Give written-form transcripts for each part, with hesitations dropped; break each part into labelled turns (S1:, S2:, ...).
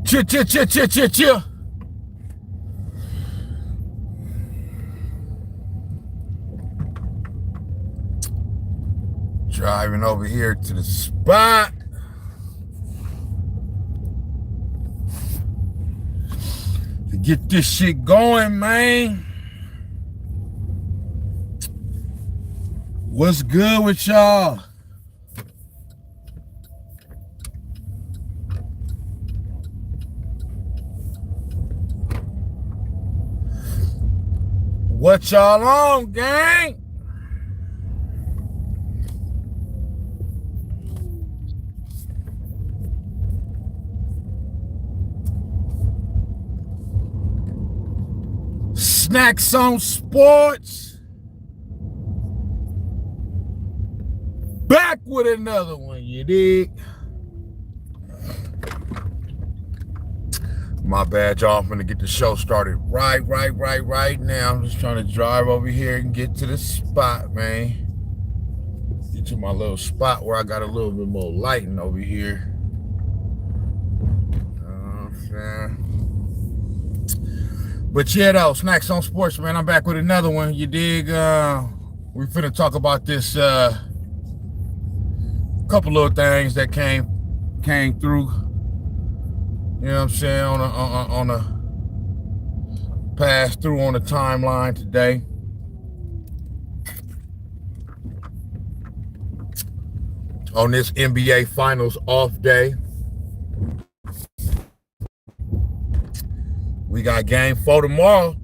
S1: Chill. Driving over here to the spot. To get this shit going, man. What's good with y'all? What y'all on, gang? Snax on Sportz. Back with another one, you dig? My bad, y'all. I'm gonna get the show started right now. I'm just trying to drive over here and get to the spot, man. Get to my little spot where I got a little bit more lighting over here. You know what I'm saying? But yeah, though, Snax on Sportz, man. I'm back with another one. You dig? We finna talk about this couple little things that came through. You know what I'm saying, on a pass through on the timeline today. On this NBA Finals off day. We got game 4 tomorrow.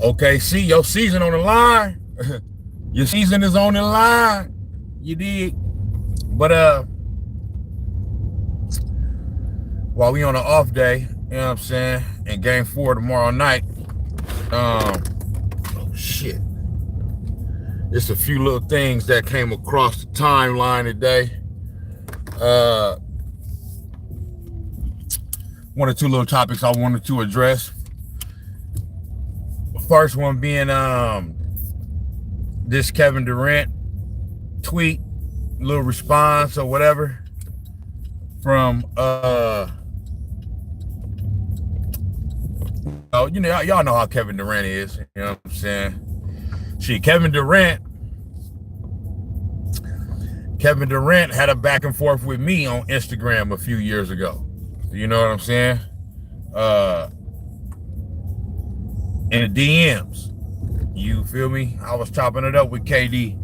S1: Okay, see, your season on the line. Your season is on the line. You dig? But while we on an off day, you know what I'm saying, and game 4 tomorrow night, oh shit. Just a few little things that came across the timeline today. One or two little topics I wanted to address. First one being this Kevin Durant tweet, little response or whatever from you know, y'all know how Kevin Durant is, you know what I'm saying? Shit, Kevin Durant had a back and forth with me on Instagram a few years ago. You know what I'm saying? In the DMs. You feel me? I was chopping it up with KD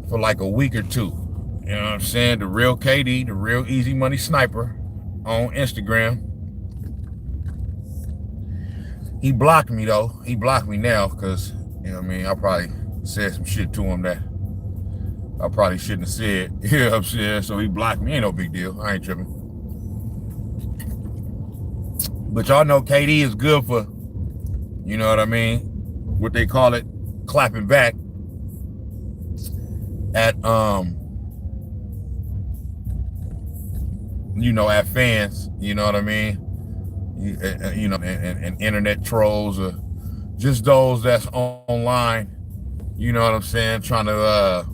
S1: for like a week or two. You know what I'm saying? The real KD, the real easy money sniper on Instagram. He blocked me though. He blocked me now because, you know what I mean, I probably said some shit to him that I probably shouldn't have said. You know what I'm saying? So he blocked me. Ain't no big deal. I ain't tripping. But y'all know KD is good for, you know what I mean, what they call it, clapping back at you know, at fans, you know what I mean? You know, and internet trolls or just those that's online, you know what I'm saying, trying to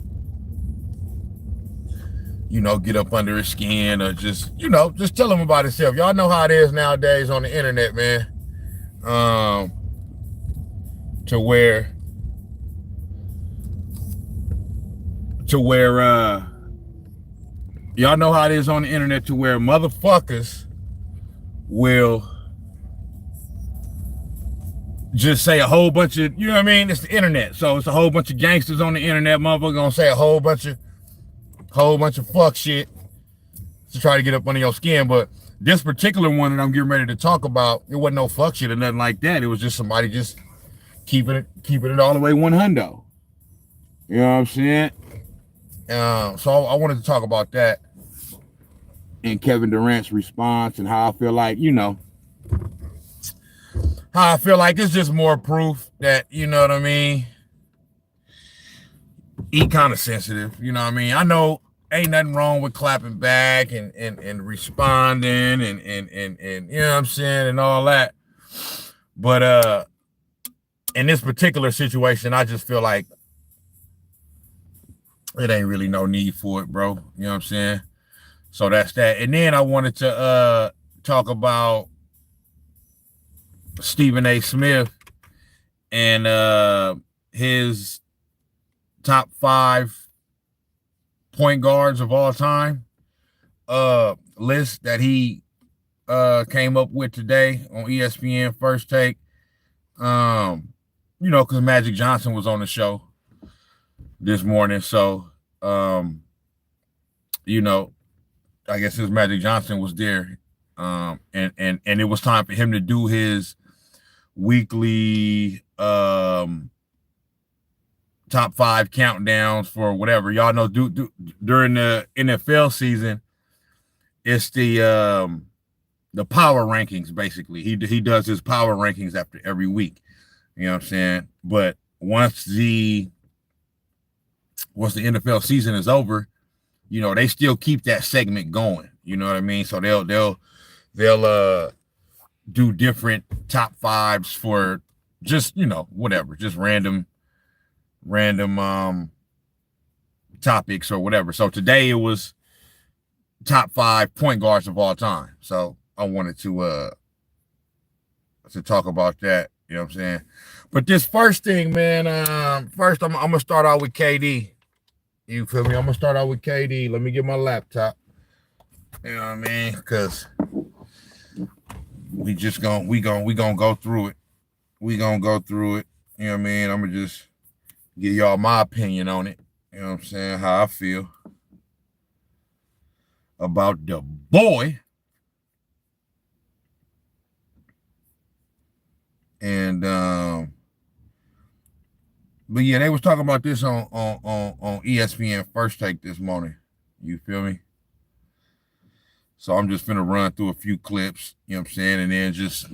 S1: you know, get up under his skin or just, you know, just tell him about himself. Y'all know how it is nowadays on the internet, man. To where y'all know how it is on the internet to where motherfuckers will just say a whole bunch of, you know what I mean? It's the internet. So it's a whole bunch of gangsters on the internet. Motherfucker gonna say a whole bunch of fuck shit to try to get up under your skin. But this particular one that I'm getting ready to talk about, it wasn't no fuck shit or nothing like that. It was just somebody just keeping it all the way 100. You know what I'm saying? So I wanted to talk about that and Kevin Durant's response and how I feel like, you know, how I feel like it's just more proof that, you know what I mean, he kind of sensitive, you know what I mean? I know ain't nothing wrong with clapping back and responding and you know what I'm saying, and all that. But in this particular situation, I just feel like it ain't really no need for it, bro. You know what I'm saying? So that's that. And then I wanted to talk about Stephen A. Smith and his top 5 point guards of all time list that he came up with today on ESPN First Take. You know, because Magic Johnson was on the show this morning. So, you know, I guess his Magic Johnson was there. And it was time for him to do his weekly top 5 countdowns for whatever. Y'all know during the NFL season, it's the power rankings, basically. He does his power rankings after every week. You know what I'm saying? But once the NFL season is over, you know, they still keep that segment going. You know what I mean? So they'll do different top 5s for just, you know, whatever, just random topics or whatever. So today it was top 5 point guards of all time. So I wanted to talk about that. You know what I'm saying? But this first thing, man, first I'm gonna start out with KD. You feel me? I'm gonna start out with KD. Let me get my laptop. You know what I mean? Because we gonna go through it. We gonna go through it. You know what I mean? I'm gonna just give y'all my opinion on it. You know what I'm saying? How I feel about the boy. And but yeah, they was talking about this on ESPN First Take this morning. You feel me? So I'm just finna run through a few clips, you know what I'm saying, and then just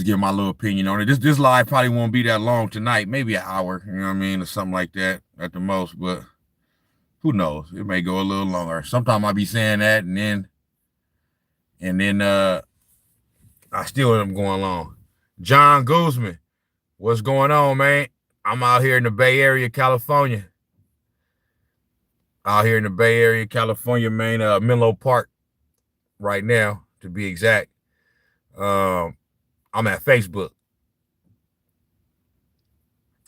S1: give my little opinion on it. This live probably won't be that long tonight, maybe an hour, you know what I mean, or something like that at the most, but who knows? It may go a little longer. Sometimes I'll be saying that and then I still end up going long. John Guzman, what's going on, man? I'm out here in the Bay Area, California. Out here in the Bay Area, California, man, Menlo Park right now, to be exact. I'm at Facebook.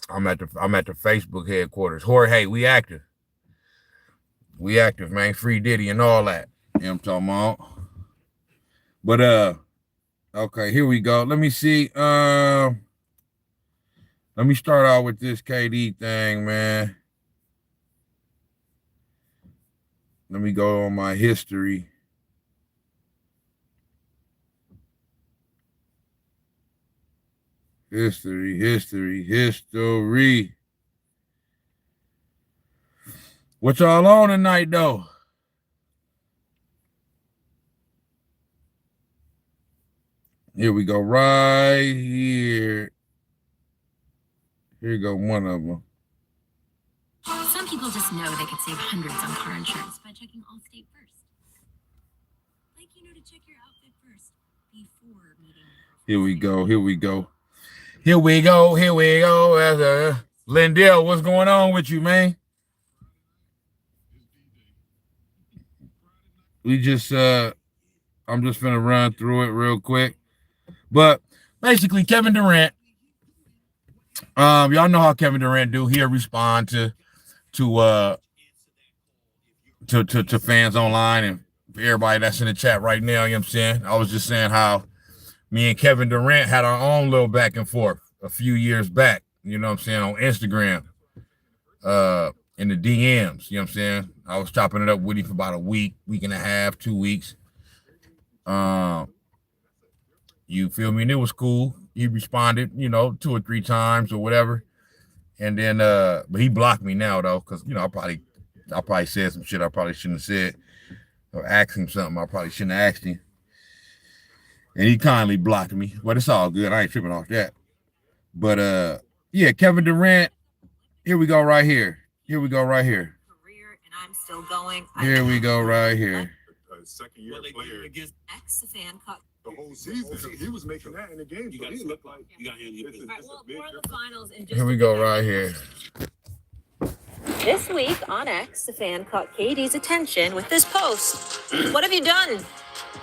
S1: I'm at the Facebook headquarters. Jorge, we active. We active, man. Free Diddy and all that. You know what I'm talking about? But okay, here we go. Let me see. Let me start out with this KD thing, man. Let me go on my history. History. What y'all on tonight, though? Here we go, right here. Here go one of them.
S2: Some people just know they could save hundreds on car insurance by checking Allstate first. Like, you know, to check your outfit first before meeting.
S1: Here we go. Lindell, what's going on with you, man? We just I'm just gonna run through it real quick. But basically, Kevin Durant, y'all know how Kevin Durant do. He'll respond to fans online and for everybody that's in the chat right now. You know what I'm saying? I was just saying how me and Kevin Durant had our own little back and forth a few years back. You know what I'm saying, on Instagram, in the DMs. You know what I'm saying? I was chopping it up with him for about a week and a half, 2 weeks. You feel me? And it was cool. He responded, you know, 2 or 3 times or whatever. And then but he blocked me now though, because you know, I probably said some shit I probably shouldn't have said, or asked him something I probably shouldn't have asked him. And he kindly blocked me. But it's all good. I ain't tripping off that. But yeah, Kevin Durant, here we go right here. Here we go right here.
S2: And I'm still going.
S1: Here we go right here.
S3: Second year player.
S2: Ex fan cut.
S3: The whole season, he was making that in the game. So he looked like
S2: Right, well, more of the finals.
S1: Here we go right here.
S4: This week on X, a fan caught Katie's attention with this post. What have you done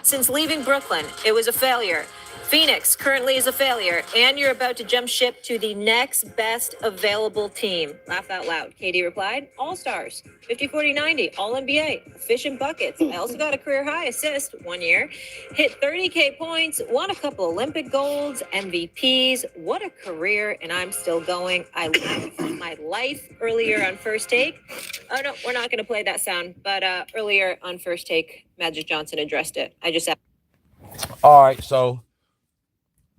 S4: since leaving Brooklyn? It was a failure. Phoenix currently is a failure, and you're about to jump ship to the next best available team. Laugh out loud. Katie replied, All-Stars, 50, 40, 90, All-NBA, efficient buckets. I also got a career-high assist 1 year, hit 30K points, won a couple Olympic golds, MVPs. What a career, and I'm still going. I lived my life earlier on First Take. Oh, no, we're not going to play that sound, but earlier on First Take, Magic Johnson addressed it. I just...
S1: All right, so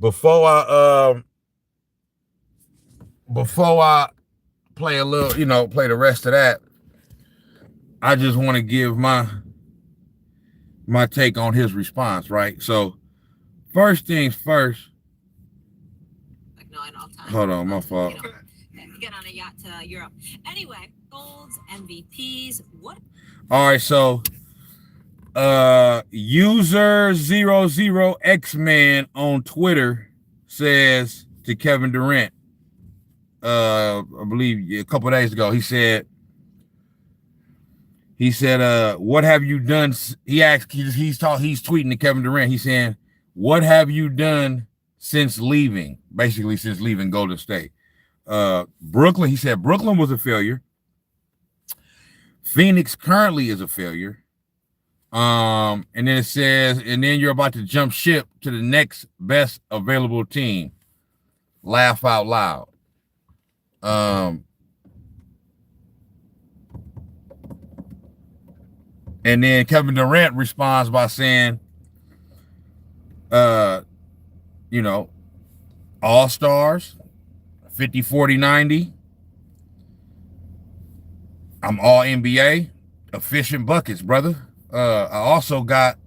S1: before I play a little, play the rest of that, I just want to give my take on his response, right? So first things first. Hold on, my fault.
S4: Get on a yacht to Europe. Anyway, golds, MVPs, what?
S1: All right, so user 00xman on Twitter says to Kevin Durant, I believe a couple of days ago, he said, what have you done? He asked, he's tweeting to Kevin Durant. He's saying, what have you done since leaving? Basically, since leaving Golden State. Brooklyn, he said, Brooklyn was a failure. Phoenix currently is a failure. And then it says, and then you're about to jump ship to the next best available team. Laugh out loud. And then Kevin Durant responds by saying, All-Stars, 50, 40, 90. I'm all NBA, efficient buckets, brother. I also got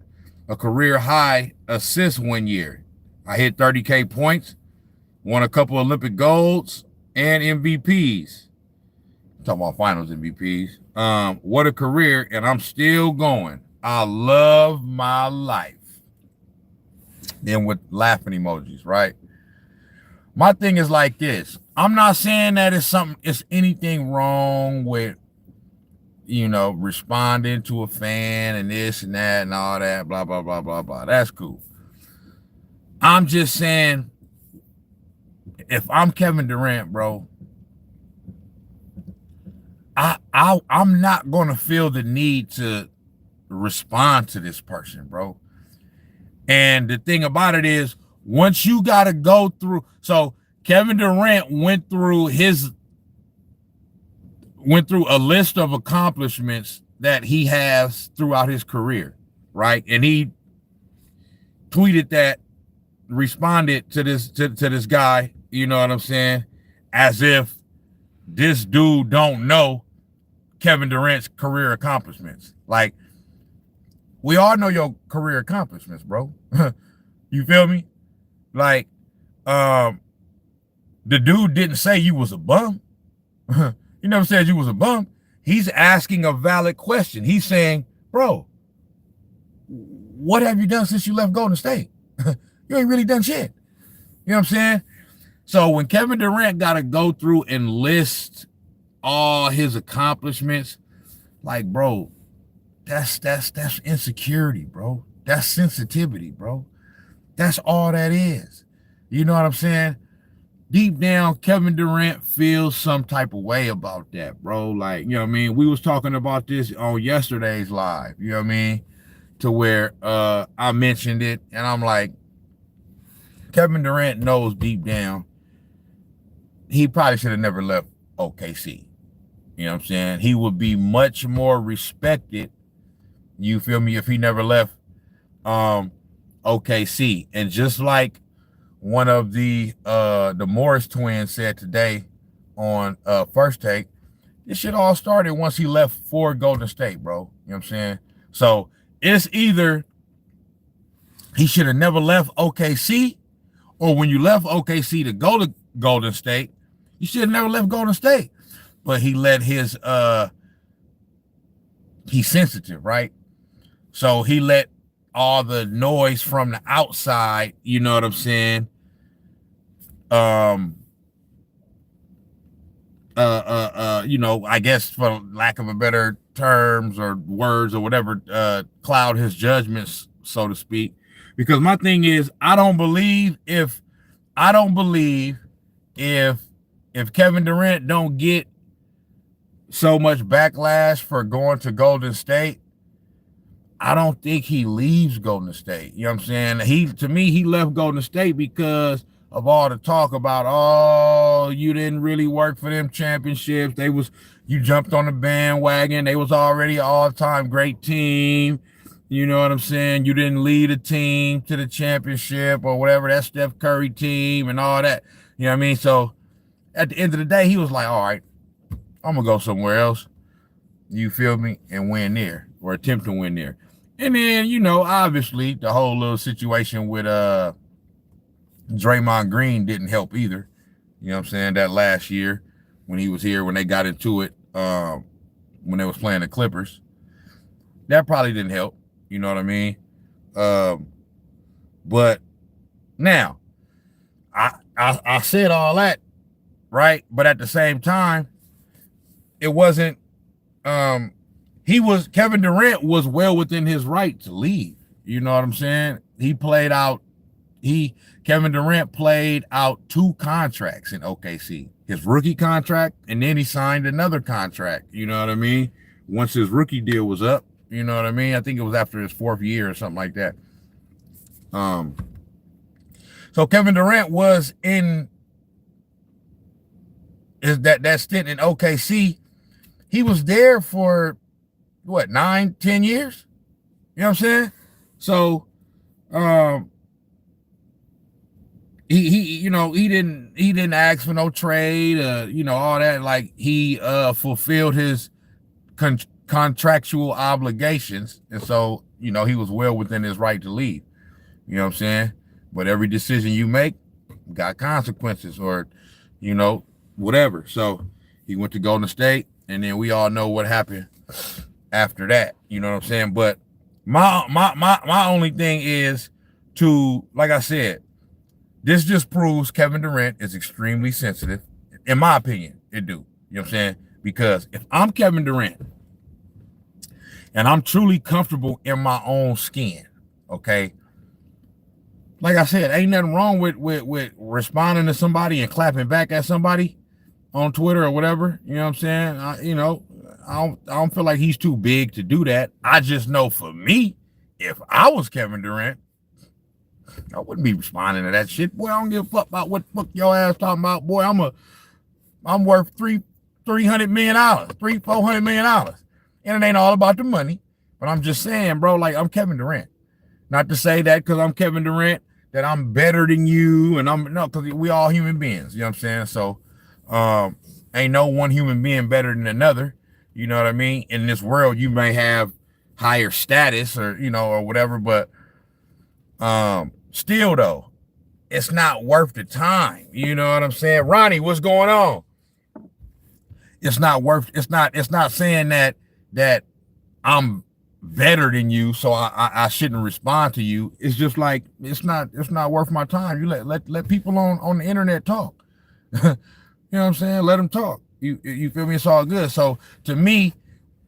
S1: a career high assist 1 year. I hit 30K points, won a couple Olympic golds and MVPs. I'm talking about finals MVPs. What a career, and I'm still going. I love my life. Then with laughing emojis, right? My thing is like this. I'm not saying that it's anything wrong with responding to a fan and this and that and all that, blah, blah, blah, blah, blah. That's cool. I'm just saying, if I'm Kevin Durant, bro, I'm not going to feel the need to respond to this person, bro. And the thing about it is, once you got to go through, so Kevin Durant went through a list of accomplishments that he has throughout his career, right? And he tweeted that, responded to this guy, you know what I'm saying? As if this dude don't know Kevin Durant's career accomplishments. Like, we all know your career accomplishments, bro. You feel me? Like, the dude didn't say you was a bum. He never said you was a bum. He's asking a valid question. He's saying, bro, what have you done since you left Golden State? You ain't really done shit. You know what I'm saying? So when Kevin Durant got to go through and list all his accomplishments, like, bro, that's insecurity, bro. That's sensitivity, bro. That's all that is. You know what I'm saying? Deep down, Kevin Durant feels some type of way about that, bro. Like, you know what I mean? We was talking about this on yesterday's live, you know what I mean? To where I mentioned it, and I'm like, Kevin Durant knows deep down he probably should have never left OKC. You know what I'm saying? He would be much more respected, you feel me, if he never left OKC. And just like one of the Morris twins said today on First Take, this shit all started once he left for Golden State, bro. You know what I'm saying? So it's either he should have never left OKC, or when you left OKC to go to Golden State, you should have never left Golden State. But he let his he's sensitive, right? So he let all the noise from the outside, you know what I'm saying, I guess for lack of a better terms or words or whatever, cloud his judgments, so to speak. Because my thing is, I don't believe if Kevin Durant don't get so much backlash for going to Golden State, I don't think he leaves Golden State. You know what I'm saying? To me, he left Golden State because of all the talk about, oh, you didn't really work for them championships. You jumped on the bandwagon. They was already an all-time great team. You know what I'm saying? You didn't lead a team to the championship or whatever, that Steph Curry team and all that. You know what I mean? So at the end of the day, he was like, all right, I'm going to go somewhere else. You feel me? And win there, or attempt to win there. And then, obviously the whole little situation with Draymond Green didn't help either. You know what I'm saying? That last year when he was here, when they got into it, when they was playing the Clippers, that probably didn't help. You know what I mean? But now I said all that, right? But at the same time, it wasn't, Kevin Durant was well within his right to leave. You know what I'm saying? Kevin Durant played out 2 contracts in OKC. His rookie contract, and then he signed another contract. You know what I mean? Once his rookie deal was up, you know what I mean? I think it was after his 4th year or something like that. So Kevin Durant was in that stint in OKC. He was there for 9, 10 years? You know what I'm saying? So he didn't ask for no trade, all that. Like, he fulfilled his contractual obligations, and so he was well within his right to leave. You know what I'm saying? But every decision you make got consequences, or whatever. So he went to Golden State, and then we all know what happened after that. You know what I'm saying? But my only thing is to, like I said, this just proves Kevin Durant is extremely sensitive. In my opinion, it do. You know what I'm saying? Because if I'm Kevin Durant and I'm truly comfortable in my own skin, okay, like I said, ain't nothing wrong with responding to somebody and clapping back at somebody on Twitter or whatever. You know what I'm saying? I don't feel like he's too big to do that. I just know, for me, if I was Kevin Durant, I wouldn't be responding to that shit. Boy, I don't give a fuck about what the fuck your ass talking about. Boy, I'm worth $300 million, $400 million. And it ain't all about the money. But I'm just saying, bro, like, I'm Kevin Durant. Not to say that because I'm Kevin Durant that I'm better than you, and because we all human beings. You know what I'm saying? So ain't no one human being better than another. You know what I mean? In this world, you may have higher status or whatever, but still though, it's not worth the time. You know what I'm saying? Ronnie, what's going on? It's not saying that I'm better than you, so I shouldn't respond to you. It's just like, it's not worth my time. You let people on the internet talk. You know what I'm saying? Let them talk. You feel me? It's all good. So to me,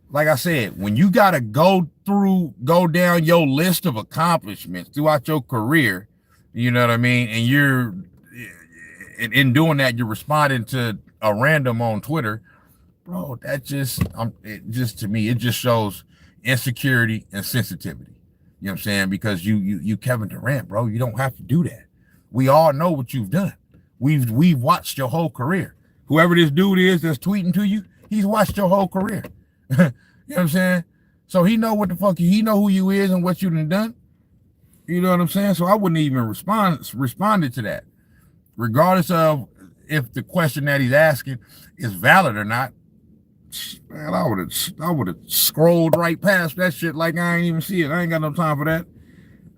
S1: like I said, when you gotta go down your list of accomplishments throughout your career, you know what I mean, and you're in doing that, you're responding to a random on Twitter, bro. That just to me, it just shows insecurity and sensitivity. You know what I'm saying? Because you Kevin Durant, bro, you don't have to do that. We all know what you've done. We've watched your whole career. Whoever this dude is that's tweeting to you, he's watched your whole career. You know what I'm saying? So he know what the fuck, he know who you is and what you done. You know what I'm saying? So I wouldn't even responded to that, regardless of if the question that he's asking is valid or not. Man, I would have scrolled right past that shit like I ain't even see it. I ain't got no time for that.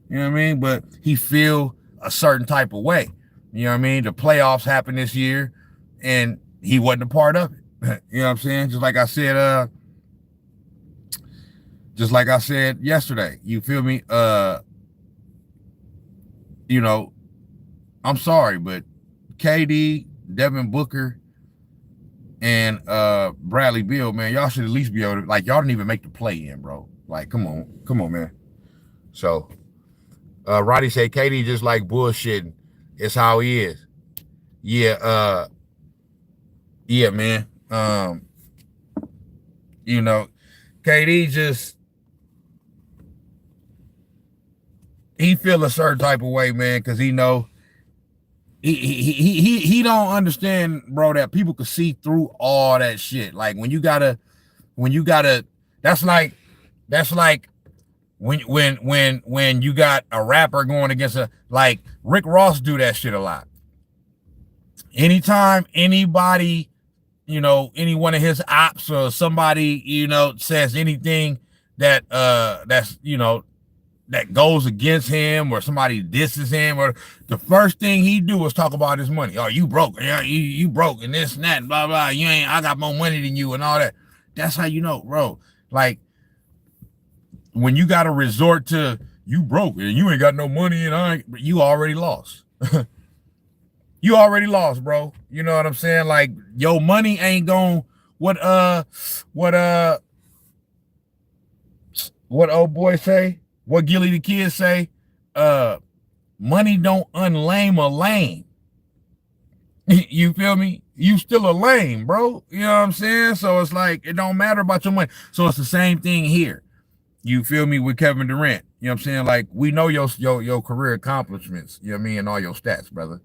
S1: You know what I mean? But he feel a certain type of way. You know what I mean? The playoffs happened this year, and he wasn't a part of it. You know what I'm saying? Just like I said yesterday. You feel me? I'm sorry, but KD, Devin Booker, and Bradley Beal, man, y'all should at least be able to, like, y'all didn't even make the play in, bro. Like, come on, man. So, Roddy said, KD just like bullshitting. It's how he is. Yeah, yeah, man. You know, KD just, he feel a certain type of way, man, because he know he don't understand, bro, that people could see through all that shit. Like when you gotta, that's like when you got a rapper going against like Rick Ross do that shit a lot. Anytime anybody, you know, any one of his ops or somebody, you know, says anything that that's, you know, that goes against him or somebody disses him, or the first thing he do is talk about his money. Oh, you broke. Yeah, you broke and this and that and blah, blah. You ain't, I got more money than you and all that. That's how you know, bro. Like when you got to resort to you broke and you ain't got no money and you already lost. You already lost, bro. You know what I'm saying? Like your money ain't going, what old boy say? What Gilly the Kid say? Money don't unlame a lame. You feel me? You still a lame, bro. You know what I'm saying? So it's like, it don't matter about your money. So it's the same thing here. You feel me with Kevin Durant? You know what I'm saying? Like, we know your career accomplishments, you know what I mean, and all your stats, brother.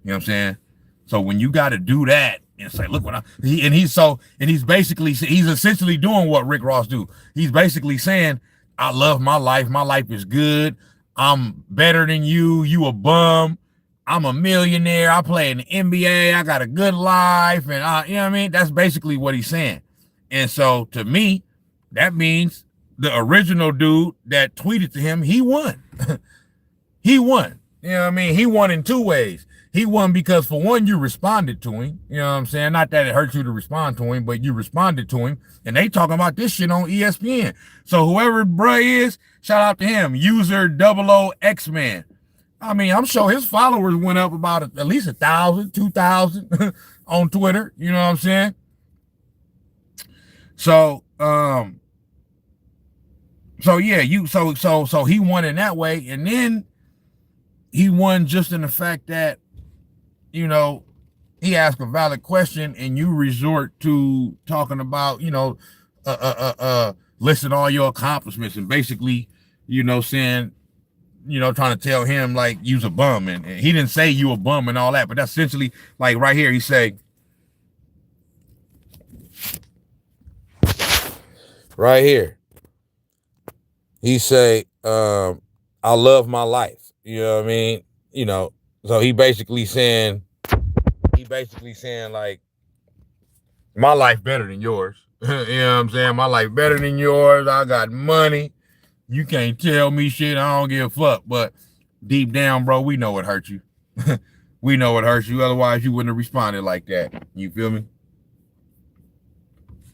S1: You know what I'm saying? So when you got to do that and say, look what he's basically, he's essentially doing what Rick Ross do. He's basically saying, I love my life. My life is good. I'm better than you. You a bum. I'm a millionaire. I play in the NBA. I got a good life. And you know what I mean? That's basically what he's saying. And so to me, that means the original dude that tweeted to him, he won. He won. You know what I mean? He won in two ways. He won because, for one, you responded to him. You know what I'm saying? Not that it hurts you to respond to him, but you responded to him. And they talking about this shit on ESPN. So whoever bruh is, shout out to him. User 00X-Man. I mean, I'm sure his followers went up about at least 1,000, 2,000 on Twitter. You know what I'm saying? So, so yeah, so he won in that way. And then he won just in the fact that, you know, he asked a valid question and you resort to talking about, you know, listing all your accomplishments and basically, you know, saying, you know, trying to tell him like you's a bum. And he didn't say you a bum and all that, but that's essentially like right here. He say, right here, he say, I love my life. You know what I mean? You know, so he basically saying like, my life better than yours. You know what I'm saying? My life better than yours. I got money. You can't tell me shit. I don't give a fuck. But deep down, bro, we know it hurt you. We know it hurts you. Otherwise, you wouldn't have responded like that. You feel me?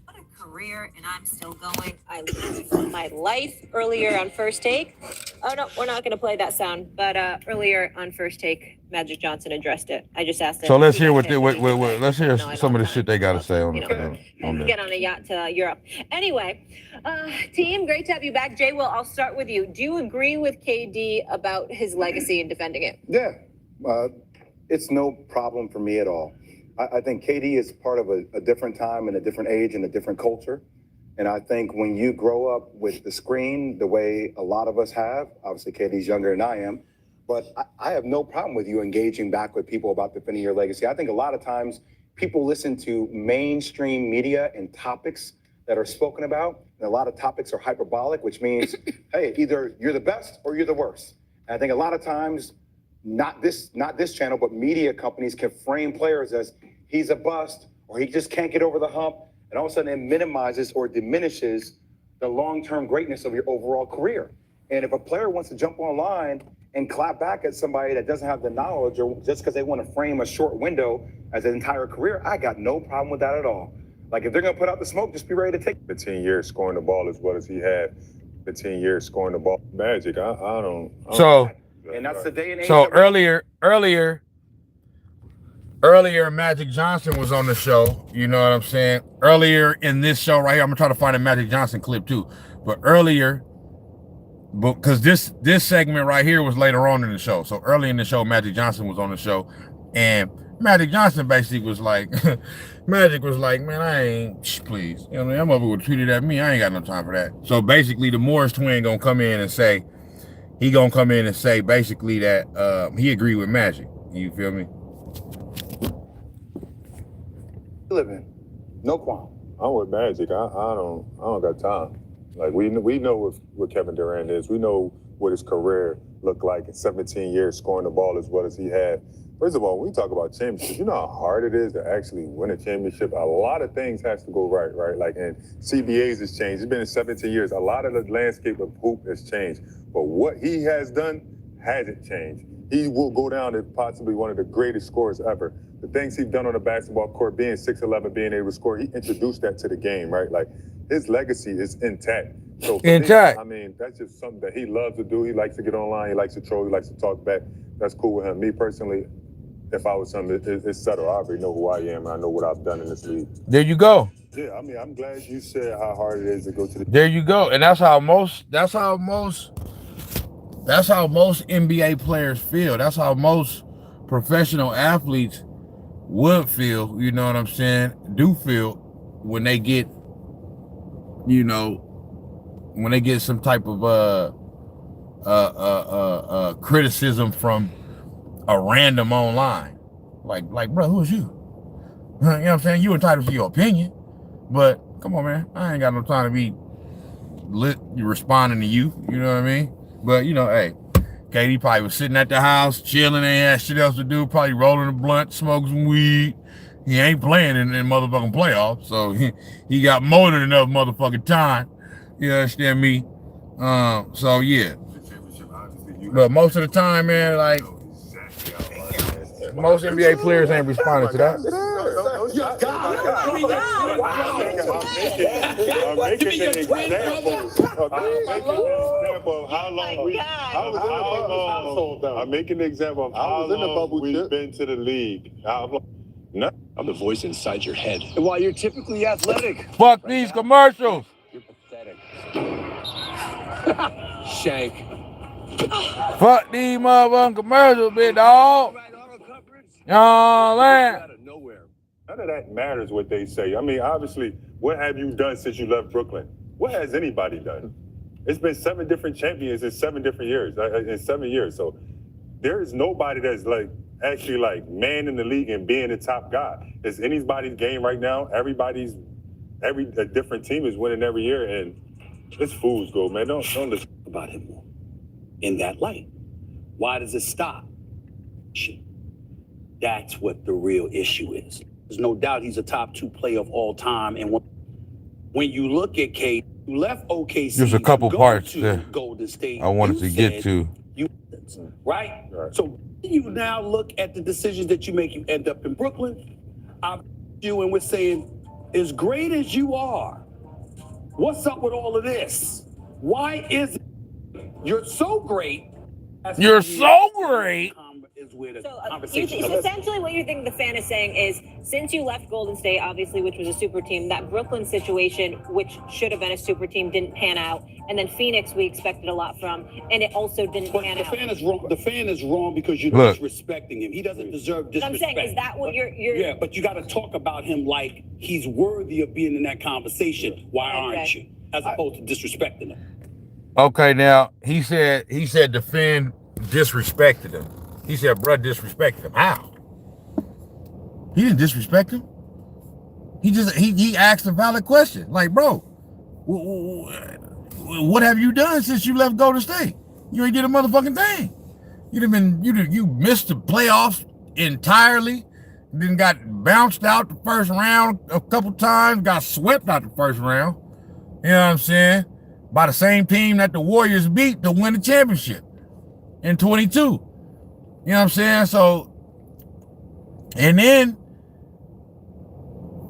S4: What a career, and I'm still going. I lived my life earlier on First Take. Oh, no, we're not going to play that sound. But earlier on First Take, Magic Johnson addressed it. I just asked him.
S1: So let's hear let's hear some of the shit they got to say on that.
S4: Get on a yacht to Europe. Anyway, team, great to have you back. Jay, Will, I'll start with you. Do you agree with KD about his legacy and defending it?
S3: Yeah, it's no problem for me at all. I think KD is part of a different time and a different age and a different culture. And I think when you grow up with the screen the way a lot of us have, obviously KD's younger than I am, but I have no problem with you engaging back with people about defending your legacy. I think a lot of times people listen to mainstream media and topics that are spoken about, and a lot of topics are hyperbolic, which means, hey, either you're the best or you're the worst. And I think a lot of times, not this channel, but media companies can frame players as he's a bust or he just can't get over the hump, and all of a sudden it minimizes or diminishes the long-term greatness of your overall career. And if a player wants to jump online and clap back at somebody that doesn't have the knowledge, or just because they want to frame a short window as an entire career, I got no problem with that at all. Like, if they're going to put out the smoke, just be ready to take
S5: 15 years scoring the ball as well as he had. 15 years scoring the ball. Magic, I don't.
S1: So,
S3: and that's the day and age.
S1: So earlier, Earlier, Magic Johnson was on the show. You know what I'm saying? Earlier in this show right here, I'm gonna try to find a Magic Johnson clip too. But earlier, because this segment right here was later on in the show. So early in the show, Magic Johnson was on the show, and Magic Johnson basically was like, Magic was like, man, I ain't, please. You know what I mean? That mother would treat it at me. I ain't got no time for that. So basically, the Morris twin gonna come in and say, basically that he agreed with Magic. You feel me?
S3: Living, no qualm.
S5: I'm with Magic. I don't got time. Like we know what Kevin Durant is. We know what his career looked like in 17 years, scoring the ball as well as he had. First of all, when we talk about championships, you know how hard it is to actually win a championship. A lot of things has to go right? Like, and CBAs has changed. It's been in 17 years. A lot of the landscape of hoop has changed. But what he has done hasn't changed. He will go down as possibly one of the greatest scorers ever. The things he's done on the basketball court, being 6'11", being able to score, he introduced that to the game, right? Like, his legacy is intact. So
S1: intact.
S5: I mean, that's just something that he loves to do. He likes to get online. He likes to troll. He likes to talk back. That's cool with him. Me personally, if I was him, it's settled. I already know who I am. I know what I've done in this league.
S1: There you go.
S5: Yeah, I mean, I'm glad you said how hard it is to go to the.
S1: There you go. And that's how most NBA players feel. That's how most professional athletes would feel, you know what I'm saying, do feel when they get, you know, when they get some type of criticism from a random online. Like, bro, who is you? You know what I'm saying? You entitled to your opinion, but come on, man. I ain't got no time to be responding to you. You know what I mean? But, you know, hey, KD probably was sitting at the house, chilling, ain't had shit else to do, probably rolling a blunt, smoking some weed. He ain't playing in motherfucking playoffs, so he got more than enough motherfucking time. You understand me? So, yeah. But most of the time, man, like, most NBA players ain't responding to that.
S5: I'm making an example of how long we've been to the league.
S6: I'm the voice inside your head. And while you're typically athletic.
S1: Fuck these commercials.
S6: You're pathetic. Shank.
S1: Fuck these motherfucking commercials, big dog. Y'all
S5: out of nowhere. None of that matters what they say. I mean, obviously, what have you done since you left Brooklyn? What has anybody done? It's been 7 different champions in 7 different years, in 7 years. So there is nobody that's like actually like man in the league and being the top guy. It's anybody's game right now. Every different team is winning every year, and it's fool's gold, man. Don't listen
S6: About him in that light. Why does it stop? That's what the real issue is. There's no doubt he's a top 2 player of all time. And when you look at K, you left OKC.
S1: There's a couple parts there
S6: Golden State.
S1: I wanted to get to.
S6: Right? So you now look at the decisions that you make. You end up in Brooklyn. And we're saying, as great as you are, what's up with all of this? Why is it you're so great?
S1: You're so great.
S4: So essentially what you think the fan is saying is, since you left Golden State, obviously, which was a super team, that Brooklyn situation, which should have been a super team, didn't pan out. And then Phoenix, we expected a lot from, and it also didn't pan out.
S6: The fan is wrong because you're disrespecting him. He doesn't deserve disrespect.
S4: I'm saying, is that what you're...
S6: Yeah, but you got to talk about him like he's worthy of being in that conversation. Why aren't you? As opposed to disrespecting him.
S1: Okay, now, he said the fan disrespected him. He said, bruh, disrespected him. How? He didn't disrespect him. He asked a valid question. Like, bro, what have you done since you left Golden State? You ain't did a motherfucking thing. You missed the playoffs entirely. Then got bounced out the first round a couple times. Got swept out the first round. You know what I'm saying? By the same team that the Warriors beat to win the championship in 22. You know what I'm saying? So, and then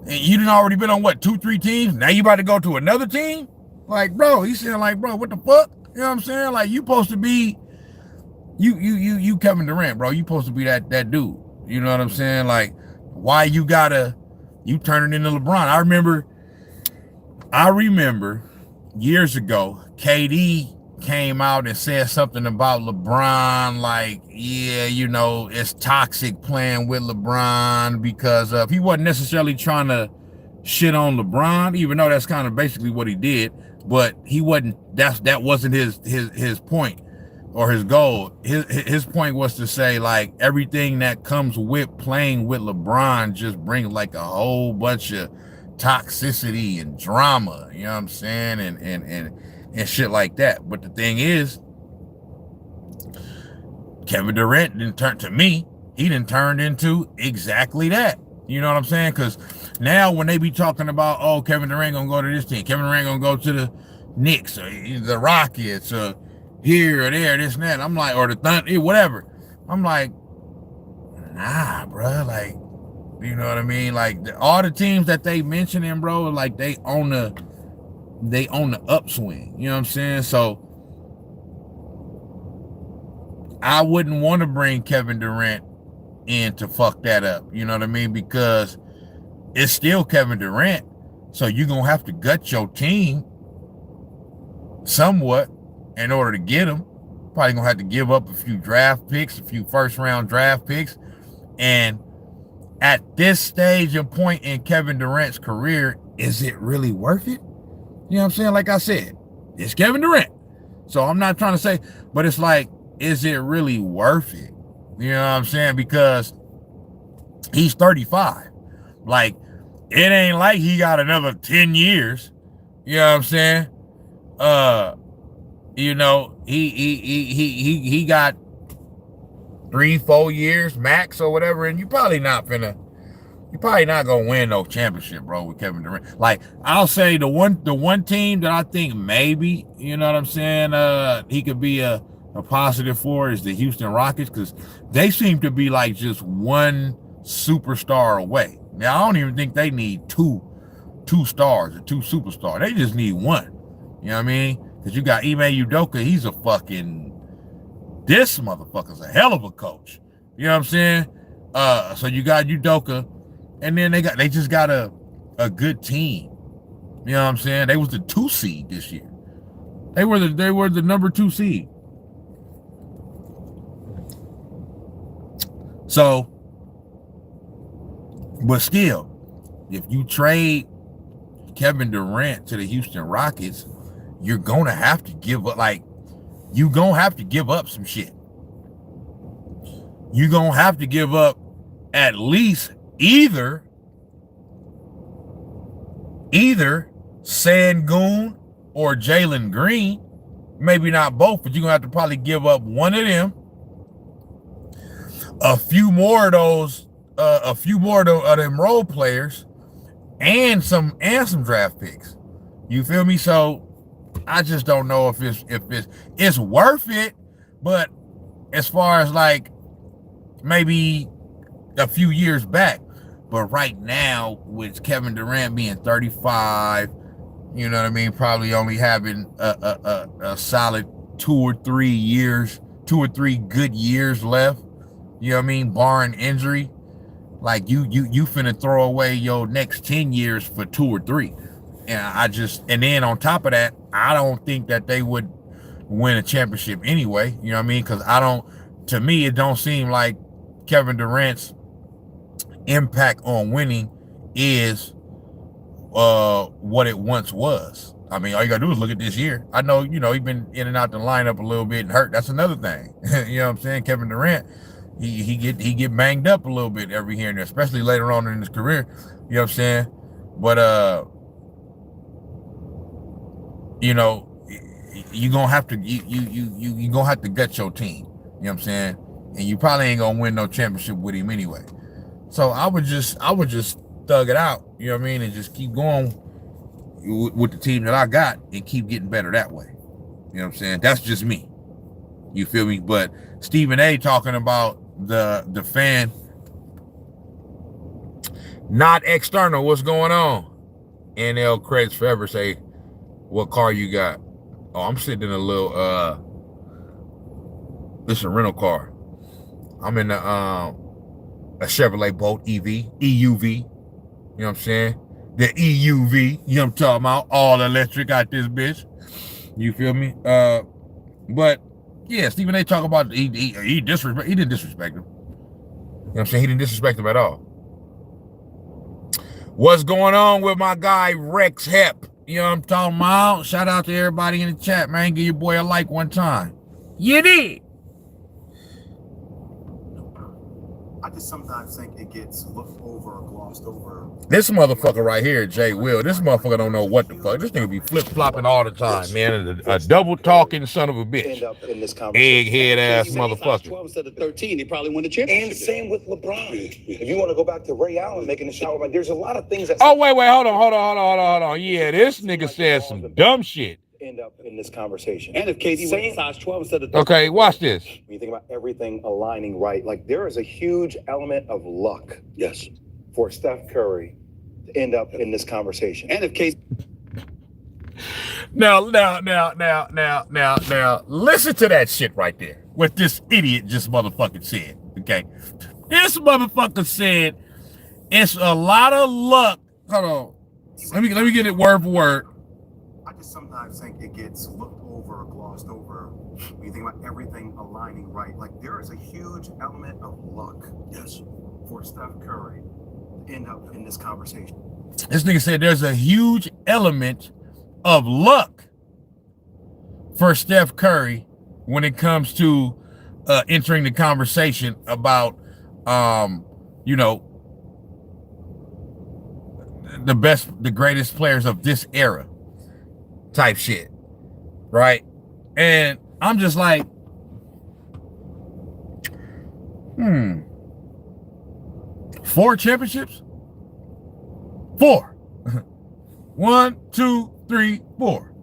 S1: you done already been on what, 2-3 teams? Now you about to go to another team? Like, bro, he's saying like, bro, what the fuck? You know what I'm saying? Like, you supposed to be, you Kevin Durant, bro. You supposed to be that dude. You You know what I'm saying? Like, why you turn it into LeBron? I remember years ago, KD came out and said something about LeBron, like, yeah, you know, it's toxic playing with LeBron because he wasn't necessarily trying to shit on LeBron, even though that's kind of basically what he did, but he wasn't, that wasn't his point or his goal. His point was to say, like, everything that comes with playing with LeBron just brings like a whole bunch of toxicity and drama, you know what I'm saying, and shit like that. But the thing is, Kevin Durant didn't turn into exactly that. You know what I'm saying? Because now when they be talking about, oh, Kevin Durant gonna go to this team, Kevin Durant gonna go to the Knicks or the Rockets or here or there, this and that, I'm like, or the Thunder, whatever. I'm like, nah, bro. Like, you know what I mean? Like, all the teams that they mentioning, bro, like they on the upswing. You know what I'm saying? So I wouldn't want to bring Kevin Durant in to fuck that up. You know what I mean? Because it's still Kevin Durant. So you're going to have to gut your team somewhat in order to get him. Probably going to have to give up a few draft picks, a few first-round draft picks. And at this stage and point in Kevin Durant's career, is it really worth it? You know what I'm saying? Like I said, it's Kevin Durant. So I'm not trying to say, but it's like, is it really worth it? You know what I'm saying? Because he's 35. Like, it ain't like he got another 10 years. You know what I'm saying? You know, he got 3-4 years max or whatever, and you're probably not gonna win no championship, bro, with Kevin Durant. Like, I'll say the one team that I think maybe, you know what I'm saying, he could be a positive for is the Houston Rockets, because they seem to be like just one superstar away. Now, I don't even think they need two stars or two superstars. They just need one. You know what I mean? Because you got Ime Udoka, he's a fucking, this motherfucker's a hell of a coach. You know what I'm saying? So you got Udoka, and then they just got a good team. You know what I'm saying? They was the 2 seed this year. They were the number 2 seed. So, but still, if you trade Kevin Durant to the Houston Rockets, you're gonna have to give up, like, you're gonna have to give up some shit. You're gonna have to give up at least either Sengun or Jalen Green. Maybe not both, but you're gonna have to probably give up one of them. A few more of them role players, and some draft picks. You feel me? So I just don't know if it's worth it, but as far as like maybe a few years back, but right now with Kevin Durant being 35, you know what I mean, probably only having a solid 2 or 3 good years left. You know what I mean? Barring injury, like you finna throw away your next 10 years for 2 or 3. And then on top of that, I don't think that they would win a championship anyway. You know what I mean? Because to me, it don't seem like Kevin Durant's impact on winning is what it once was. I mean, all you gotta do is look at this year. I know, you know, he's been in and out the lineup a little bit and hurt. That's another thing. You know what I'm saying? Kevin Durant, he get banged up a little bit every here and there, especially later on in his career. You know what I'm saying? But you know, you're gonna have to gut your team. You know what I'm saying? And you probably ain't gonna win no championship with him anyway. So I would just thug it out, you know what I mean, and just keep going with the team that I got and keep getting better that way. You know what I'm saying? That's just me. You feel me? But Stephen A talking about the fan, not external. What's going on? NL credits forever say, what car you got? Oh, I'm sitting in a little this is a rental car. I'm in the a Chevrolet Bolt EV, EUV. You know what I'm saying? The EUV, you know what I'm talking about? All electric out this bitch. You feel me? But yeah, Stephen A talk about he didn't disrespect him. You know what I'm saying? He didn't disrespect him at all. What's going on with my guy Rex Hep? You know what I'm talking about? Shout out to everybody in the chat, man. Give your boy a like one time. You did.
S3: I just sometimes think it gets looked over or glossed over.
S1: This motherfucker right here, Jay Will, this motherfucker don't know what the fuck. This nigga be flip-flopping all the time, man. A double-talking son of a bitch. Egghead ass motherfucker.
S6: 12 instead of 13, he probably won the championship.
S3: And same with LeBron. If you want to go back to Ray Allen making the shot, there's a lot of things that.
S1: Oh, wait, hold on. Yeah, this nigga said some dumb shit.
S3: End up in this conversation.
S6: And if KD went size 12 instead of 13.
S1: Okay, watch this.
S3: When you think about everything aligning right, like there is a huge element of luck.
S6: Yes.
S3: For Steph Curry to end up in this conversation.
S6: And if KD.
S1: Now, listen to that shit right there. What this idiot just motherfucking said. Okay. This motherfucker said it's a lot of luck. Hold on. Let me get it word for word.
S3: I just sometimes think it gets looked over or glossed over when you think about everything aligning right. Like there is a huge element of luck.
S6: Yes.
S3: For Steph Curry to end up in this conversation.
S1: This nigga said there's a huge element of luck for Steph Curry when it comes to entering the conversation about, you know, the greatest players of this era type shit, right? And I'm just like, 4 championships? 4. 1, 2, 3, 4.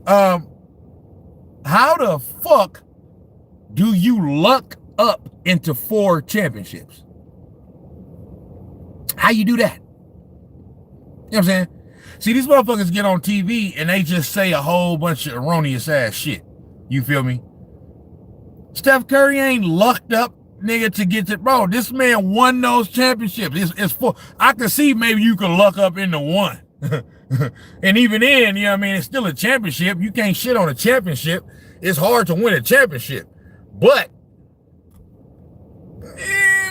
S1: How the fuck do you luck up into 4 championships? How you do that? You know what I'm saying? See, these motherfuckers get on TV and they just say a whole bunch of erroneous ass shit. You feel me? Steph Curry ain't lucked up, nigga, to get to, bro, this man won those championships. It's 4. I can see maybe you can luck up into 1. And even then, you know what I mean, it's still a championship. You can't shit on a championship. It's hard to win a championship. But,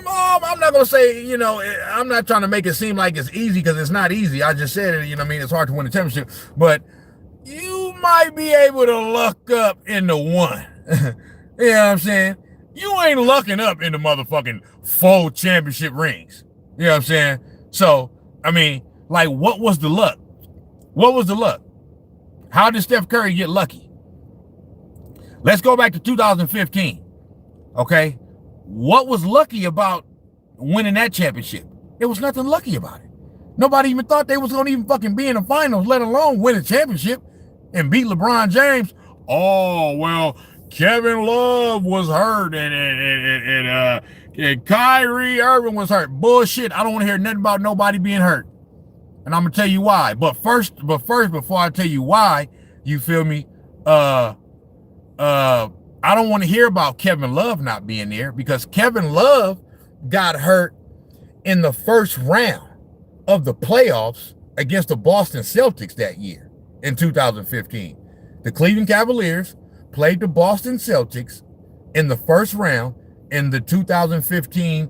S1: Mom, I'm not going to say, you know, I'm not trying to make it seem like it's easy because it's not easy. I just said it, you know what I mean, it's hard to win a championship. But you might be able to luck up into 1. You know what I'm saying? You ain't lucking up into motherfucking 4 championship rings. You know what I'm saying? So, I mean, like, what was the luck? What was the luck? How did Steph Curry get lucky? Let's go back to 2015. Okay? What was lucky about winning that championship? There was nothing lucky about it. Nobody even thought they was going to even fucking be in the finals, let alone win a championship and beat LeBron James. Oh, well, Kevin Love was hurt and Kyrie Irving was hurt. Bullshit. I don't want to hear nothing about nobody being hurt. And I'm gonna tell you why. But first, before I tell you why, you feel me? I don't want to hear about Kevin Love not being there because Kevin Love got hurt in the first round of the playoffs against the Boston Celtics that year in 2015. The Cleveland Cavaliers played the Boston Celtics in the first round in the 2015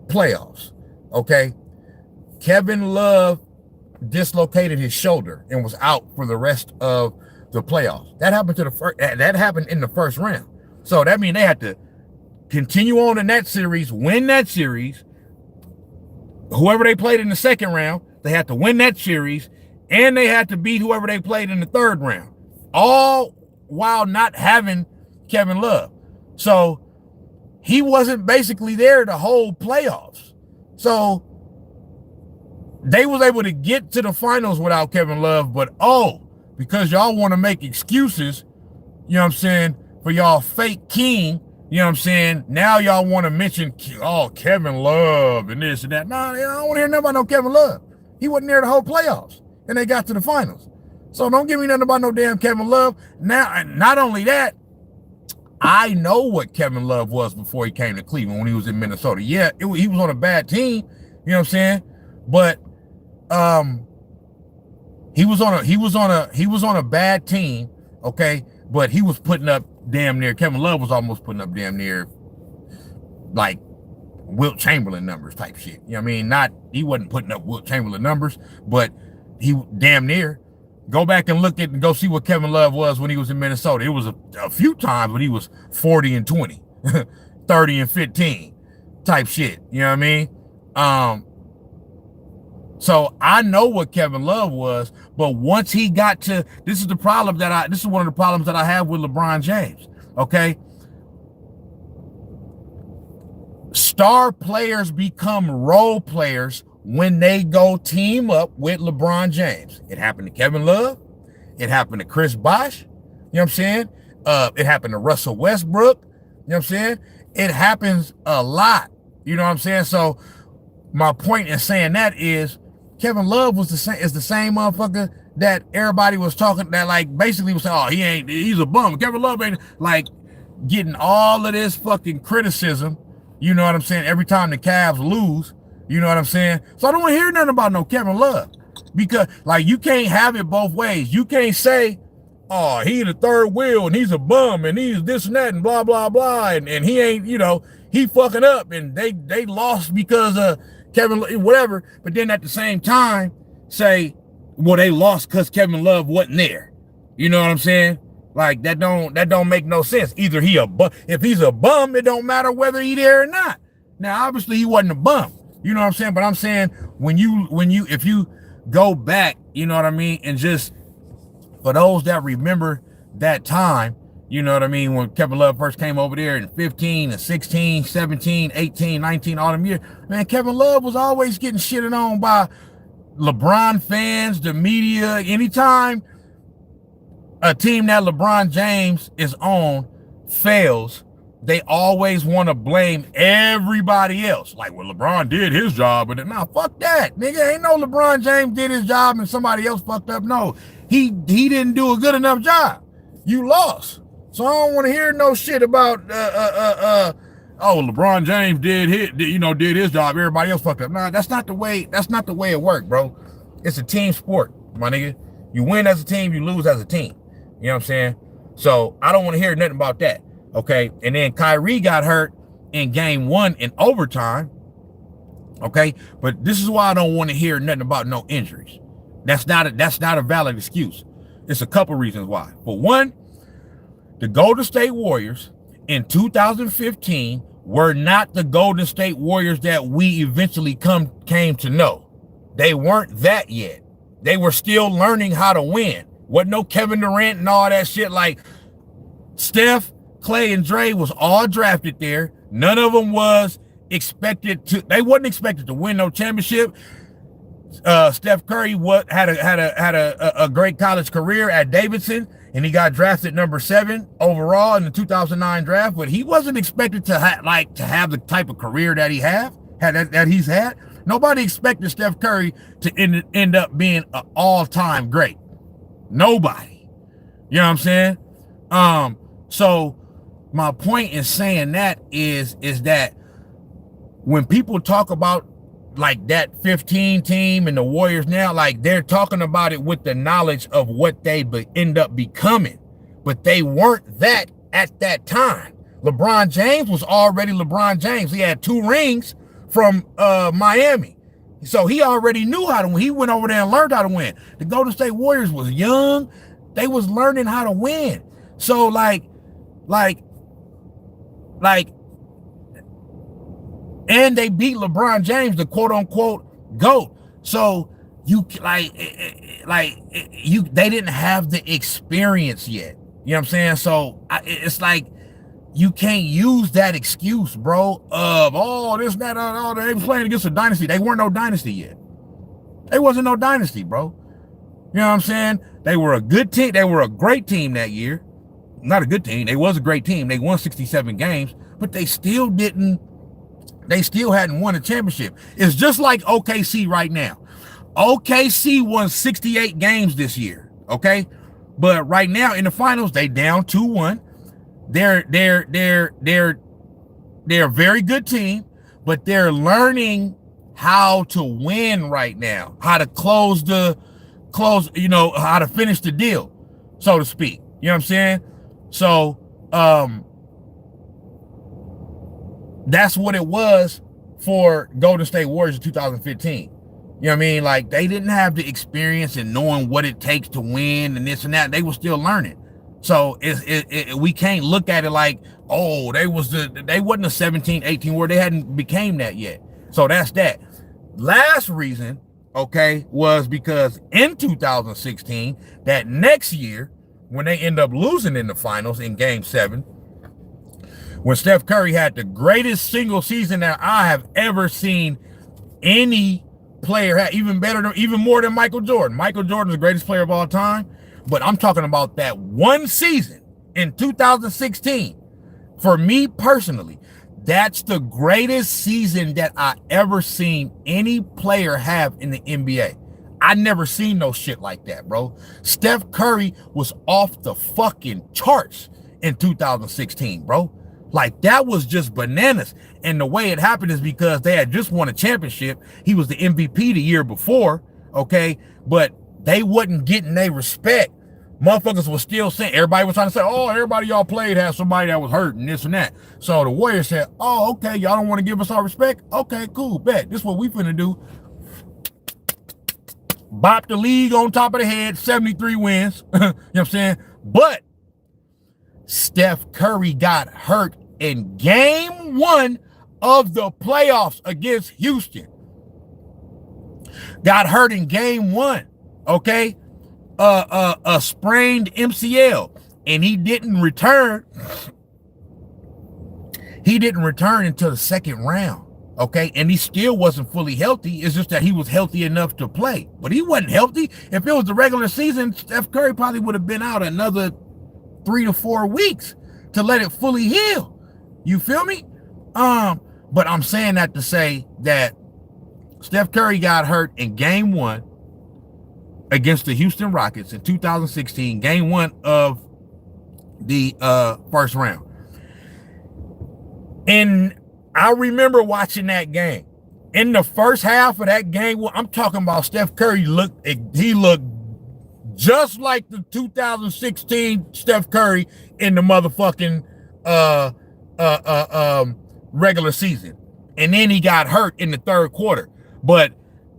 S1: playoffs. Okay. Kevin Love dislocated his shoulder and was out for the rest of the playoffs. That happened that happened in the first round. So that means they had to continue on in that series, win that series. Whoever they played in the second round, they had to win that series, and they had to beat whoever they played in the third round. All while not having Kevin Love. So he wasn't basically there the whole playoffs. So they was able to get to the finals without Kevin Love, but because y'all want to make excuses, you know what I'm saying, for y'all fake king, you know what I'm saying, now y'all want to mention, Kevin Love and this and that. Nah, I don't want to hear nothing about no Kevin Love. He wasn't there the whole playoffs, and they got to the finals. So don't give me nothing about no damn Kevin Love. Now, not only that, I know what Kevin Love was before he came to Cleveland when he was in Minnesota. Yeah, he was on a bad team, you know what I'm saying? But he was on a bad team, okay? But he was putting up damn near, Kevin Love was almost putting up damn near like Wilt Chamberlain numbers type shit. You know what I mean? He wasn't putting up Wilt Chamberlain numbers, but he damn near. Go back and look at and go see what Kevin Love was when he was in Minnesota. It was a few times when he was 40 and 20, 30 and 15 type shit. You know what I mean? So I know what Kevin Love was, but once he got to, this is one of the problems that I have with LeBron James. Okay. Star players become role players when they go team up with LeBron James. It happened to Kevin Love. It happened to Chris Bosh. You know what I'm saying? It happened to Russell Westbrook. You know what I'm saying? It happens a lot. You know what I'm saying? So my point in saying that is Kevin Love is the same motherfucker that everybody was talking, that like basically was saying, oh, he's a bum. Kevin Love ain't, like, getting all of this fucking criticism. You know what I'm saying? Every time the Cavs lose. You know what I'm saying? So I don't want to hear nothing about no Kevin Love, because like you can't have it both ways. You can't say, oh, he the third wheel and he's a bum and he's this and that and blah, blah, blah. And he ain't, you know, he fucking up and they lost because of Kevin, whatever. But then at the same time say, well, they lost because Kevin Love wasn't there. You know what I'm saying? Like that don't make no sense. Either if he's a bum, it don't matter whether he there or not. Now, obviously he wasn't a bum. You know what I'm saying? But I'm saying if you go back, you know what I mean? And just for those that remember that time, you know what I mean? When Kevin Love first came over there in 15 and 16, 17, 18, 19, all them years, man, Kevin Love was always getting shitted on by LeBron fans, the media. Anytime a team that LeBron James is on fails, they always want to blame everybody else. Like, well, LeBron did his job, but nah, fuck that. Nigga, ain't no LeBron James did his job and somebody else fucked up. No, he didn't do a good enough job. You lost. So I don't want to hear no shit about oh, LeBron James did his job, everybody else fucked up. Nah, that's not the way it worked, bro. It's a team sport, my nigga. You win as a team, you lose as a team. You know what I'm saying? So I don't want to hear nothing about that. Okay, and then Kyrie got hurt in game 1 in overtime. Okay, but this is why I don't want to hear nothing about no injuries. That's not a valid excuse. It's a couple reasons why. For one, the Golden State Warriors in 2015 were not the Golden State Warriors that we eventually came to know. They weren't that yet. They were still learning how to win. Wasn't no Kevin Durant and all that shit. Like Steph, Clay, and Dre was all drafted there. None of them was expected to. They wasn't expected to win no championship. Steph Curry had a great college career at Davidson, and he got drafted number 7 overall in the 2009 draft. But he wasn't expected to have the type of career that he's had. Nobody expected Steph Curry to end up being an all-time great. Nobody. You know what I'm saying? So my point in saying that is that when people talk about like that 15 team and the Warriors now, like they're talking about it with the knowledge of what they end up becoming, but they weren't that at that time. LeBron James was already LeBron James. He had 2 rings from Miami. So he already knew how to win. He went over there and learned how to win. The Golden State Warriors was young. They was learning how to win. So like, and they beat LeBron James, the quote unquote GOAT. So they didn't have the experience yet. You know what I'm saying? So it's like, you can't use that excuse, bro, of, oh, this, that, they were playing against a dynasty. They weren't no dynasty yet. They wasn't no dynasty, bro. You know what I'm saying? They were a good team. They were a great team that year. Not a good team. They was a great team. They won 67 games, but they still hadn't won a championship. It's just like OKC right now. OKC won 68 games this year, okay? But right now in the finals, they down 2-1. they're a very good team, but they're learning how to win right now, how to how to finish the deal, so to speak. You know what I'm saying? So that's what it was for Golden State Warriors in 2015. You know what I mean? Like, they didn't have the experience in knowing what it takes to win and this and that. They were still learning. So we can't look at it like, oh, they wasn't a 17, 18 where they hadn't became that yet. So that's that. Last reason, okay, was because in 2016, that next year, when they end up losing in the finals in Game 7, when Steph Curry had the greatest single season that I have ever seen any player have, even more than Michael Jordan. Michael Jordan is the greatest player of all time, but I'm talking about that one season in 2016. For me personally, that's the greatest season that I ever seen any player have in the NBA. I never seen no shit like that, bro. Steph Curry was off the fucking charts in 2016, bro. Like, that was just bananas. And the way it happened is because they had just won a championship. He was the MVP the year before, okay? But they wasn't getting their respect. Motherfuckers was still saying, everybody was trying to say, oh, everybody y'all played had somebody that was hurt and this and that. So the Warriors said, oh, okay, y'all don't want to give us our respect? Okay, cool, bet. This is what we finna do. Bop the league on top of the head, 73 wins. You know what I'm saying? But Steph Curry got hurt in Game 1 of the playoffs against Houston. Got hurt in Game 1, okay? A sprained MCL, and he didn't return. He didn't return until the second round, okay? And he still wasn't fully healthy. It's just that he was healthy enough to play, but he wasn't healthy. If it was the regular season, Steph Curry probably would have been out another 3 to 4 weeks to let it fully heal. You feel me? But I'm saying that to say that Steph Curry got hurt in Game 1 against the Houston Rockets in 2016, Game 1 of the first round. And I remember watching that game. In the first half of that game, I'm talking about Steph Curry looked just like the 2016 Steph Curry in the motherfucking regular season. And then he got hurt in the third quarter. But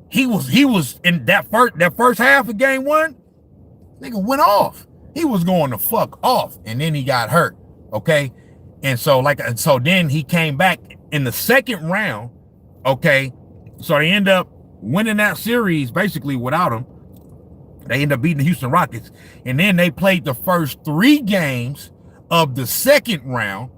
S1: he was in that first half of Game 1, nigga went off. He was going to fuck off, and then he got hurt. Okay. And so then he came back in the second round. Okay. So they end up winning that series basically without him. They end up beating the Houston Rockets. And then they played the first 3 games of the second round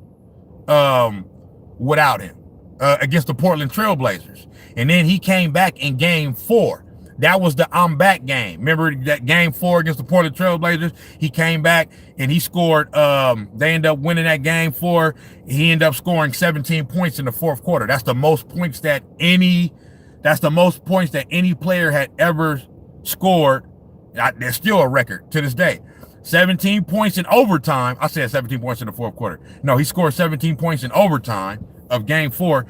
S1: without him against the Portland Trailblazers. And then he came back in Game 4. That was the I'm back game. Remember that Game 4 against the Portland Trailblazers? He came back and he scored. They ended up winning that Game 4. He ended up scoring 17 points in the fourth quarter. That's the most points that any player had ever scored. There's still a record to this day. 17 points in overtime. I said 17 points in the fourth quarter. No, he scored 17 points in overtime of Game 4.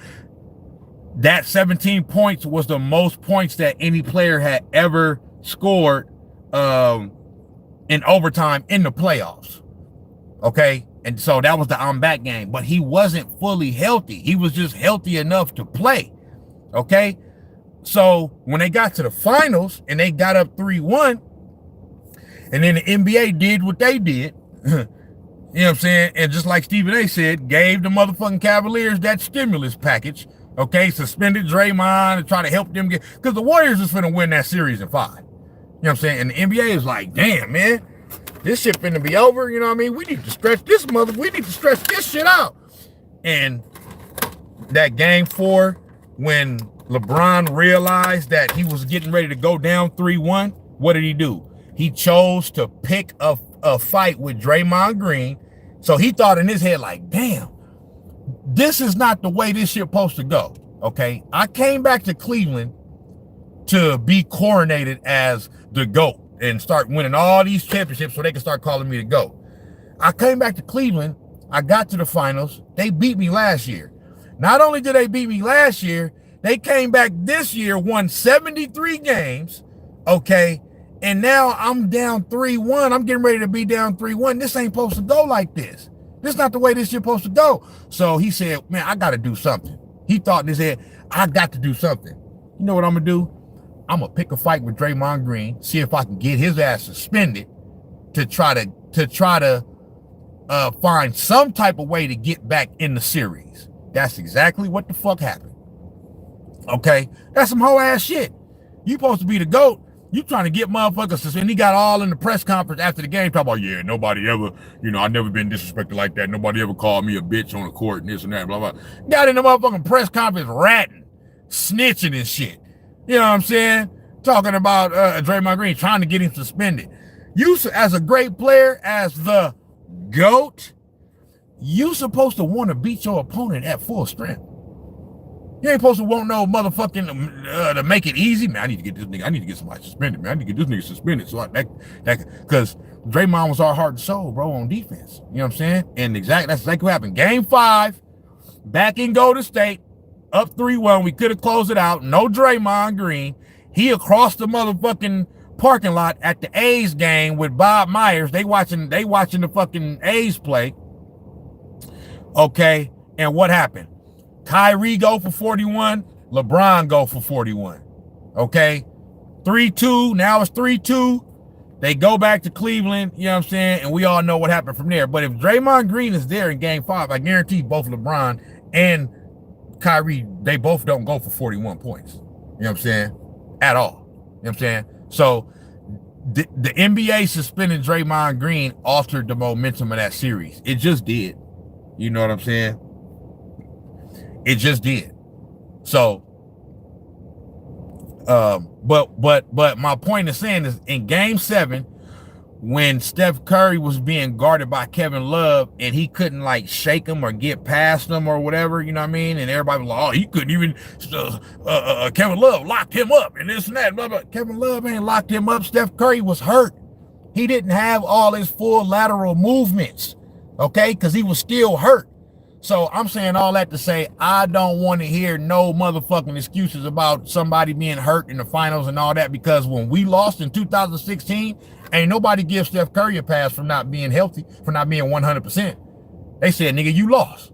S1: That 17 points was the most points that any player had ever scored in overtime in the playoffs. Okay? And so that was the I'm back game. But he wasn't fully healthy. He was just healthy enough to play. Okay? So when they got to the finals and they got up 3-1, and then the NBA did what they did, you know what I'm saying? And just like Stephen A said, gave the motherfucking Cavaliers that stimulus package. Okay, suspended Draymond and try to help them get, because the Warriors is finna win that series in 5. You know what I'm saying? And the NBA is like, damn, man, this shit finna be over. You know what I mean? We need to stretch this shit out. And that Game 4, when LeBron realized that he was getting ready to go down 3-1, what did he do? He chose to pick a fight with Draymond Green. So he thought in his head, like, damn, this is not the way this shit supposed to go. Okay. I came back to Cleveland to be coronated as the GOAT and start winning all these championships so they can start calling me the GOAT. I came back to Cleveland. I got to the finals. They beat me last year. Not only did they beat me last year, they came back this year, won 73 games, okay? And now I'm down 3-1. I'm getting ready to be down 3-1. This ain't supposed to go like this. This is not the way this shit's supposed to go. So he said, man, I got to do something. He thought in his head, I got to do something. You know what I'm going to do? I'm going to pick a fight with Draymond Green, see if I can get his ass suspended to try to find some type of way to get back in the series. That's exactly what the fuck happened. Okay? That's some whole ass shit. You supposed to be the GOAT. You trying to get motherfuckers suspended. He got all in the press conference after the game talking about, yeah, nobody ever, I never been disrespected like that. Nobody ever called me a bitch on the court and this and that, blah, blah. Got in the motherfucking press conference ratting, snitching and shit. You know what I'm saying? Talking about Draymond Green, trying to get him suspended. You, as a great player, as the GOAT, you supposed to want to beat your opponent at full strength. You ain't supposed to want no motherfucking to make it easy. Man, I need to get this nigga. I need to get somebody suspended, man. I need to get this nigga suspended. So because Draymond was our heart and soul, bro, on defense. You know what I'm saying? And that's exactly what happened. Game 5, back in Golden State, up 3-1. We could have closed it out. No Draymond Green. He across the motherfucking parking lot at the A's game with Bob Myers. They watching the fucking A's play. Okay, and what happened? Kyrie go for 41, LeBron go for 41. Okay, 3-2, now it's 3-2. They go back to Cleveland, you know what I'm saying? And we all know what happened from there. But if Draymond Green is there in game 5, I guarantee both LeBron and Kyrie, they both don't go for 41 points. You know what I'm saying? At all. You know what I'm saying? So the NBA suspending Draymond Green altered the momentum of that series. It just did. You know what I'm saying? It just did. So, but my point is saying is in game 7, when Steph Curry was being guarded by Kevin Love and he couldn't like shake him or get past him or whatever, you know what I mean? And everybody was like, oh, he couldn't even, Kevin Love locked him up and this and that, blah, blah. Kevin Love ain't locked him up. Steph Curry was hurt. He didn't have all his full lateral movements, okay? Because he was still hurt. So I'm saying all that to say, I don't want to hear no motherfucking excuses about somebody being hurt in the finals and all that, because when we lost in 2016, ain't nobody give Steph Curry a pass for not being healthy, for not being 100%. They said, nigga, you lost.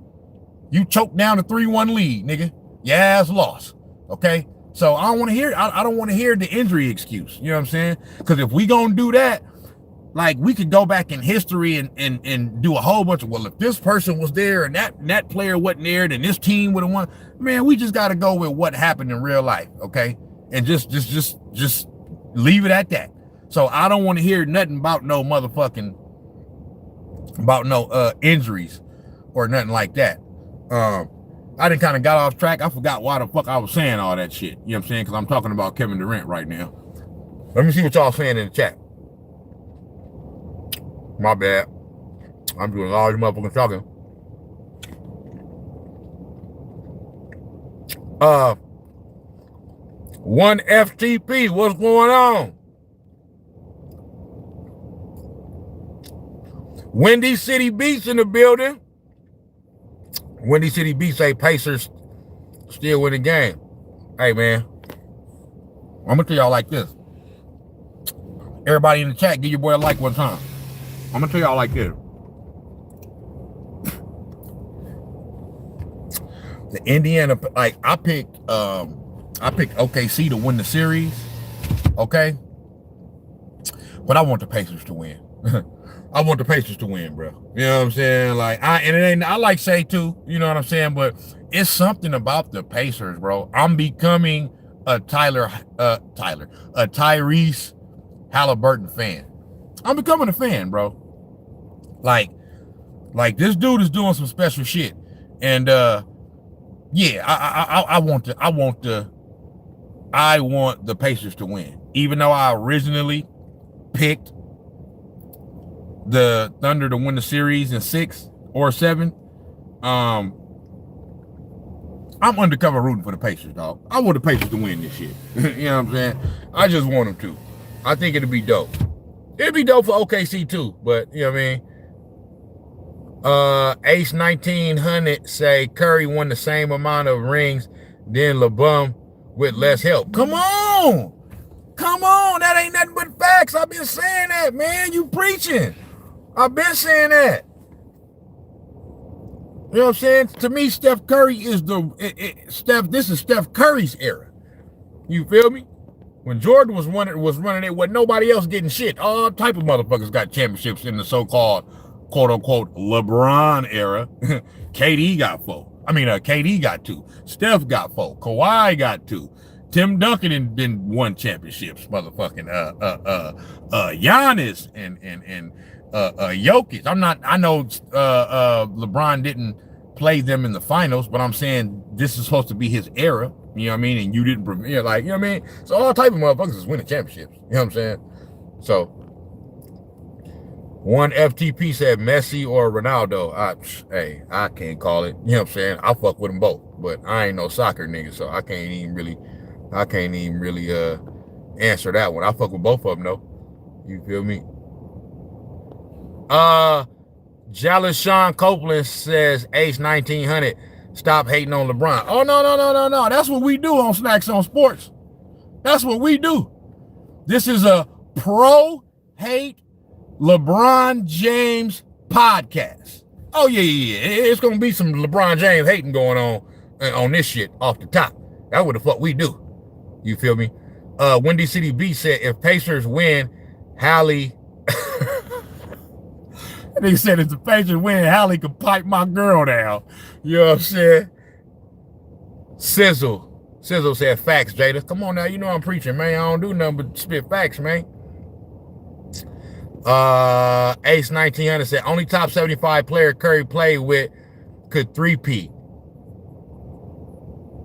S1: You choked down a 3-1 lead, nigga. Your ass lost, okay? So I don't want to hear, I don't want to hear the injury excuse, you know what I'm saying? Because if we gonna do that, like, we could go back in history and do a whole bunch of, well, if this person was there and that player wasn't there, then this team would have won. Man, we just got to go with what happened in real life, okay? And just leave it at that. So I don't want to hear nothing about no motherfucking, about no injuries or nothing like that. I done kind of got off track. I forgot why the fuck I was saying all that shit. You know what I'm saying? Because I'm talking about Kevin Durant right now. Let me see what y'all saying in the chat. My bad. I'm doing all this motherfucking talking. One FTP, what's going on? Windy City Beats in the building. Windy City Beats say Pacers still win the game. Hey, man. I'm going to tell y'all like this. Everybody in the chat, give your boy a like one time. I'm gonna tell y'all like this. The Indiana, like I picked OKC to win the series, okay? But I want the Pacers to win. I want the Pacers to win, bro. You know what I'm saying? Like I like Shea too, you know what I'm saying? But it's something about the Pacers, bro. I'm becoming a Tyrese Halliburton fan. I'm becoming a fan, bro. Like this dude is doing some special shit, and yeah, I want the Pacers to win, even though I originally picked the Thunder to win the series in 6 or 7. I'm undercover rooting for the Pacers, dog. I want the Pacers to win this shit. You know what I'm saying? I just want them to. I think it'd be dope. It'd be dope for OKC too, but you know what I mean? Ace 1900 say Curry won the same amount of rings than LeBron with less help. Come on. Come on. That ain't nothing but facts. I've been saying that, man. You preaching. I've been saying that. You know what I'm saying? To me, Steph Curry is this is Steph Curry's era. You feel me? When Jordan was running it, when nobody else getting shit. All type of motherfuckers got championships in the so-called quote-unquote LeBron era. KD got 4. KD got 2. Steph got 4. Kawhi got 2. Tim Duncan then won championships. Motherfucking Giannis and Jokic. I know LeBron didn't play them in the finals, but I'm saying this is supposed to be his era. You know what I mean? And you didn't premiere, like, you know what I mean? So all type of motherfuckers is winning championships. You know what I'm saying? So one FTP said Messi or Ronaldo. I can't call it. You know what I'm saying? I fuck with them both, but I ain't no soccer nigga, so I can't even really answer that one. I fuck with both of them though. You feel me? Jealous Sean Copeland says Ace 1900. Stop hating on LeBron. Oh, no. That's what we do on Snax on Sports. That's what we do. This is a pro-hate LeBron James podcast. Oh, yeah. It's going to be some LeBron James hating going on this shit off the top. That's what the fuck we do. You feel me? Windy City B said, if Pacers win, Hallie... They said if the Pacers win, Hallie could pipe my girl down. You know what I'm saying? Sizzle said facts, Jada. Come on now, you know I'm preaching, man. I don't do nothing but spit facts, man. Ace 1900 said only top 75 player Curry played with could three-peat.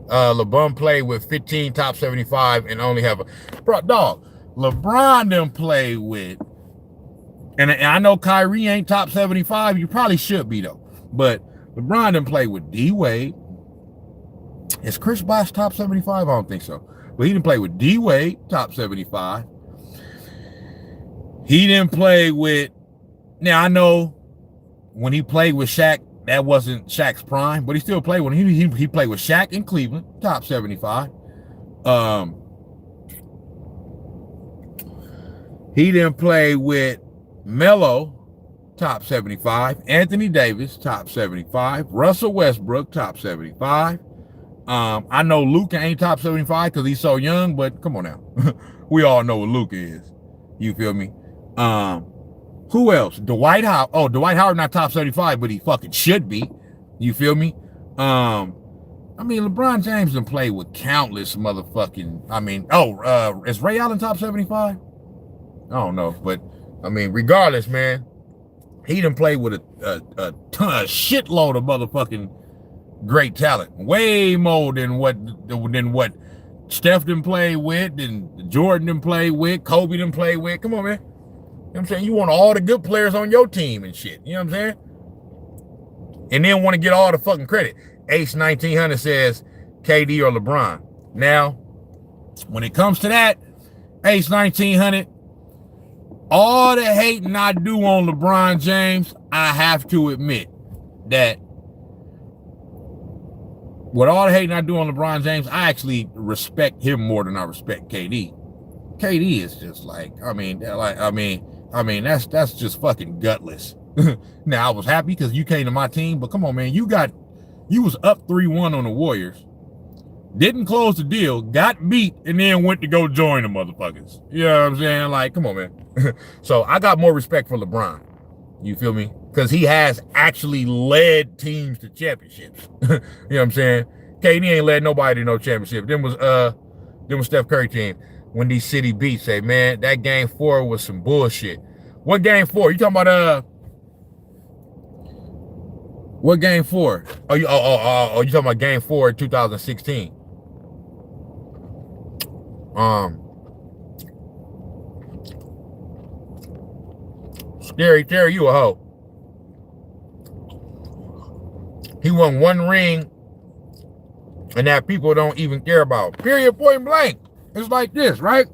S1: LeBron played with 15 top 75 and only have a... Bro, dog, LeBron done played with... And I know Kyrie ain't top 75. You probably should be, though. But LeBron done played with D-Wade. Is Chris Bosh top 75? I don't think so. But he didn't play with D-Wade, top 75. He didn't play with... Now, I know when he played with Shaq, that wasn't Shaq's prime, but he still played with him. He played with Shaq in Cleveland, top 75. He didn't play with Melo, top 75. Anthony Davis, top 75. Russell Westbrook, top 75. I know Luka ain't top 75 because he's so young, but come on now. We all know what Luka is. You feel me? Who else? Dwight Howard. Oh, Dwight Howard not top 75, but he fucking should be. You feel me? LeBron James done played with countless motherfucking... is Ray Allen top 75? I don't know, but regardless, man, he done played with a shitload of motherfucking great talent, way more than what Steph done played with, than Jordan done played with, Kobe done played with. Come on, man. You know what I'm saying? You want all the good players on your team and shit. You know what I'm saying? And then want to get all the fucking credit. Ace 1900 says KD or LeBron. Now, when it comes to that, Ace 1900, all the hating I do on LeBron James, I have to admit that with all the hating I do on LeBron James, I actually respect him more than I respect KD. KD is just that's just fucking gutless. Now, I was happy because you came to my team, but come on, man, you was up 3-1 on the Warriors, didn't close the deal, got beat, and then went to go join the motherfuckers. You know what I'm saying? Like, come on, man. So I got more respect for LeBron. You feel me? Because he has actually led teams to championships. You know what I'm saying? KD ain't led nobody to no championship. Then was Steph Curry team. When these city beats say, man, that game 4 was some bullshit. What game 4? You talking about what game 4? You talking about game 4 in 2016? Scary Terry, you a hoe. He won 1 ring, and that people don't even care about. Period, point blank. It's like this, right?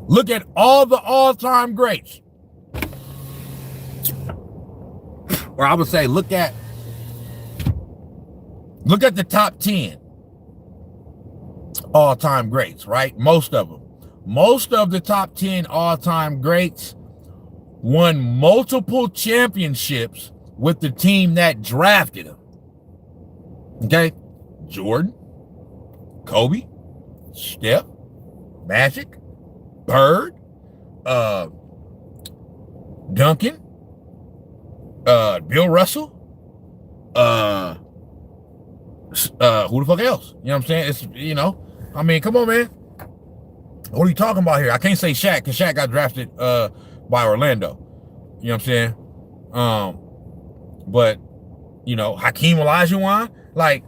S1: Look at all the all-time greats. or I would say look at the top 10 all-time greats, right? Most of them. Most of the top 10 all-time greats won multiple championships with the team that drafted them. Okay? Jordan, Kobe, Steph, Magic, Bird, Duncan, Bill Russell, who the fuck else? You know what I'm saying? It's, you know, I mean, come on, man. What are you talking about here? I can't say Shaq because Shaq got drafted by Orlando. You know what I'm saying? But, you know, Hakeem Olajuwon, like,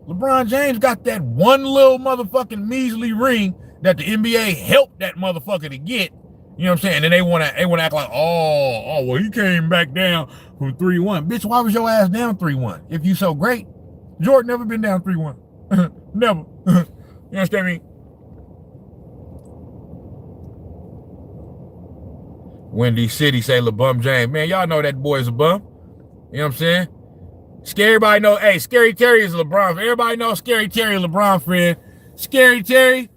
S1: LeBron James got that one little motherfucking measly ring that the NBA helped that motherfucker to get. You know what I'm saying? And then they want to act like, oh, well, he came back down from 3-1. Bitch, why was your ass down 3-1? If you so great, Jordan never been down 3-1. Never. You understand me? Windy City say LeBum James. Man, y'all know that boy's a bum. You know what I'm saying? Everybody know, hey, Scary Terry is LeBron. Everybody knows Scary Terry is LeBron friend. Scary Terry,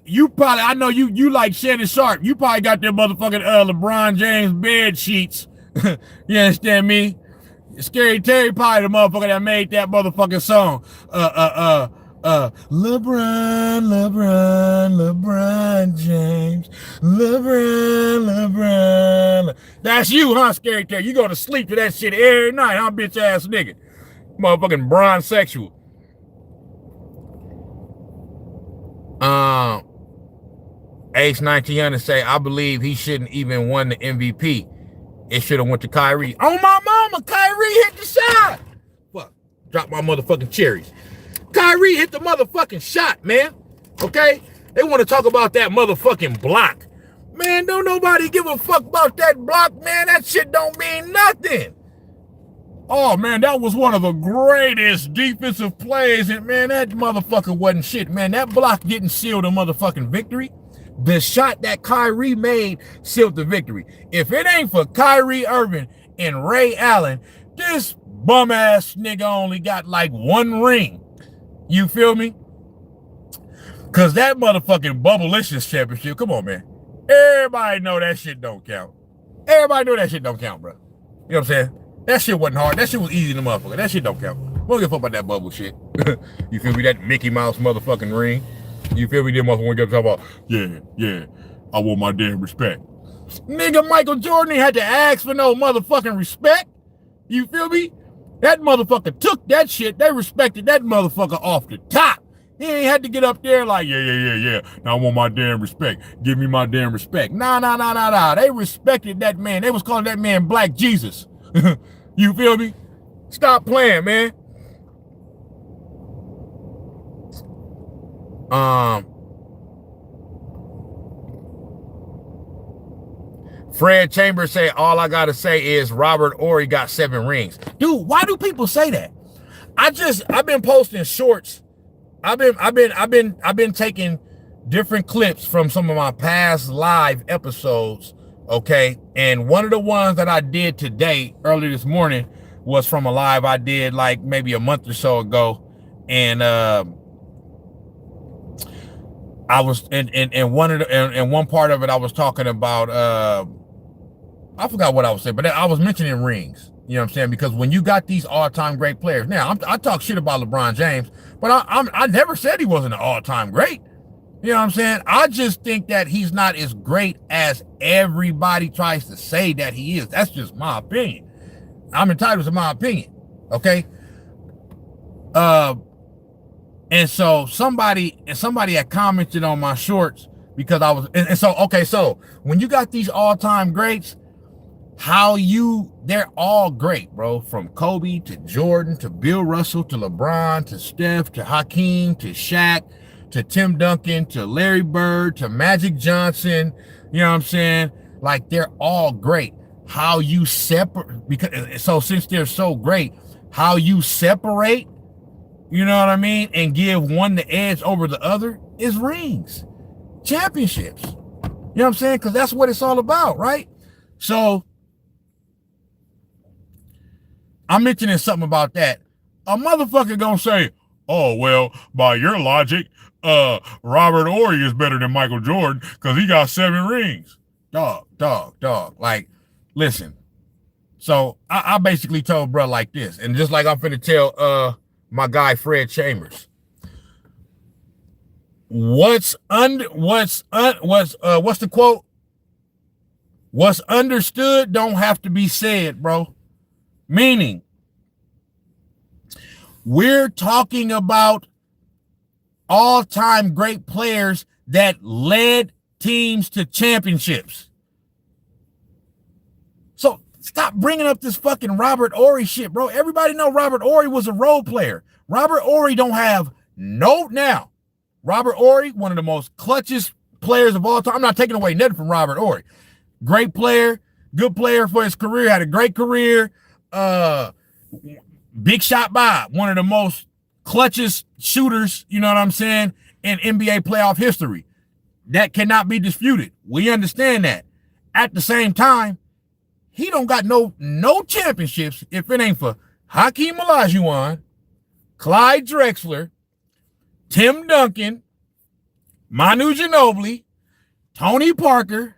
S1: you probably, I know you like Shannon Sharp. You probably got them motherfucking LeBron James bed sheets. You understand me? Scary Terry probably the motherfucker that made that motherfucking song. LeBron James. LeBron. That's you, huh, Scary Terry? You go to sleep to that shit every night, huh, bitch ass nigga? Motherfucking bronze sexual. Ace 1900 say, I believe he shouldn't even won the MVP. It should have went to Kyrie. Oh, my mama, Kyrie hit the shot. Fuck, drop my motherfucking cherries. Kyrie hit the motherfucking shot, man. Okay? They want to talk about that motherfucking block. Man, don't nobody give a fuck about that block, man. That shit don't mean nothing. Oh, man, that was one of the greatest defensive plays. And, man, that motherfucker wasn't shit, man. That block didn't seal the motherfucking victory. The shot that Kyrie made sealed the victory. If it ain't for Kyrie Irving and Ray Allen, this bum-ass nigga only got like one ring. You feel me? Because that motherfucking Bubblicious championship, come on, man. Everybody know that shit don't count. Everybody know that shit don't count, bro. You know what I'm saying? That shit wasn't hard. That shit was easy to motherfucker. That shit don't count. We don't give a fuck about that bubble shit. You feel me? That Mickey Mouse motherfucking ring. You feel me? Them motherfuckers get talking about, yeah, I want my damn respect. Nigga, Michael Jordan had to ask for no motherfucking respect. You feel me? That motherfucker took that shit. They respected that motherfucker off the top. He ain't had to get up there like, yeah. Now I want my damn respect. Give me my damn respect. Nah. They respected that man. They was calling that man Black Jesus. You feel me? Stop playing, man. Fred Chambers say, all I gotta say is Robert Horry got 7 rings. Dude, why do people say that? I've been posting shorts. I've been taking different clips from some of my past live episodes, okay? And one of the ones that I did today, early this morning, was from a live I did like maybe a month or so ago. And I was in one part of it, I was talking about I forgot what I was saying, but I was mentioning rings. You know what I'm saying? Because when you got these all-time great players, now I talk shit about LeBron James, but I never said he wasn't an all-time great. You know what I'm saying? I just think that he's not as great as everybody tries to say that he is. That's just my opinion. I'm entitled to my opinion. Okay. And so somebody had commented on my shorts because I was, and so when you got these all-time greats, they're all great, bro. From Kobe to Jordan to Bill Russell to LeBron to Steph to Hakeem to Shaq to Tim Duncan to Larry Bird to Magic Johnson. You know what I'm saying? Like, they're all great. How you separate, because so since they're so great, how you separate, you know what I mean, and give one the edge over the other is rings, championships. You know what I'm saying? Because that's what it's all about, right? So I'm mentioning something about that, a motherfucker gonna say, oh, well, by your logic, Robert Horry is better than Michael Jordan because he got 7 rings. Dog. Like, listen. So I basically told bro like this, and just like I'm finna tell my guy Fred Chambers. What's the quote? What's understood don't have to be said, bro. Meaning, we're talking about all-time great players that led teams to championships. So stop bringing up this fucking Robert Horry shit, bro. Everybody know Robert Horry was a role player. Robert Horry don't have no now. Robert Horry, one of the most clutchest players of all time. I'm not taking away nothing from Robert Horry. Great player, good player for his career, had a great career. Big shot Bob, one of the most clutchest shooters, you know what I'm saying, in NBA playoff history. That cannot be disputed. We understand that. At the same time, he don't got no championships if it ain't for Hakeem Olajuwon, Clyde Drexler, Tim Duncan, Manu Ginobili, Tony Parker,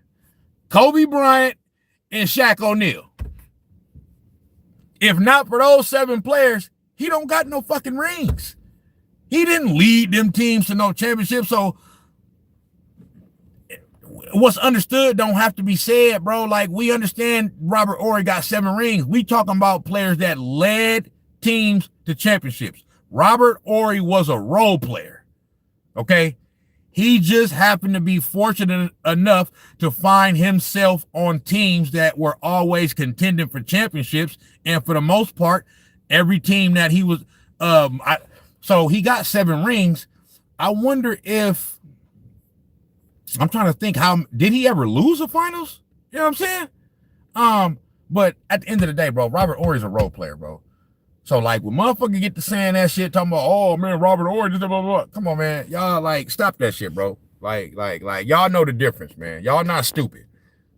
S1: Kobe Bryant, and Shaq O'Neal. If not for those 7 players, he don't got no fucking rings. He didn't lead them teams to no championship. So what's understood don't have to be said, bro. Like, we understand Robert Horry got 7 rings. We talking about players that led teams to championships. Robert Horry was a role player. Okay? He just happened to be fortunate enough to find himself on teams that were always contending for championships. And for the most part, every team that he was, so he got 7 rings. I wonder if, I'm trying to think, how did he ever lose the finals? You know what I'm saying? But at the end of the day, bro, Robert Horry's a role player, bro. So, like, when motherfucker get to saying that shit, talking about, oh, man, Robert Horry, blah, blah, blah. Come on, man. Y'all, like, stop that shit, bro. Like, y'all know the difference, man. Y'all not stupid.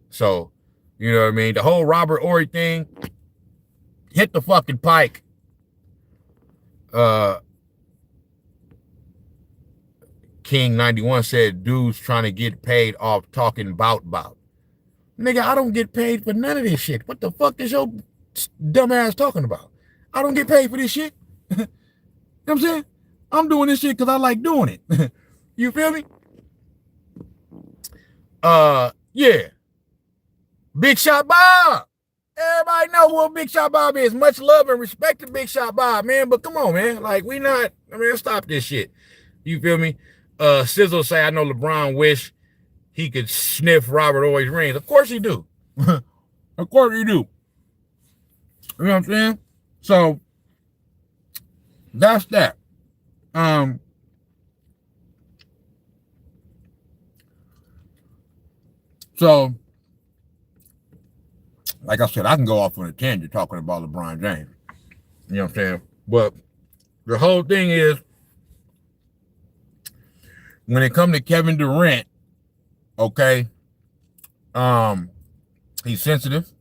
S1: So, you know what I mean? The whole Robert Horry thing, hit the fucking pike. King 91 said, dudes trying to get paid off talking bout. Nigga, I don't get paid for none of this shit. What the fuck is your dumb ass talking about? I don't get paid for this shit. You know what I'm saying? I'm doing this shit because I like doing it. You feel me? Yeah. Big Shot Bob. Everybody know what Big Shot Bob is. Much love and respect to Big Shot Bob, man. But come on, man. Like, stop this shit. You feel me? Sizzle say, I know LeBron wish he could sniff Robert Horry's rings. Of course he do. Of course he do. You know what I'm saying? So that's that. So like I said, I can go off on a tangent talking about LeBron James. You know what I'm saying? But the whole thing is, when it comes to Kevin Durant, okay, he's sensitive,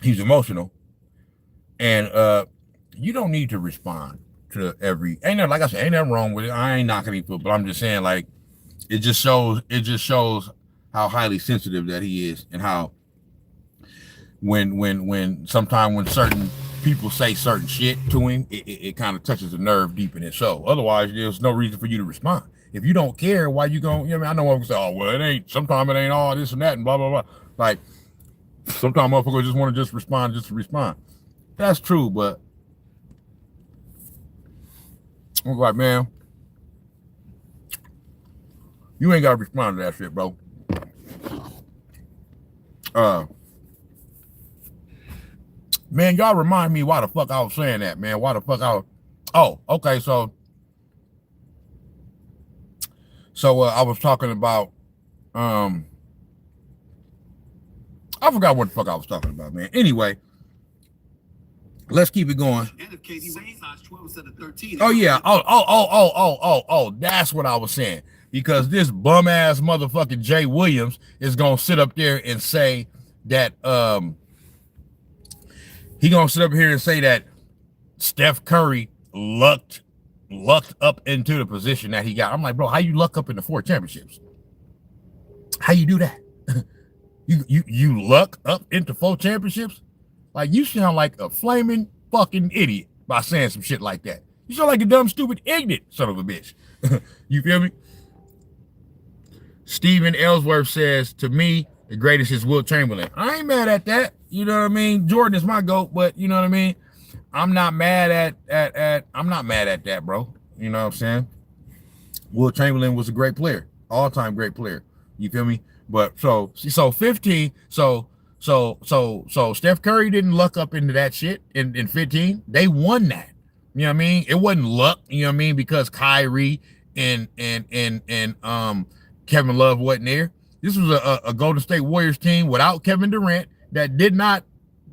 S1: he's emotional, and you don't need to respond to every, ain't nothing wrong with it. I ain't knocking people, but I'm just saying, like, it just shows how highly sensitive that he is, and how when sometimes when certain people say certain shit to him, it kind of touches the nerve deep in his soul. Otherwise, there's no reason for you to respond. If you don't care, why you going, you know what I mean? I know what I'm say, oh, well, sometimes it ain't all this and that and blah, blah, blah. Like, sometimes motherfuckers just want to just to respond. That's true, but I'm like, man, you ain't got to respond to that shit, bro. Man, y'all remind me why the fuck I was saying that, man. Why the fuck I was, oh, okay, so I was talking about, I forgot what the fuck I was talking about, man. Anyway, let's keep it going. Oh, yeah. Oh, that's what I was saying. Because this bum-ass motherfucking Jay Williams is going to sit up there and say that he gonna sit up here and say that Steph Curry lucked up into the position that he got. I'm like, bro, how you luck up into 4 championships? How you do that? you luck up into 4 championships? Like, you sound like a flaming fucking idiot by saying some shit like that. You sound like a dumb, stupid, ignorant son of a bitch. You feel me? Stephen Ellsworth says, to me, the greatest is Wilt Chamberlain. I ain't mad at that. You know what I mean? Jordan is my GOAT, but you know what I mean? I'm not mad at I'm not mad at that, bro. You know what I'm saying? Wilt Chamberlain was a great player, all-time great player. You feel me? But so 15, so Steph Curry didn't luck up into that shit in 15. They won that. You know what I mean? It wasn't luck, you know what I mean, because Kyrie and Kevin Love wasn't there. This was a Golden State Warriors team without Kevin Durant that did not,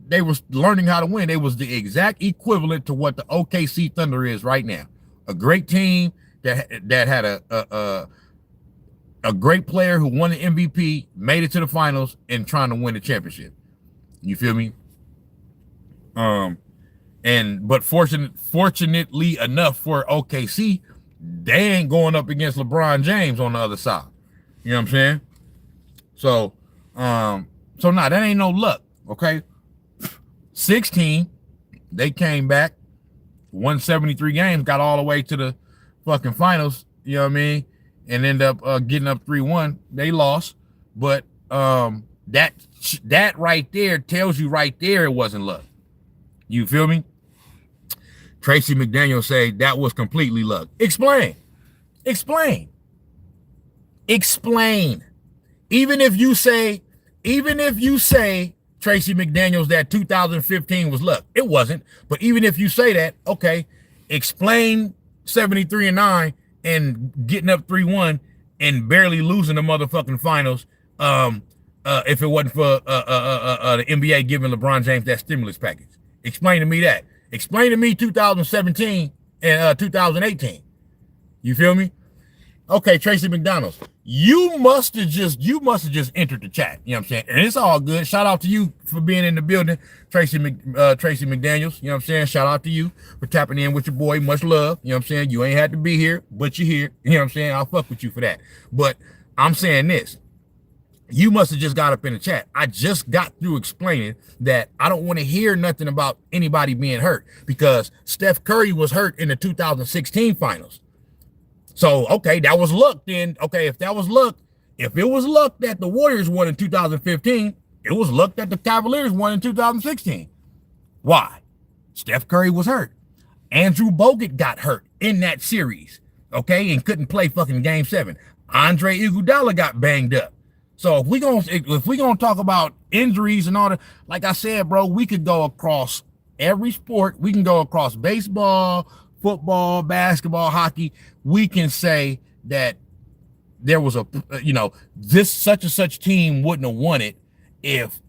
S1: they was learning how to win. They was the exact equivalent to what the OKC Thunder is right now. A great team that had a great player who won the MVP, made it to the finals, and trying to win the championship. You feel me? But fortunately enough for OKC, they ain't going up against LeBron James on the other side. You know what I'm saying? So that ain't no luck, okay? 16, they came back, won 73 games, got all the way to the fucking finals, you know what I mean? And end up getting up 3-1. They lost, but that right there tells you right there it wasn't luck. You feel me? Tracy McDaniel say that was completely luck. Explain. Even if you say Tracy McDaniels that 2015 was luck, it wasn't. But even if you say that, okay, explain 73-9 and getting up 3-1 and barely losing the motherfucking finals. If it wasn't for the NBA giving LeBron James that stimulus package. Explain to me that. Explain to me 2017 and 2018. You feel me? Okay, Tracy McDonald's. You must have just entered the chat. You know what I'm saying? And it's all good. Shout out to you for being in the building, Tracy McDaniels. You know what I'm saying? Shout out to you for tapping in with your boy. Much love. You know what I'm saying? You ain't had to be here, but you're here. You know what I'm saying? I'll fuck with you for that. But I'm saying this. You must have just got up in the chat. I just got through explaining that I don't want to hear nothing about anybody being hurt because Steph Curry was hurt in the 2016 finals. So, okay, that was luck then. Okay, if that was luck, if it was luck that the Warriors won in 2015, it was luck that the Cavaliers won in 2016. Why? Steph Curry was hurt. Andrew Bogut got hurt in that series, okay, and couldn't play fucking Game 7. Andre Iguodala got banged up. So if we gonna talk about injuries and all that, like I said, bro, we could go across every sport. We can go across baseball, football, basketball, hockey. We can say that there was this such and such team wouldn't have won it if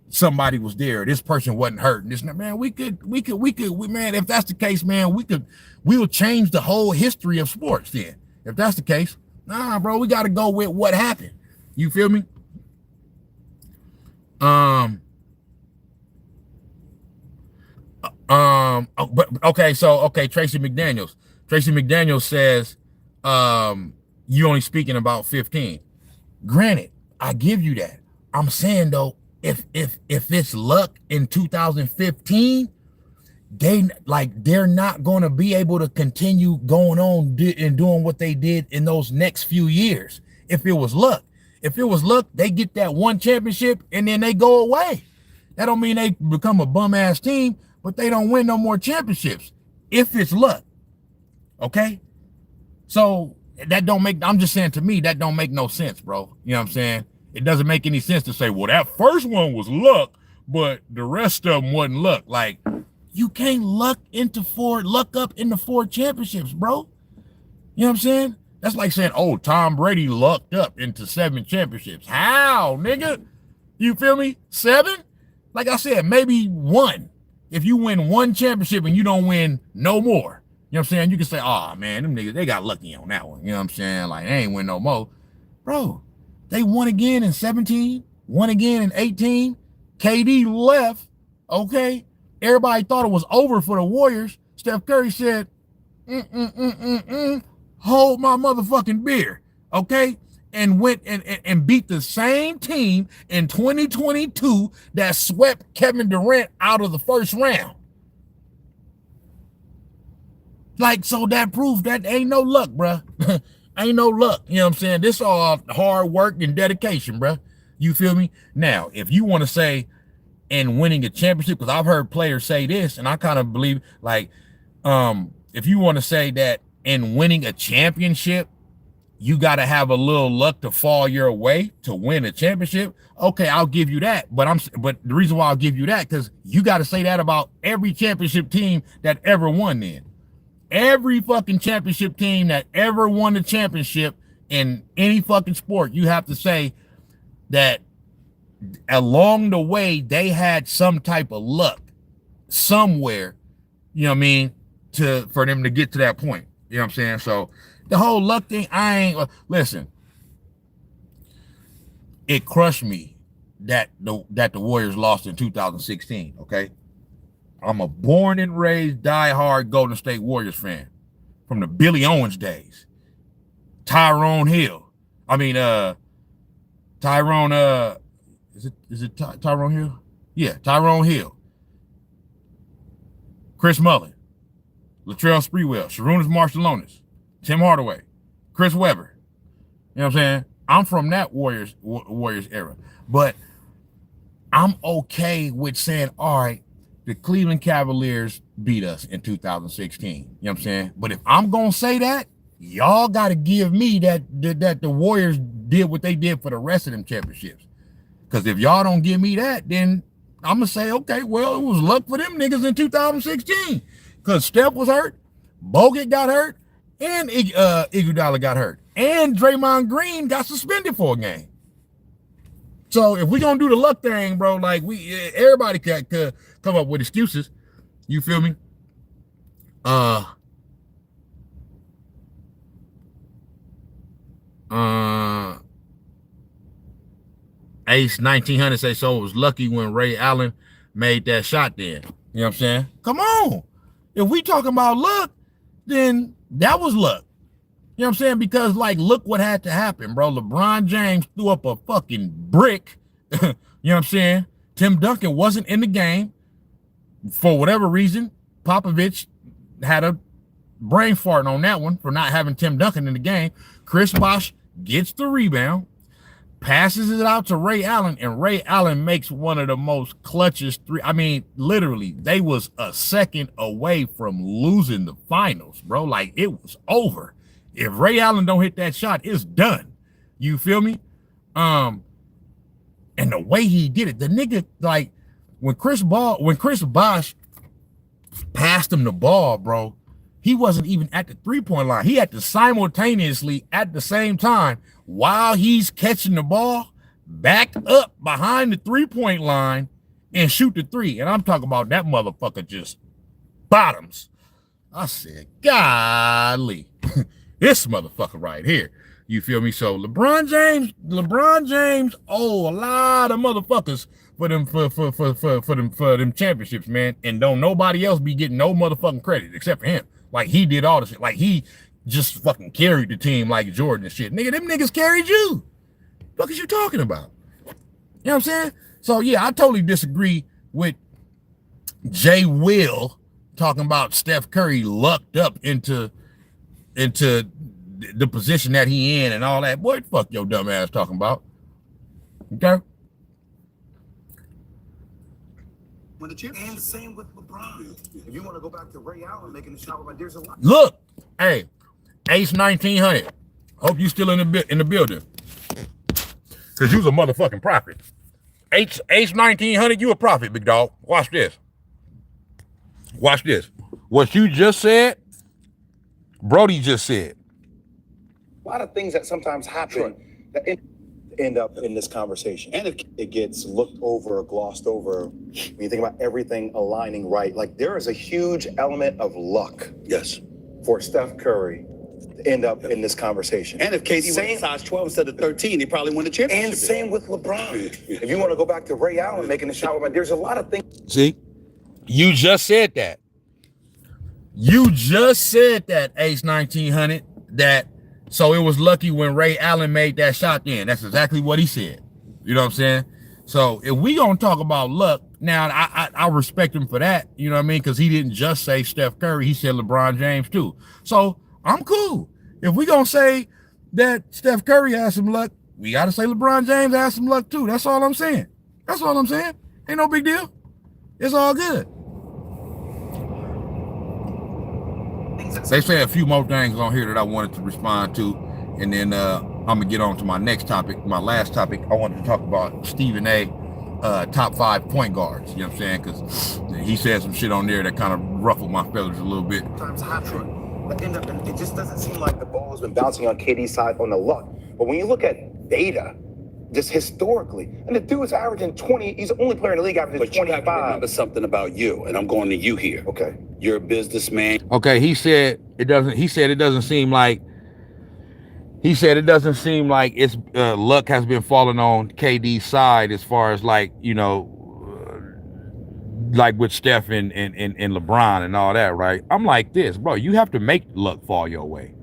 S1: somebody was there. This person wasn't hurt. And this, man, we could, man, if that's the case, man, we will change the whole history of sports then. If that's the case, nah, bro, we got to go with what happened. You feel me? But Tracy McDaniels. Tracy McDaniels says, you only speaking about 15. Granted, I give you that. I'm saying though, if it's luck in 2015, they're not going to be able to continue going on and doing what they did in those next few years. If it was luck. If it was luck, they get that one championship and then they go away. That don't mean they become a bum ass team, but they don't win no more championships if it's luck. Okay? So I'm just saying, to me, that don't make no sense, bro. You know what I'm saying? It doesn't make any sense to say, well, that first one was luck, but the rest of them wasn't luck. Like, you can't luck up into 4 championships, bro. You know what I'm saying? That's like saying, oh, Tom Brady lucked up into 7 championships. How, nigga? You feel me? 7? Like I said, maybe 1. If you win 1 championship and you don't win no more, you know what I'm saying? You can say, oh, man, them niggas, they got lucky on that one. You know what I'm saying? Like, they ain't win no more. Bro, they won again in 17, won again in 18. KD left, okay? everybody thought it was over for the Warriors, Steph Curry said, hold my motherfucking beer, okay? And went and beat the same team in 2022 that swept Kevin Durant out of the first round. Like, so that proves that ain't no luck, bruh. Ain't no luck. You know what I'm saying? This all hard work and dedication, bruh. You feel me? Now, if you want to say in winning a championship, because I've heard players say this, and I kind of believe, like, if you want to say that in winning a championship, you got to have a little luck to fall your way to win a championship. Okay, I'll give you that. But the reason why I'll give you that, because you got to say that about every championship team that ever won then. Every fucking championship team that ever won the championship in any fucking sport, you have to say that along the way, they had some type of luck somewhere, you know what I mean, for them to get to that point. You know what I'm saying? So the whole luck thing, listen, it crushed me that the Warriors lost in 2016, okay? I'm a born and raised diehard Golden State Warriors fan from the Billy Owens days. Tyrone Hill. I mean, Tyrone, is it Tyrone Hill? Yeah, Tyrone Hill. Chris Mullin, Latrell Sprewell, Sarunas Marciulionis, Tim Hardaway, Chris Webber. You know what I'm saying? I'm from that Warriors era. But I'm okay with saying, all right, the Cleveland Cavaliers beat us in 2016. You know what I'm saying? But if I'm going to say that, y'all got to give me that the Warriors did what they did for the rest of them championships. Because if y'all don't give me that, then I'm going to say, okay, well, it was luck for them niggas in 2016. Because Steph was hurt, Bogut got hurt, and Iguodala got hurt. And Draymond Green got suspended for a game. So if we're going to do the luck thing, bro, like everybody could come up with excuses. You feel me? Ace 1900 say, so it was lucky when Ray Allen made that shot then. You know what I'm saying? Come on. If we talking about luck, then that was luck. You know what I'm saying? Because, like, look what had to happen, bro. LeBron James threw up a fucking brick. You know what I'm saying? Tim Duncan wasn't in the game. For whatever reason, Popovich had a brain fart on that one for not having Tim Duncan in the game. Chris Bosh gets the rebound, passes it out to Ray Allen, and Ray Allen makes one of the most clutchest three. I mean, literally, they was a second away from losing the finals, bro. Like, it was over. If Ray Allen don't hit that shot, it's done. You feel me? And the way he did it, the nigga, like, when Chris Bosh passed him the ball, bro, he wasn't even at the three-point line. He had to simultaneously, at the same time, while he's catching the ball, back up behind the three-point line and shoot the three. And I'm talking about that motherfucker just bottoms. I said, golly, this motherfucker right here. You feel me? So LeBron James owe a lot of motherfuckers for them championships, man. And don't nobody else be getting no motherfucking credit except for him. Like, he did all the shit. Like, he just fucking carried the team like Jordan and shit. Nigga, them niggas carried you. What is you talking about? You know what I'm saying? So, yeah, I totally disagree with Jay Will talking about Steph Curry lucked up into the position that he in and all that. Boy, fuck your dumb ass talking about. Okay?
S3: When the champion, and same with LeBron. If you want to go back to Ray Allen making the shot, like, there's a lot.
S1: Look, hey, Ace 1900. Hope you still in the building, cause you's a motherfucking prophet. Ace 1900, you a prophet, big dog. Watch this. Watch this. What you just said, Brody just said.
S3: A lot of things that sometimes happen that end up in this conversation. And if it gets looked over or glossed over, when you think about everything aligning right, like, there is a huge element of luck. Yes. For Steph Curry to end up in this conversation.
S6: And if KD went size 12 instead of 13, he probably won the championship.
S3: And same with LeBron. If you want to go back to Ray Allen making the shot, like, there's a lot of things.
S1: See, You just said that. You just said that, Ace 1900, that so it was lucky when Ray Allen made that shot then. That's exactly what he said. You know what I'm saying? So if we gonna talk about luck, now I respect him for that, you know what I mean? Because he didn't just say Steph Curry, he said LeBron James too. So I'm cool. If we gonna say that Steph Curry has some luck, we gotta say LeBron James has some luck too. That's all I'm saying. That's all I'm saying. Ain't no big deal. It's all good. They say a few more things on here that I wanted to respond to, and then I'm gonna get on to my next topic, my last topic. I wanted to talk about Stephen A. Top 5 point guards. You know what I'm saying? Because he said some shit on there that kind of ruffled my feathers a little bit.
S3: Times happen. But it just doesn't seem like the ball has been bouncing on KD's side on the luck. But when you look at data, just historically, and the dude's averaging 20. He's the only player in the league averaging 25.
S6: But you have to remember something about you, and I'm going to you here.
S3: Okay.
S6: You're a businessman.
S1: Okay, he said it doesn't. He said it doesn't seem like. He said it doesn't seem like it's luck has been falling on KD's side as far as like, you know, like with Steph and LeBron and all that, right? I'm like this, bro. You have to make luck fall your way.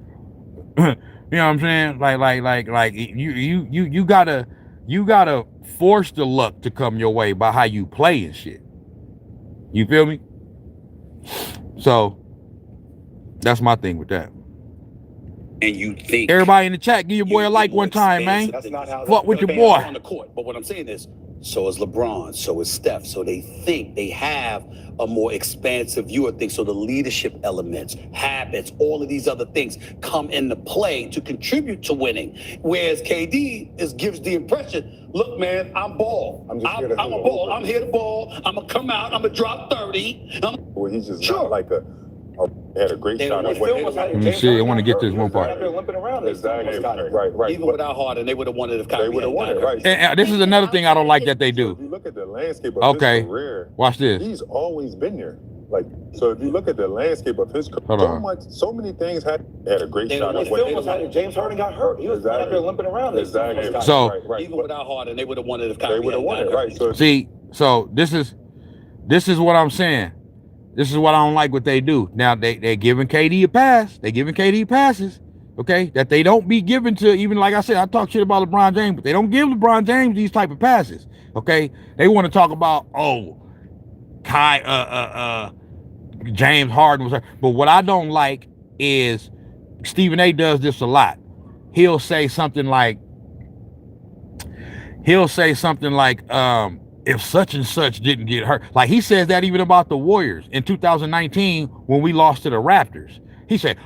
S1: You know what I'm saying? Like you gotta force the luck to come your way by how you play and shit. You feel me? So that's my thing with that.
S6: And you think
S1: everybody in the chat, give your boy a like one time, man.
S3: That's not how
S1: fuck with your boy
S6: on the court. But what I'm saying is, so is LeBron, so is Steph. So they think they have a more expansive view of things. So the leadership elements, habits, all of these other things come into play to contribute to winning. Whereas KD gives the impression, look, man, I'm ball. I'm a ball. I'm here to ball. I'm gonna come out. I'm gonna drop 30.
S5: Well, he's just not like had a great shot.
S1: Let me see. I want to get this one part.
S5: Right.
S6: Even without Harden, they would have won it if Kyrie
S5: would have won it, right?
S1: And this is another thing I don't like that they do.
S5: If you look at the landscape of his career,
S1: watch this.
S5: He's always been there. Like, so if you look at the landscape of his career, so many things had a great shot.
S3: James Harden got hurt. He was out there limping around.
S5: Exactly.
S1: So
S6: even without Harden, they would have won it if Kyrie
S5: would have won it, right? So
S1: see, so this is what I'm saying. This is what I don't like what they do. Now they're giving KD a pass. They're giving KD passes, okay? That they don't be given to, even like I said, I talk shit about LeBron James, but they don't give LeBron James these type of passes, okay? They want to talk about, James Harden was hurt. But what I don't like is Stephen A does this a lot. He'll say something like, if such and such didn't get hurt. Like he says that even about the Warriors in 2019 when we lost to the Raptors. He said,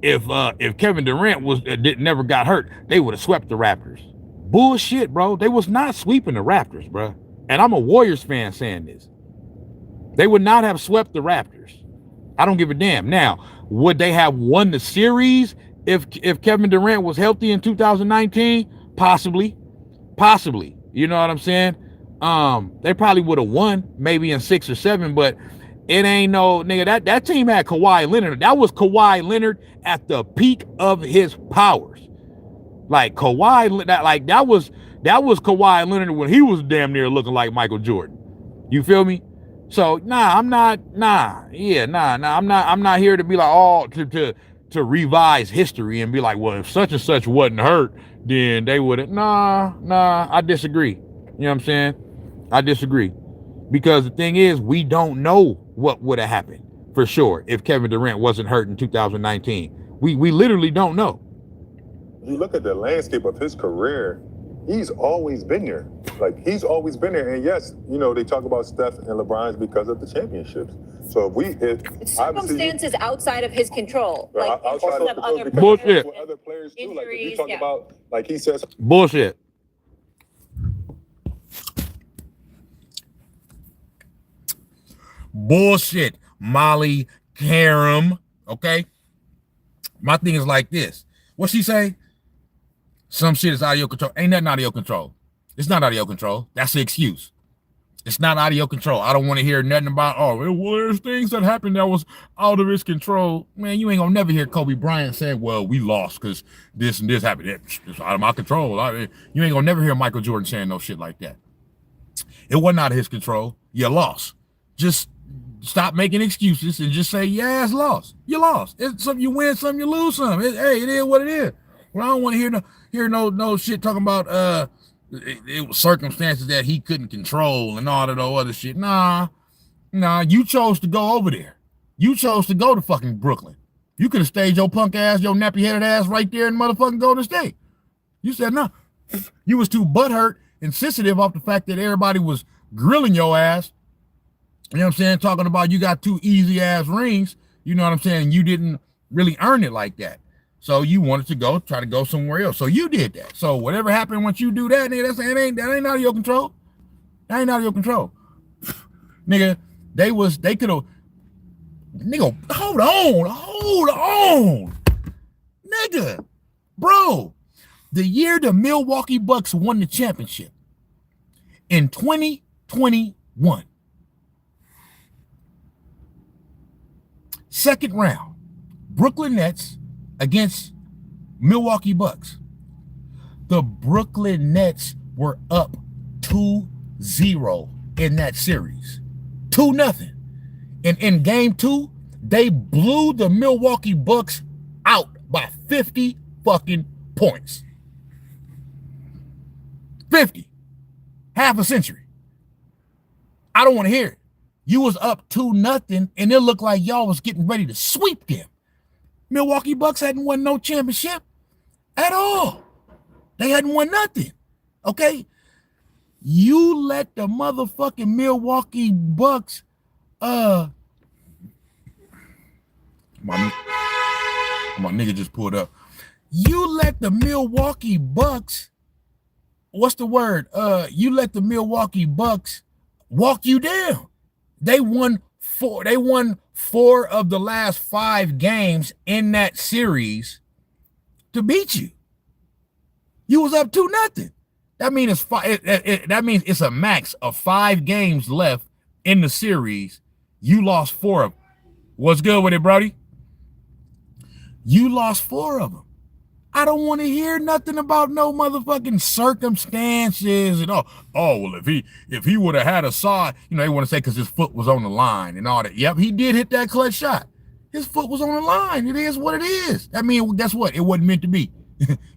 S1: if Kevin Durant never got hurt, they would have swept the Raptors. Bullshit, bro. They was not sweeping the Raptors, bro. And I'm a Warriors fan saying this. They would not have swept the Raptors. I don't give a damn. Now, would they have won the series if Kevin Durant was healthy in 2019? Possibly. You know what I'm saying? They probably would have won maybe in 6 or 7, but it ain't no nigga. That team had Kawhi Leonard. That was Kawhi Leonard at the peak of his powers. Like Kawhi, that was Kawhi Leonard when he was damn near looking like Michael Jordan. You feel me? So I'm not here to be like to revise history and be like, well, if such and such wasn't hurt, then they would have. I disagree. You know what I'm saying? I disagree. Because the thing is, we don't know what would have happened for sure if Kevin Durant wasn't hurt in 2019. We literally don't know.
S5: You look at the landscape of his career, he's always been there. Like, he's always been there. And yes, you know, they talk about Steph and LeBron's because of the championships. So
S4: it's circumstances outside of his control. Like
S5: outside of
S4: other
S1: bullshit.
S5: Other players too. Like if you
S4: Injuries,
S5: talk about, like he says,
S1: Bullshit. Bullshit. Molly Karam. Okay. My thing is like this. What she say? Some shit is out of your control. Ain't nothing out of your control. It's not out of your control. That's the excuse. It's not out of your control. I don't want to hear nothing about, well, there's things that happened that was out of his control. Man, you ain't gonna never hear Kobe Bryant say, well, we lost because this and this happened. It's out of my control. You ain't gonna never hear Michael Jordan saying no shit like that. It wasn't out of his control. You lost. just stop making excuses and just say, yeah, it's lost. You lost. It's something you win, something you lose, some. Hey, it is what it is. Well, I don't want to hear no shit talking about it was circumstances that he couldn't control and all that other shit. Nah, you chose to go over there. You chose to go to fucking Brooklyn. You could have stayed your punk ass, your nappy headed ass right there in motherfucking Golden State. You said no. You was too butthurt and sensitive off the fact that everybody was grilling your ass. You know what I'm saying? Talking about you got 2 easy ass rings. You know what I'm saying? You didn't really earn it like that. So you wanted to try to go somewhere else. So you did that. So whatever happened once you do that, nigga, that ain't out of your control. That ain't out of your control. Nigga, they could have, nigga, hold on. Nigga, bro, the year the Milwaukee Bucks won the championship in 2021, second round, Brooklyn Nets against Milwaukee Bucks. The Brooklyn Nets were up 2-0 in that series. 2-0. And in game 2, they blew the Milwaukee Bucks out by 50 fucking points. 50. Half a century. I don't want to hear it. You was up 2-0 and it looked like y'all was getting ready to sweep them. Milwaukee Bucks hadn't won no championship at all. They hadn't won nothing. Okay? You let the motherfucking Milwaukee Bucks my nigga just pulled up. You let the Milwaukee Bucks, what's the word? You let the Milwaukee Bucks walk you down. They won 4 of the last 5 games in that series to beat you. You was up 2-0. That means that means it's a max of 5 games left in the series. You lost 4 of them. What's good with it, Brody? You lost 4 of them. I don't want to hear nothing about no motherfucking circumstances and all. Oh, well, if he would have had a side, they want to say because his foot was on the line and all that. Yep, he did hit that clutch shot. His foot was on the line. It is what it is. I mean, guess what? It wasn't meant to be.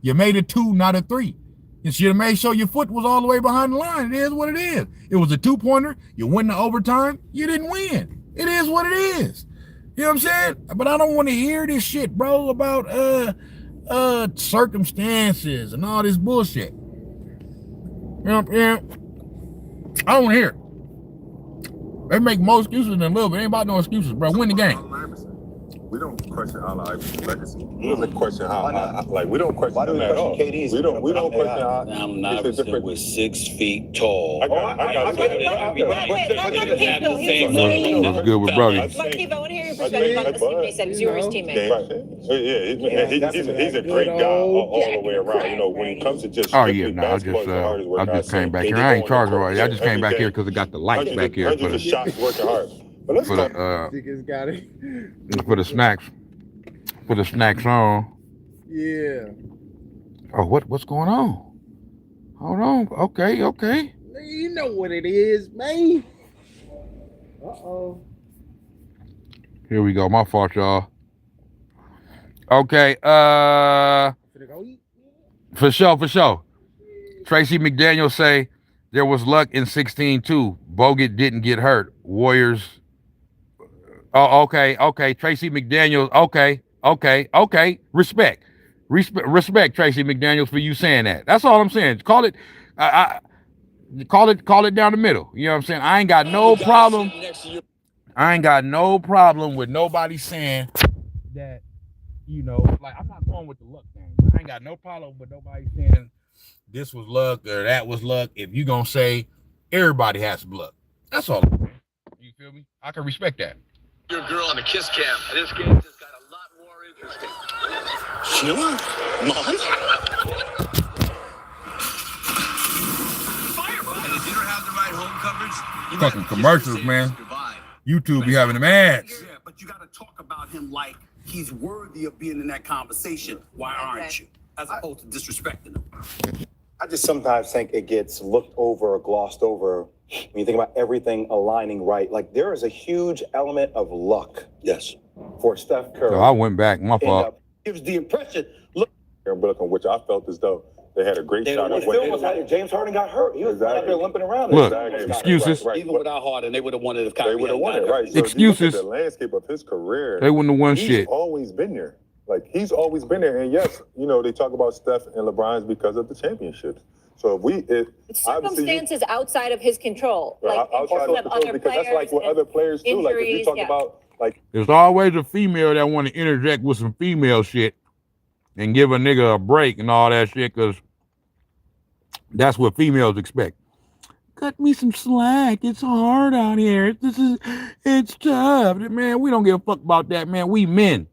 S1: You made it 2, not a 3. You should have made sure your foot was all the way behind the line. It is what it is. It was a 2-pointer. You win the overtime. You didn't win. It is what it is. You know what I'm saying? But I don't want to hear this shit, bro, about circumstances and all this bullshit. You know what I'm saying? I don't want to hear it. They make more excuses than a little bit. Ain't about no excuses, bro. Win the game.
S5: We don't question Allen Iverson's legacy. We don't question how we don't question him at all. We don't question how.
S7: Allen Iverson was 6 feet tall.
S5: That's
S1: good with Brody.
S4: But Steve, I want to hear your perspective on Stephen A. said because you were his teammate.
S5: Yeah, he's a great guy all the way around. When it comes to just
S1: I just came back here. I ain't charging right. I just came back here because it got the lights back here for the
S5: shots working hard. For
S1: the snacks. For the snacks on.
S8: Yeah.
S1: Oh, what's going on? Hold on. Okay.
S8: You know what it is, man. Uh-oh.
S1: Here we go. My fault, y'all. Okay. For sure. Tracy McDaniel say there was luck in 16 too. Bogut didn't get hurt. Warriors. Oh, okay. Tracy McDaniels. Okay. Respect, Tracy McDaniels, for you saying that. That's all I'm saying. Call it. Call it down the middle. You know what I'm saying? I ain't got no problem. I ain't got no problem with nobody saying that. Like, I'm not going with the luck thing. I ain't got no problem with nobody saying this was luck or that was luck. If you gonna say everybody has some luck, that's all. You feel me? I can respect that.
S9: Your girl on the kiss cam. This game just got a lot more interesting.
S7: Sheila? Mom?
S9: And the dinner have the right home coverage.
S1: Fucking commercials, man. YouTube be having them ads.
S6: Yeah, but you got to talk about him like he's worthy of being in that conversation. Why aren't you? As opposed to disrespecting him.
S3: I just sometimes think it gets looked over or glossed over when you think about everything aligning right, like there is a huge element of luck.
S6: Yes.
S3: For Steph Curry.
S1: So I went back. My fault.
S6: Gives the impression, look.
S5: Brooklyn, which I felt as though they had a great shot at winning.
S3: James Harden got hurt. He was out there limping around.
S1: Look, excuses.
S5: Right.
S6: Even without Harden, they would have won it if Kyrie
S5: They would have won
S6: hadn't
S5: it,
S6: got
S5: right?
S6: hurt.
S5: So
S1: Excuses.
S5: The landscape of his career.
S1: They wouldn't have won
S5: he's
S1: shit.
S5: always been there. Like, he's always been there. And yes, you know, they talk about Steph and LeBron's because of the championships. So
S4: It's circumstances outside of his control,
S5: right,
S4: like
S5: outside
S4: of
S5: of control,
S4: other
S5: because
S4: players.
S5: that's like what other players do. Like, if you
S4: injuries,
S5: talk
S4: yeah.
S5: about, like,
S1: There's always a female that want to interject with some female shit and give a nigga a break and all that shit, because that's what females expect. Cut me some slack. It's hard out here. It's tough. Man, we don't give a fuck about that, man. We men.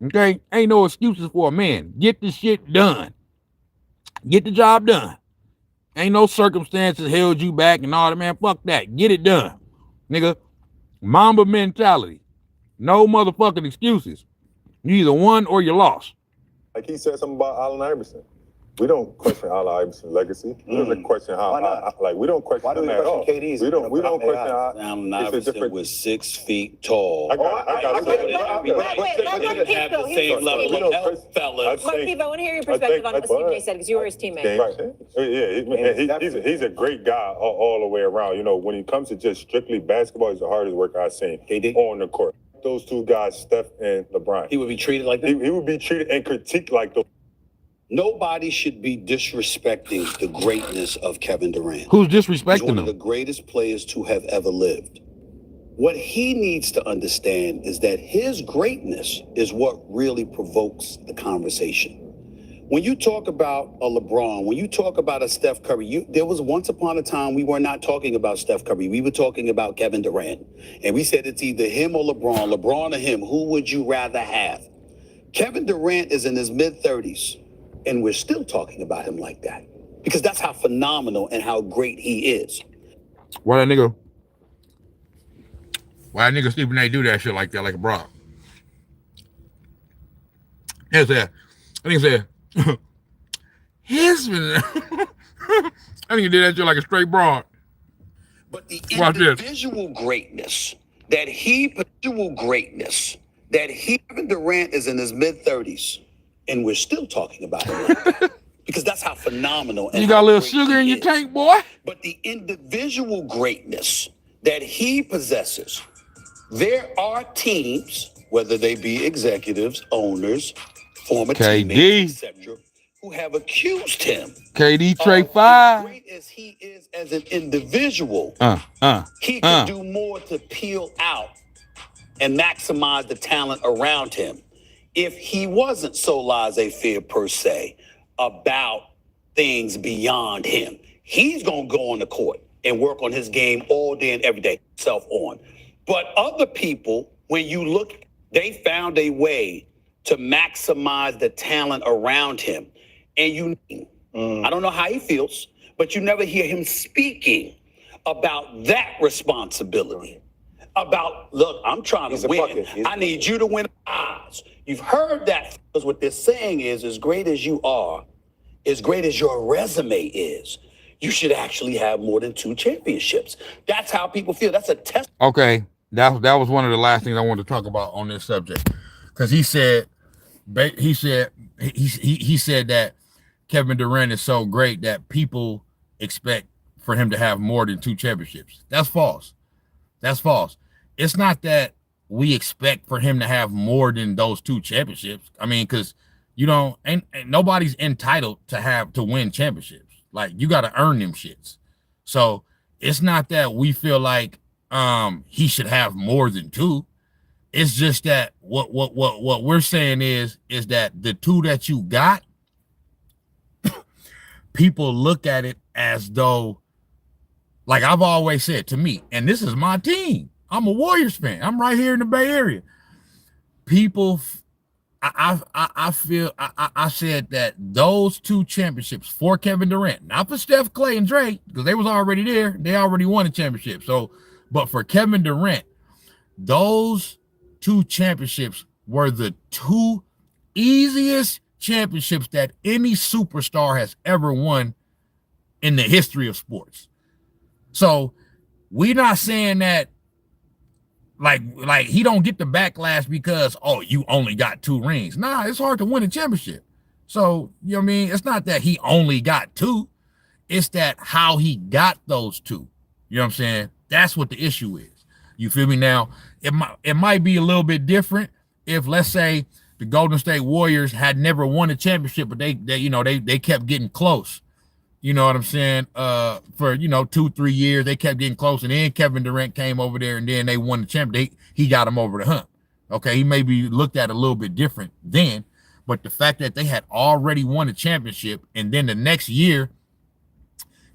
S1: Okay? Ain't no excuses for a man. Get the shit done. Get the job done. Ain't no circumstances held you back and all that, man. Fuck that. Get it done. Nigga, Mamba mentality. No motherfucking excuses. You either won or you lost.
S5: like he said something about Allen Iverson. We don't question Allen Iverson's legacy. We don't question how, like, we don't question him at all.
S3: KD's?
S5: We don't question how.
S7: Allen
S5: It's a
S7: Iverson
S5: different.
S7: was 6 feet tall.
S5: I got
S4: Wait,
S7: Have the same level of health, fellas.
S4: Marquise, I want to hear your perspective on what Stephen A said, because you were his teammate.
S5: Right. Yeah, he's a great guy all the way around. You know, when it comes to just strictly basketball, he's the hardest worker I've seen on the court. Those two guys, Steph and LeBron.
S6: He would be treated like that?
S5: He would be treated and critiqued like those.
S6: Nobody should be disrespecting the greatness of Kevin Durant.
S1: Who's
S6: He's
S1: disrespecting
S6: one of the
S1: him?
S6: greatest players to have ever lived. What he needs to understand is that his greatness is what really provokes the conversation. When you talk about a LeBron, when you talk about a Steph Curry, there was once upon a time we were not talking about Steph Curry. We were talking about Kevin Durant. And we said it's either him or LeBron or him. Who would you rather have? Kevin Durant is in his mid-30s, and we're still talking about him like that. Because that's how phenomenal and how great he is.
S1: Why that nigga Stephen A do that shit like that, like a bro? I think he said, I think he did that shit like a straight broad.
S6: But the
S1: Watch this.
S6: individual greatness that Kevin Durant is in his mid-30s, and we're still talking about him like that. Because that's how phenomenal and
S1: You got a
S6: how
S1: little
S6: great
S1: sugar
S6: he
S1: in your
S6: is.
S1: tank, boy?
S6: But the individual greatness that he possesses, there are teams, whether they be executives, owners, former
S1: KD.
S6: teammates, etc., who have accused him
S1: KD Trey
S6: of
S1: 5.
S6: as great as he is as an individual. He could do more to peel out and maximize the talent around him if he wasn't so laissez-faire per se about things beyond him. He's going to go on the court and work on his game all day and every day, self on. But other people, when you look, they found a way to maximize the talent around him. And I don't know how he feels, but you never hear him speaking about that responsibility. About, look, I'm trying to win. I need you to win odds. You've heard that, because what they're saying is, as great as you are, as great as your resume is, you should actually have more than 2 championships. That's how people feel. That's a test.
S1: Okay, that was one of the last things I wanted to talk about on this subject, because he said that Kevin Durant is so great that people expect for him to have more than 2 championships. That's false. That's false. It's not that we expect for him to have more than those 2 championships. I mean, because and nobody's entitled to win championships. Like, you got to earn them shits. So it's not that we feel like he should have more than 2. It's just that what we're saying is that the 2 that you got, people look at it as though, like I've always said to me, and this is my team. I'm a Warriors fan. I'm right here in the Bay Area. People, I said that those 2 championships for Kevin Durant, not for Steph, Clay, and Dre, because they was already there. They already won a championship. So, but for Kevin Durant, those 2 championships were the 2 easiest championships that any superstar has ever won in the history of sports. So we're not saying that like he don't get the backlash because, oh, you only got 2 rings. Nah, it's hard to win a championship. So, you know what I mean? It's not that he only got 2. It's that how he got those 2. You know what I'm saying? That's what the issue is. You feel me? Now, it might be a little bit different if, let's say, the Golden State Warriors had never won a championship, but they kept getting close. You know what I'm saying? For 2-3 years, they kept getting close, and then Kevin Durant came over there, and then they won the championship. He got him over the hump. Okay, he may be looked at a little bit different then, but the fact that they had already won a championship, and then the next year,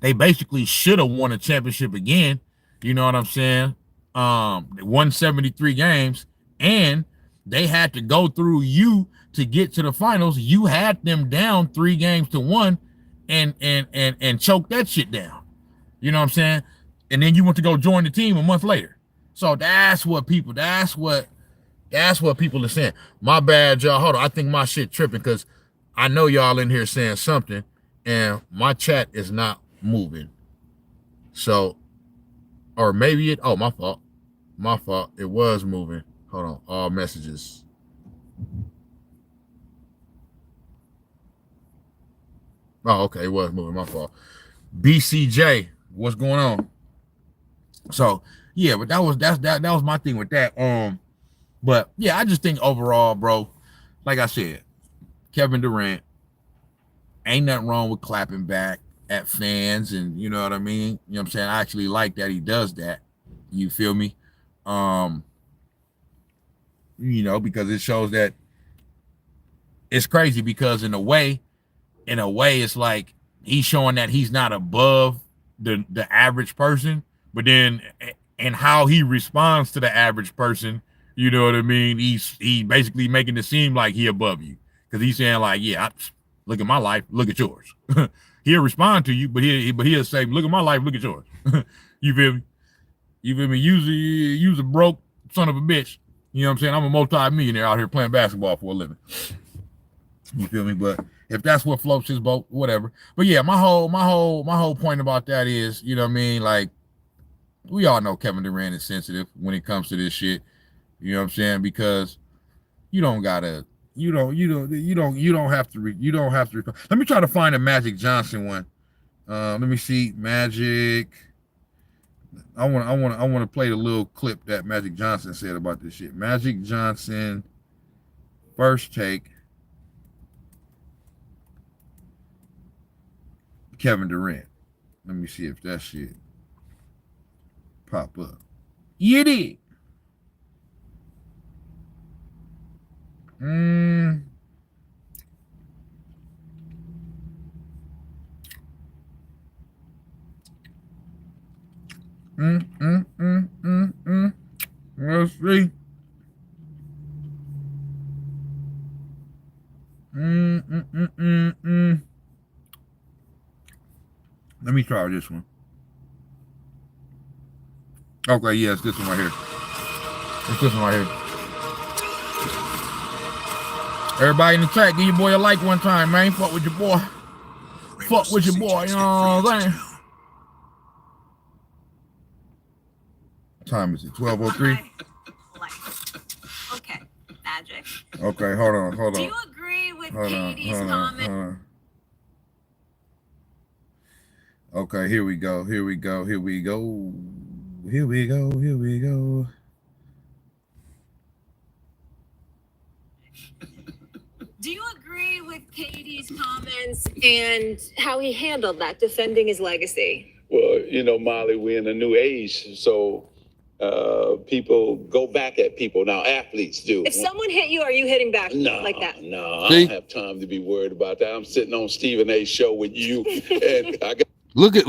S1: they basically should have won a championship again. You know what I'm saying? They won 73 games, and they had to go through you to get to the finals. You had them down 3-1 and choke that shit down. You know what I'm saying? And then you want to go join the team a month later. So that's what people are saying. My bad, y'all. Hold on. I think my shit tripping because I know y'all in here saying something and my chat is not moving. So, or maybe it, oh, my fault. My fault. It was moving. Hold on. All messages. Oh, okay. It was moving. My fault. BCJ, what's going on? So, yeah, but that was my thing with that. But yeah, I just think overall, bro, like I said, Kevin Durant, ain't nothing wrong with clapping back at fans, and you know what I mean? You know what I'm saying? I actually like that he does that. You feel me? Because it shows that it's crazy, because in a way, it's like he's showing that he's not above the average person, but then and how he responds to the average person, you know what I mean? He basically making it seem like he above you, because he's saying like, yeah, look at my life, look at yours. He'll respond to you, but he'll say, look at my life, look at yours. You feel me? You feel me? Use a broke son of a bitch. You know what I'm saying? I'm a multi-millionaire out here playing basketball for a living. You feel me? But if that's what floats his boat, whatever. But yeah, my whole point about that is, you know what I mean? Like, we all know Kevin Durant is sensitive when it comes to this shit. You know what I'm saying? Because you don't have to. Let me try to find a Magic Johnson one. Let me see. Magic. I want to play the little clip that Magic Johnson said about this shit. Magic Johnson, first take. Kevin Durant. Let me see if that shit pop up. Yeah, it did. Let's see. Let me try this one. Okay, yeah, it's this one right here. It's this one right here. Everybody in the chat, give your boy a like one time, man. Fuck with your boy. Fuck with your boy, you know what I'm saying? What time is it? 12:03?
S4: Okay, Magic.
S1: Okay, hold on.
S4: Do you agree with Katie's comment?
S1: Okay, here we go.
S4: Do you agree with Katie's comments and how he handled that, defending his legacy?
S7: Well, Molly, we're in a new age, so people go back at people. Now, athletes do.
S4: If someone hit you, are you hitting back like that?
S7: No, I don't have time to be worried about that. I'm sitting on Stephen A's show with you, and I got. Look at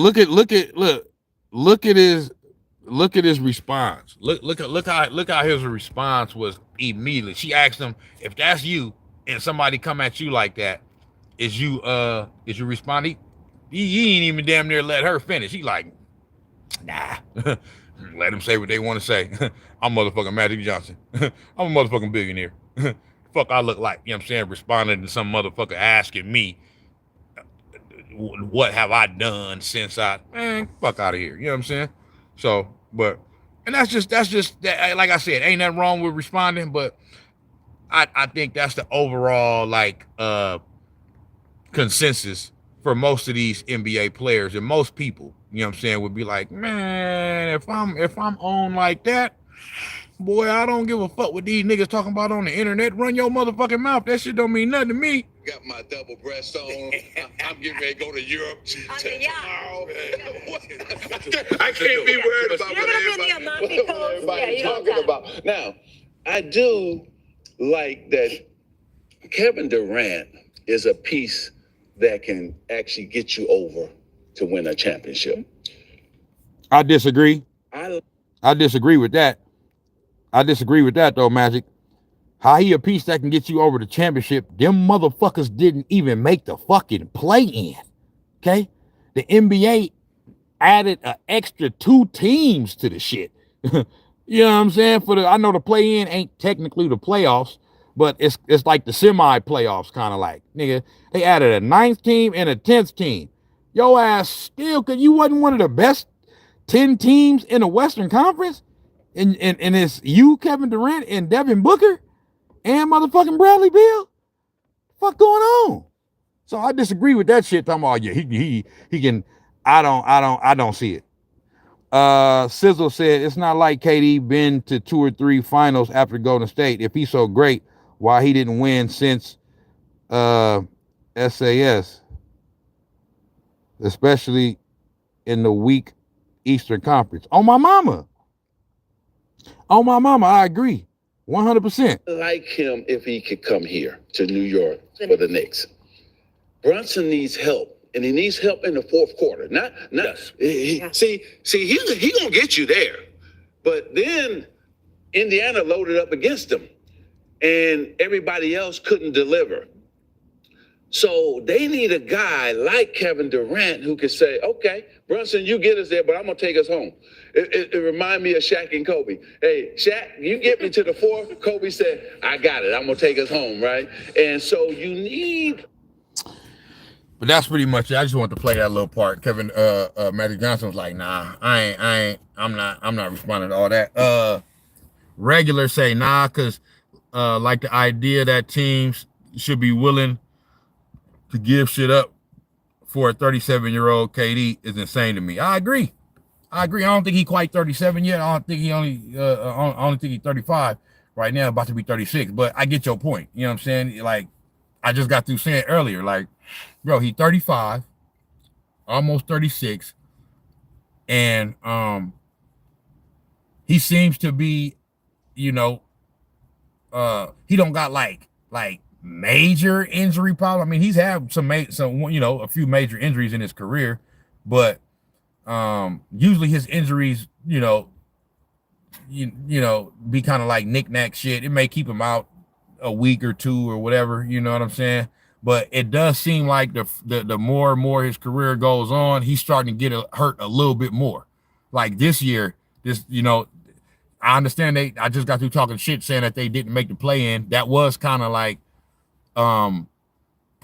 S1: his response. Look how his response was immediately. She asked him, if that's you and somebody come at you like that, is you responding? He ain't even damn near let her finish. He like, nah. Let them say what they want to say. I'm motherfucking Magic Johnson. I'm a motherfucking billionaire. Fuck I look like, you know what I'm saying? Responding to some motherfucker asking me, what have I done since man, fuck out of here. You know what I'm saying? So, but, and that's just that, like I said, ain't nothing wrong with responding, but I think that's the overall like consensus for most of these NBA players and most people, you know what I'm saying, would be like, man, if I'm on like that, boy, I don't give a fuck what these niggas talking about on the internet. Run your motherfucking mouth. That shit don't mean nothing to me.
S7: Got my double breast on. I'm getting ready to go to Europe tomorrow. I can't be worried about what everybody's talking about. Now, I do like that Kevin Durant is a piece that can actually get you over to win a championship.
S1: I disagree. I disagree with that. I disagree with that though, Magic. How he a piece that can get you over the championship? Them motherfuckers didn't even make the fucking play-in. Okay? The NBA added an extra 2 teams to the shit. You know what I'm saying? I know the play-in ain't technically the playoffs, but it's like the semi-playoffs, kind of like. Nigga, they added a 9th team and a 10th team. Yo ass still, cause you wasn't one of the best 10 teams in the Western Conference? And it's you, Kevin Durant, and Devin Booker, and motherfucking Bradley Beal? Fuck going on? So I disagree with that shit. Talking about, yeah, he can. I don't see it. Sizzle said it's not like KD been to 2 or 3 finals after Golden State. If he's so great, why he didn't win since SAS, especially in the weak Eastern Conference. On my mama, I agree 100%.
S7: Like him if he could come here to New York for the Knicks. Brunson needs help. And he needs help in the fourth quarter. See, he's gonna get you there. But then Indiana loaded up against him, and everybody else couldn't deliver. So they need a guy like Kevin Durant who can say, "Okay, Brunson, you get us there, but I'm gonna take us home." It reminds me of Shaq and Kobe. Hey, Shaq, you get me to the 4th. Kobe said, "I got it. I'm gonna take us home," right? And so you need.
S1: But that's pretty much it. I just wanted to play that little part. Kevin Magic Johnson was like, nah, I'm not responding to all that. Regular say nah, cause like the idea that teams should be willing to give shit up for a 37-year-old KD is insane to me. I agree. I don't think he quite 37 yet. I don't think he only think he's 35 right now, about to be 36. But I get your point. You know what I'm saying? Like, I just got through saying earlier, like, bro, he's 35, almost 36, and he seems to be, you know, he don't got like major injury problem. I mean, he's had some you know, a few major injuries in his career, but usually his injuries, you know, be kind of like knick-knack shit. It may keep him out a week or 2 or whatever, you know what I'm saying? But it does seem like the more and more his career goes on, he's starting to get hurt a little bit more. Like this year, you know, I understand I just got through talking shit saying that they didn't make the play-in. That was kind of like part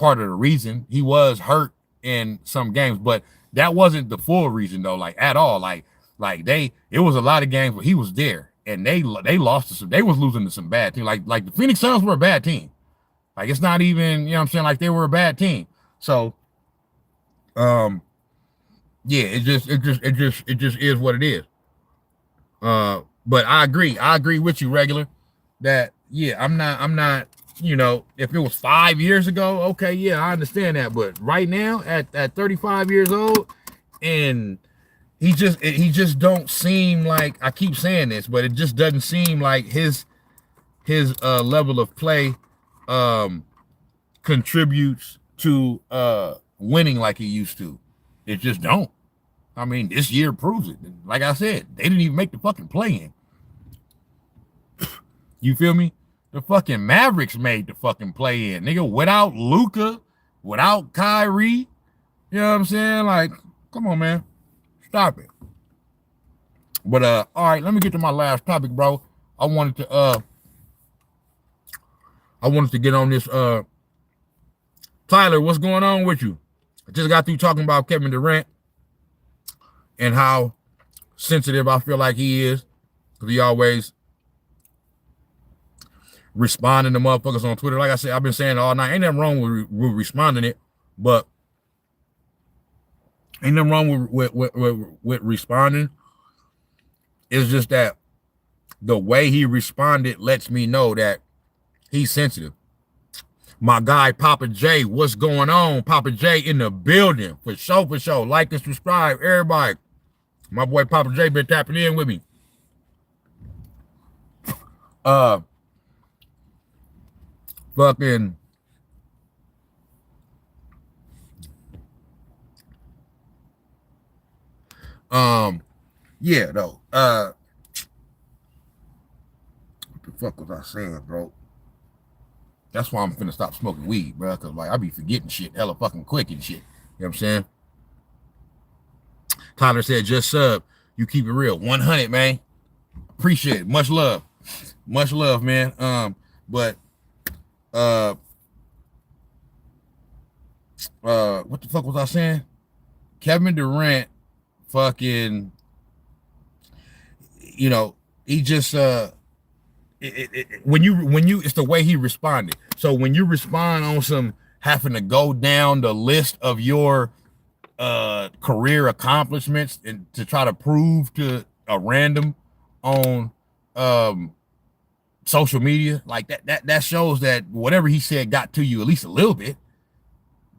S1: of the reason. He was hurt in some games, but that wasn't the full reason though, like at all. Like it was a lot of games where he was there and they lost to some, they was losing to some bad teams. Like the Phoenix Suns were a bad team. Like, it's not even, you know what I'm saying? Like, they were a bad team. So, yeah, it just is what it is. But I agree with you, Regular, that, yeah, I'm not, you know, if it was 5 years ago, okay, yeah, I understand that. But right now, at 35 years old, and he just don't seem like, I keep saying this, but it just doesn't seem like his level of play contributes to winning like he used to. It just don't. I mean, this year proves it. Like I said, they didn't even make the fucking play-in. You feel me? The fucking Mavericks made the fucking play-in, nigga, without Luka, without Kyrie. You know what I'm saying? Like, come on, man. Stop it. But all right, let me get to my last topic, bro. I wanted to get on this. Tyler, what's going on with you? I just got through talking about Kevin Durant and how sensitive I feel like he is, because he always responding to motherfuckers on Twitter. Like I said, I've been saying all night, ain't nothing wrong with responding it, but ain't nothing wrong with responding. It's just that the way he responded lets me know that he's sensitive. My guy, Papa J, what's going on? Papa J in the building. For sure, for sure. Like and subscribe, everybody. My boy Papa J been tapping in with me. Fucking. Yeah, though. What the fuck was I saying, bro? That's why I'm finna stop smoking weed, bro. Cause like I be forgetting shit hella fucking quick and shit. You know what I'm saying? Tyler said, just sub. You keep it real. 100, man. Appreciate it. Much love. Much love, man. But what the fuck was I saying? Kevin Durant fucking, you know, he just when you it's the way he responded. So when you respond on some having to go down the list of your career accomplishments and to try to prove to a random on social media, like that shows that whatever he said got to you at least a little bit.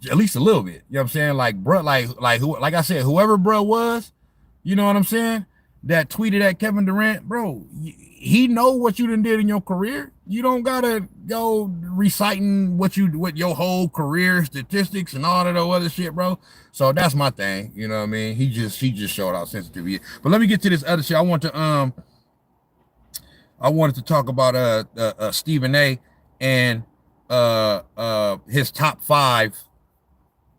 S1: At least a little bit. You know what I'm saying? Like, bro, like I said, whoever bro was, you know what I'm saying? That tweeted at Kevin Durant, bro, he know what you done did in your career. You don't gotta go reciting what your whole career statistics and all that other shit, bro. So that's my thing. You know what I mean? He just showed how sensitive he is. But let me get to this other shit. I wanted to talk about Stephen A. and his top 5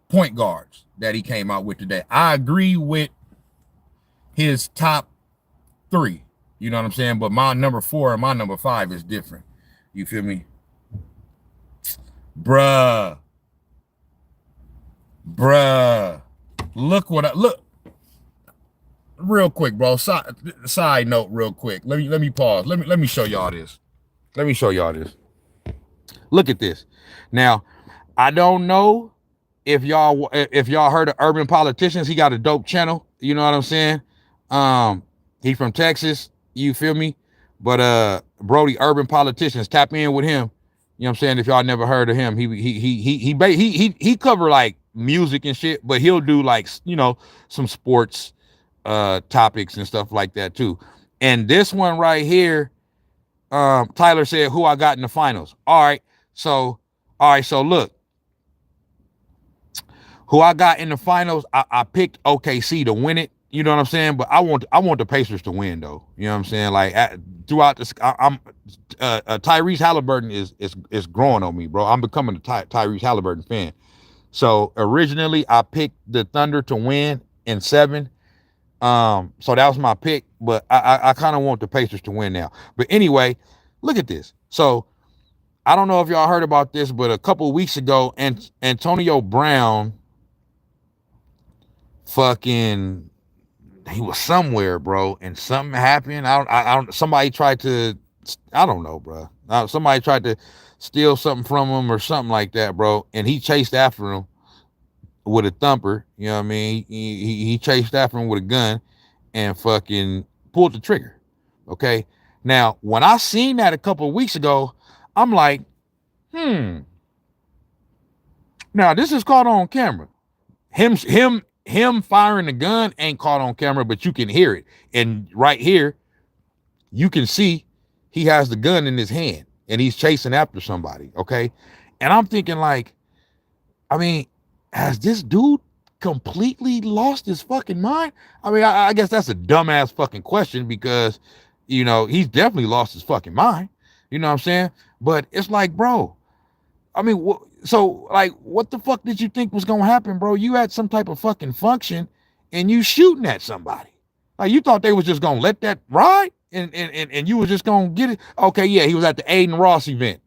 S1: point guards that he came out with today. I agree with his top 3, you know what I'm saying? But my number 4 and my number 5 is different. You feel me? Bruh. Look real quick, bro. Side note real quick. Let me pause. Let me show y'all this. Look at this. Now, I don't know if y'all heard of Urban Politicians. He got a dope channel. You know what I'm saying? He from Texas. You feel me? But Brody, Urban Politicians, tap in with him. You know what I'm saying? If y'all never heard of him, he cover like music and shit, but he'll do like, you know, some sports topics and stuff like that too. And this one right here, Tyler said, who I got in the finals. All right, so look. Who I got in the finals, I picked OKC to win it. You know what I'm saying? But I want the Pacers to win though. You know what I'm saying? Like throughout this, Tyrese Halliburton is growing on me, bro. I'm becoming a Tyrese Halliburton fan. So originally I picked the Thunder to win in 7. So that was my pick, but I kind of want the Pacers to win now. But anyway, look at this. So I don't know if y'all heard about this, but a couple of weeks ago, Antonio Brown fucking, he was somewhere, bro, and something happened. Somebody tried to, I don't know, bro. Somebody tried to steal something from him or something like that, bro. And he chased after him with a thumper. You know what I mean? He chased after him with a gun and fucking pulled the trigger. Okay. Now, when I seen that a couple of weeks ago, I'm like, now this is caught on camera. Him firing the gun ain't caught on camera, but you can hear it. And right here, you can see he has the gun in his hand and he's chasing after somebody. Okay. And I'm thinking like, I mean, has this dude completely lost his fucking mind? I mean, I guess that's a dumbass fucking question because, you know, he's definitely lost his fucking mind. You know what I'm saying? But it's like, bro, I mean, so like, what the fuck did you think was gonna happen, bro? You had some type of fucking function and you shooting at somebody. Like you thought they was just gonna let that ride and you was just gonna get it. Okay, yeah, he was at the Aiden Ross event.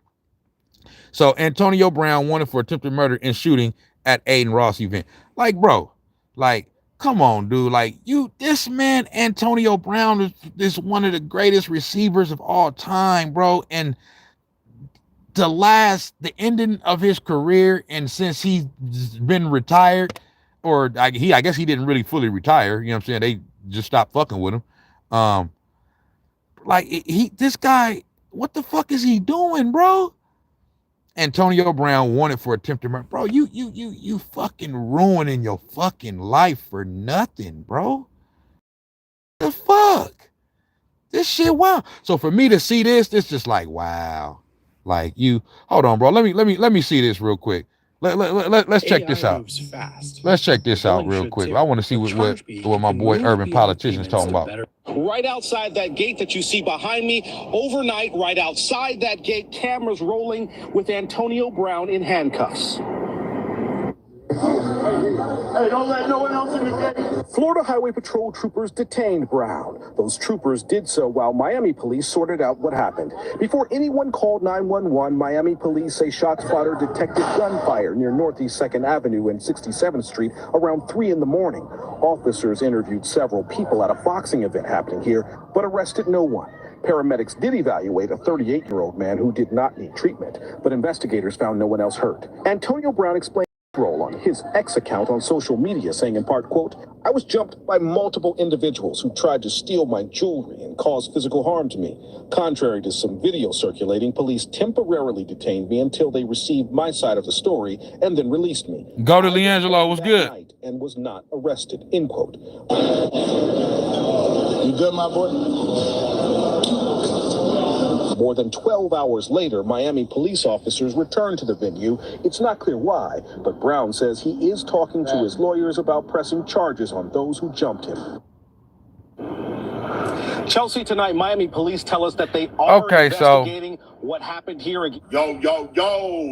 S1: So Antonio Brown wanted for attempted murder and shooting at Aiden Ross event. Like, bro, like come on, dude. Like this man, Antonio Brown is one of the greatest receivers of all time, bro. And the ending of his career, and since he's been retired, or I guess he didn't really fully retire, you know what I'm saying? They just stopped fucking with him. Like this guy, what the fuck is he doing, bro? Antonio Brown wanted for attempted murder. Bro, you fucking ruining your fucking life for nothing, bro. The fuck? This shit, wow. So for me to see this just like, wow. Like hold on, bro. Let me see this real quick. Let's check this out. Let's check this out real quick. I want to see what my boy Urban Politician is talking about.
S10: Right outside that gate that you see behind me, overnight, right outside that gate, cameras rolling with Antonio Brown in handcuffs. Hey, don't let no one else in the gate. Florida Highway Patrol troopers detained Brown. Those troopers did so while Miami police sorted out what happened. Before anyone called 911, Miami police say ShotSpotter detected gunfire near Northeast 2nd Avenue and 67th Street around 3 in the morning. Officers interviewed several people at a boxing event happening here, but arrested no one. Paramedics did evaluate a 38-year-old man who did not need treatment, but investigators found no one else hurt. Antonio Brown explained role on his X account on social media, saying in part, quote, "I was jumped by multiple individuals who tried to steal my jewelry and cause physical harm to me. Contrary to some video circulating, police temporarily detained me until they received my side of the story and then released me.
S1: Go to Leangelo, what's good?
S10: And was not arrested," end quote.
S3: You good, my boy?
S10: More than 12 hours later, Miami police officers returned to the venue. It's not clear why, but Brown says he is talking to his lawyers about pressing charges on those who jumped him. Chelsea, tonight, Miami police tell us that they are investigating what happened here.
S11: Yo,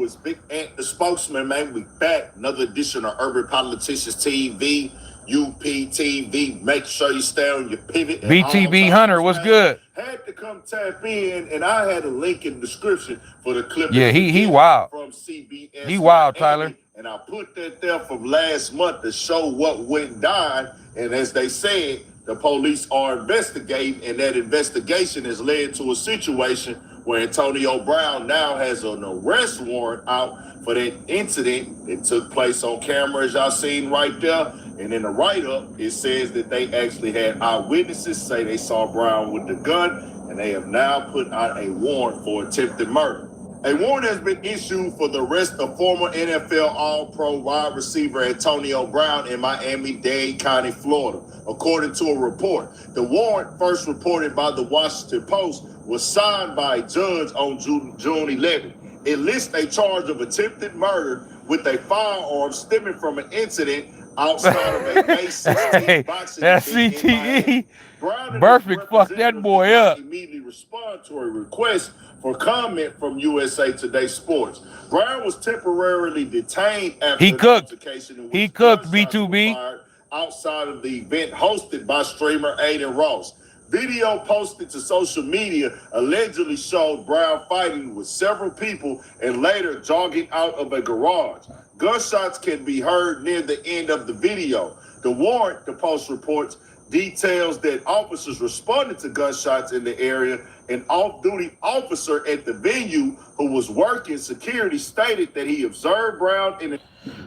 S11: it's Big Ant, the spokesman, man. We back. Another edition of Urban Politicians TV, UPTV. Make sure you stay on your pivot.
S1: BTB Hunter, what's good?
S11: Had to come tap in, and I had a link in the description for the clip.
S1: Yeah, he wild.
S11: From CBS.
S1: He wild, Tyler.
S11: And I put that there from last month to show what went down. And as they said, the police are investigating, and that investigation has led to a situation where Antonio Brown now has an arrest warrant out for that incident that took place on camera, as y'all seen right there. And in the write-up, it says that they actually had eyewitnesses say they saw Brown with the gun, and they have now put out a warrant for attempted murder. A warrant has been issued for the arrest of former NFL All-Pro wide receiver Antonio Brown in Miami-Dade County, Florida, according to a report. The warrant, first reported by the Washington Post, was signed by a judge on June 11th. It lists a charge of attempted murder with a firearm stemming from an incident outside of a May 16th boxing
S1: that's CTE. Perfect fucked that boy up.
S11: Immediately respond to a request for comment from USA Today Sports. Brown was temporarily detained after
S1: he cooked
S11: B2B
S1: B2B
S11: outside of the event hosted by streamer Aiden Ross. Video posted to social media allegedly showed Brown fighting with several people and later jogging out of a garage. Gunshots can be heard near the end of the video. The warrant, the Post reports, details that officers responded to gunshots in the area. An off-duty officer at the venue who was working security stated that he observed Brown in a...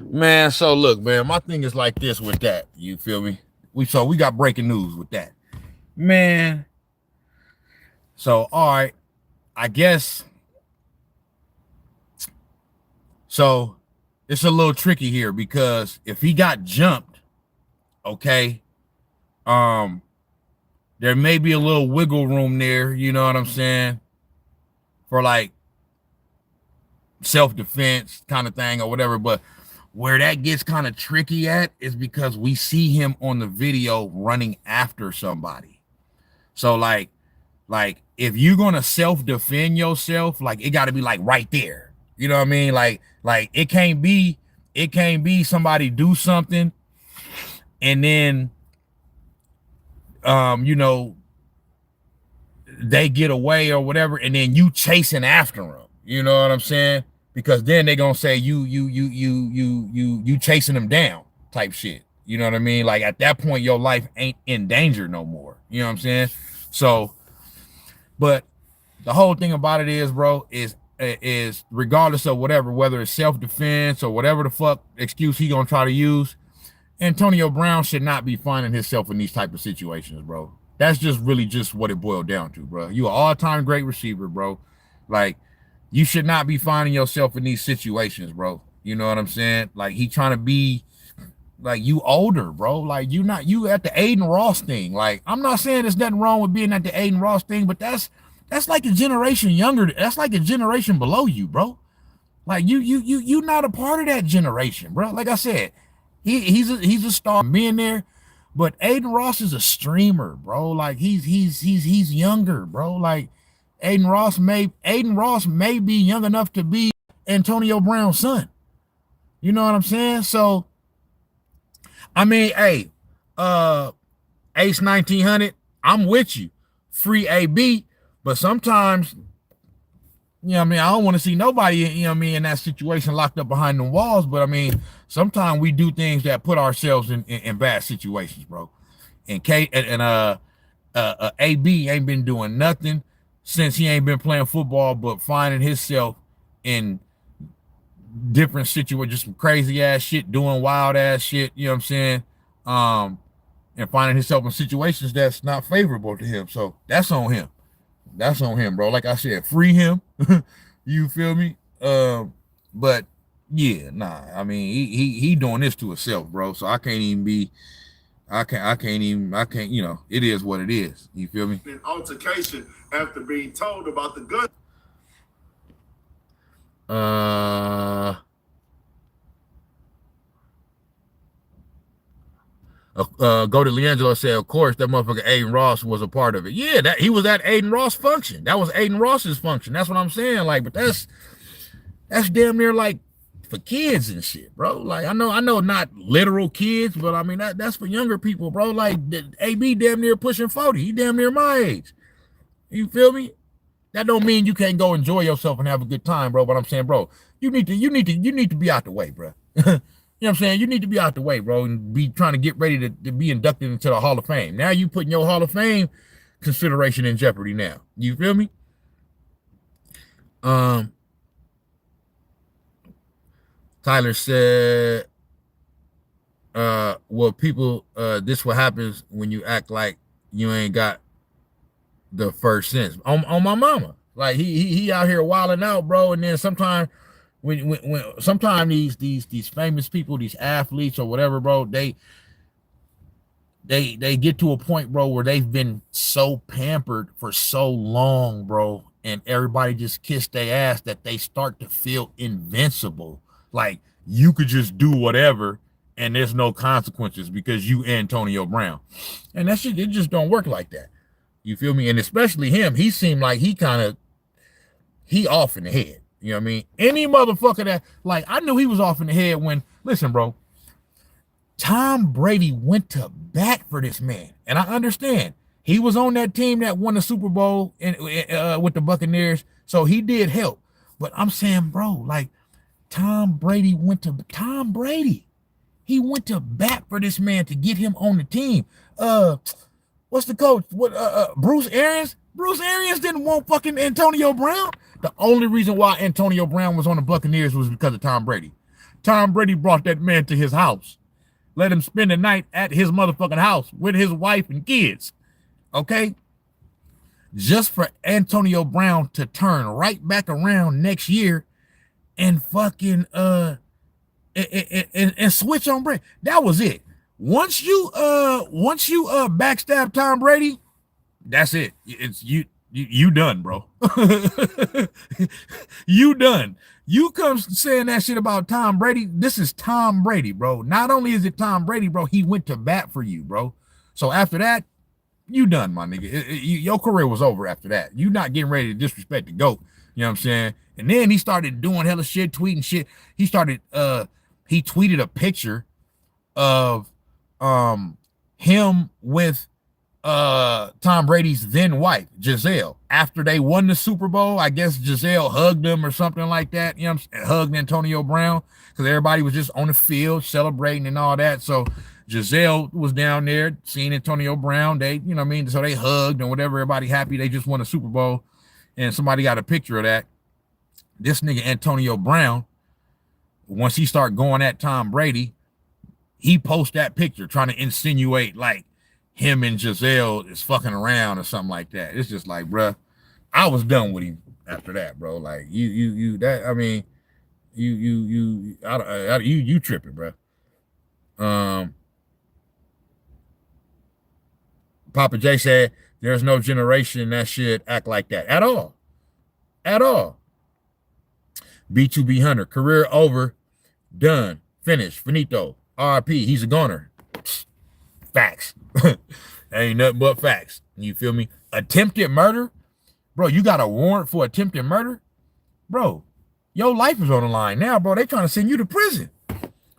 S1: Man, so look, man, my thing is like this with that. You feel me? We got breaking news with that. Man. So, all right. I guess. So, it's a little tricky here because if he got jumped, okay, there may be a little wiggle room there, you know what I'm saying, for like self-defense kind of thing or whatever. But where that gets kind of tricky at is because we see him on the video running after somebody. So like if you're gonna self-defend yourself, like it got to be like right there. You know what I mean? Like it can't be somebody do something and then you know, they get away or whatever, and then you chasing after them. You know what I'm saying? Because then they're gonna say you chasing them down type shit. You know what I mean? Like at that point, your life ain't in danger no more. You know what I'm saying? So, but the whole thing about it is, bro, is regardless of whatever, whether it's self-defense or whatever the fuck excuse he gonna try to use, Antonio Brown should not be finding himself in these type of situations, bro. That's just really just what it boiled down to, bro. You an all-time great receiver, bro. Like, you should not be finding yourself in these situations, bro. You know what I'm saying? Like, he trying to be, like, you older, bro. Like, you at the Aiden Ross thing. Like, I'm not saying there's nothing wrong with being at the Aiden Ross thing, but that's like a generation younger. That's like a generation below you, bro. Like, you not a part of that generation, bro. Like I said, he's a star being there. But Aiden Ross is a streamer, bro. Like he's younger, bro. Like Aiden Ross may be young enough to be Antonio Brown's son. You know what I'm saying? So, I mean, hey, Ace 1900, I'm with you. Free AB, but sometimes, you know what I mean, I don't want to see nobody, you know what I mean, in that situation locked up behind the walls, but I mean, sometimes we do things that put ourselves in bad situations, bro. And AB ain't been doing nothing since he ain't been playing football, but finding himself in different situations, just some crazy ass shit, doing wild ass shit, you know what I'm saying? And finding himself in situations that's not favorable to him. So that's on him. That's on him, bro. Like I said, free him. You feel me? But yeah, nah. I mean, he doing this to himself, bro. So I can't even be. I can't. You know, it is what it is. You feel me?
S11: An altercation after being told about the gun.
S1: Go to Leangelo said, of course, that motherfucker Aiden Ross was a part of it. Yeah, that he was at Aiden Ross function. That was Aiden Ross's function. That's what I'm saying. Like, but that's damn near like for kids and shit, bro. Like, I know not literal kids, but I mean that's for younger people, bro. Like AB damn near pushing 40. He damn near my age. You feel me? That don't mean you can't go enjoy yourself and have a good time, bro. But I'm saying, bro, you need to be out the way, bro. You know what I'm saying? You need to be out the way, bro, and be trying to get ready to be inducted into the Hall of Fame. Now you putting your Hall of Fame consideration in jeopardy now. You feel me? Tyler said, well, people, this what happens when you act like you ain't got the first sense. On my mama. Like he out here wilding out, bro, and then sometimes when sometimes these famous people, these athletes or whatever, bro, they get to a point, bro, where they've been so pampered for so long, bro, and everybody just kissed their ass that they start to feel invincible. Like you could just do whatever and there's no consequences because you Antonio Brown. And that shit, it just don't work like that. You feel me? And especially him, he seemed like he off in the head. You know what I mean? Any motherfucker that, like, I knew he was off in the head when, listen, bro, Tom Brady went to bat for this man. And I understand. He was on that team that won the Super Bowl with the Buccaneers, so he did help. But I'm saying, bro, like, Tom Brady, he went to bat for this man to get him on the team. What's the coach? Bruce Arians? Bruce Arians didn't want fucking Antonio Brown. The only reason why Antonio Brown was on the Buccaneers was because of Tom Brady. Tom Brady brought that man to his house. Let him spend the night at his motherfucking house with his wife and kids. Okay? Just for Antonio Brown to turn right back around next year and fucking and switch on Brady. That was it. Once you backstab Tom Brady, that's it. It's you done, bro. You done. You come saying that shit about Tom Brady. This is Tom Brady, bro. Not only is it Tom Brady, bro, he went to bat for you, bro. So after that, you done, my nigga. Your career was over after that. You not getting ready to disrespect the GOAT. You know what I'm saying? And then he started doing hella shit, tweeting shit. He tweeted a picture of him with Tom Brady's then wife, Giselle. After they won the Super Bowl, I guess Giselle hugged him or something like that. You know what I'm saying? Hugged Antonio Brown because everybody was just on the field celebrating and all that. So Giselle was down there seeing Antonio Brown. They, you know what I mean? So they hugged and whatever. Everybody happy. They just won a Super Bowl. And somebody got a picture of that. This nigga Antonio Brown, once he start going at Tom Brady, he post that picture trying to insinuate like him and Giselle is fucking around or something like that. It's just like, bruh, I was done with him after that, bro. Like you tripping, bro. Papa J said there's no generation that should act like that at all. At all. B2B Hunter, career over, done, finished, finito, RP, he's a goner. Facts. Ain't nothing but facts. You feel me? Attempted murder? Bro, you got a warrant for attempted murder? Bro, your life is on the line now, bro. They trying to send you to prison.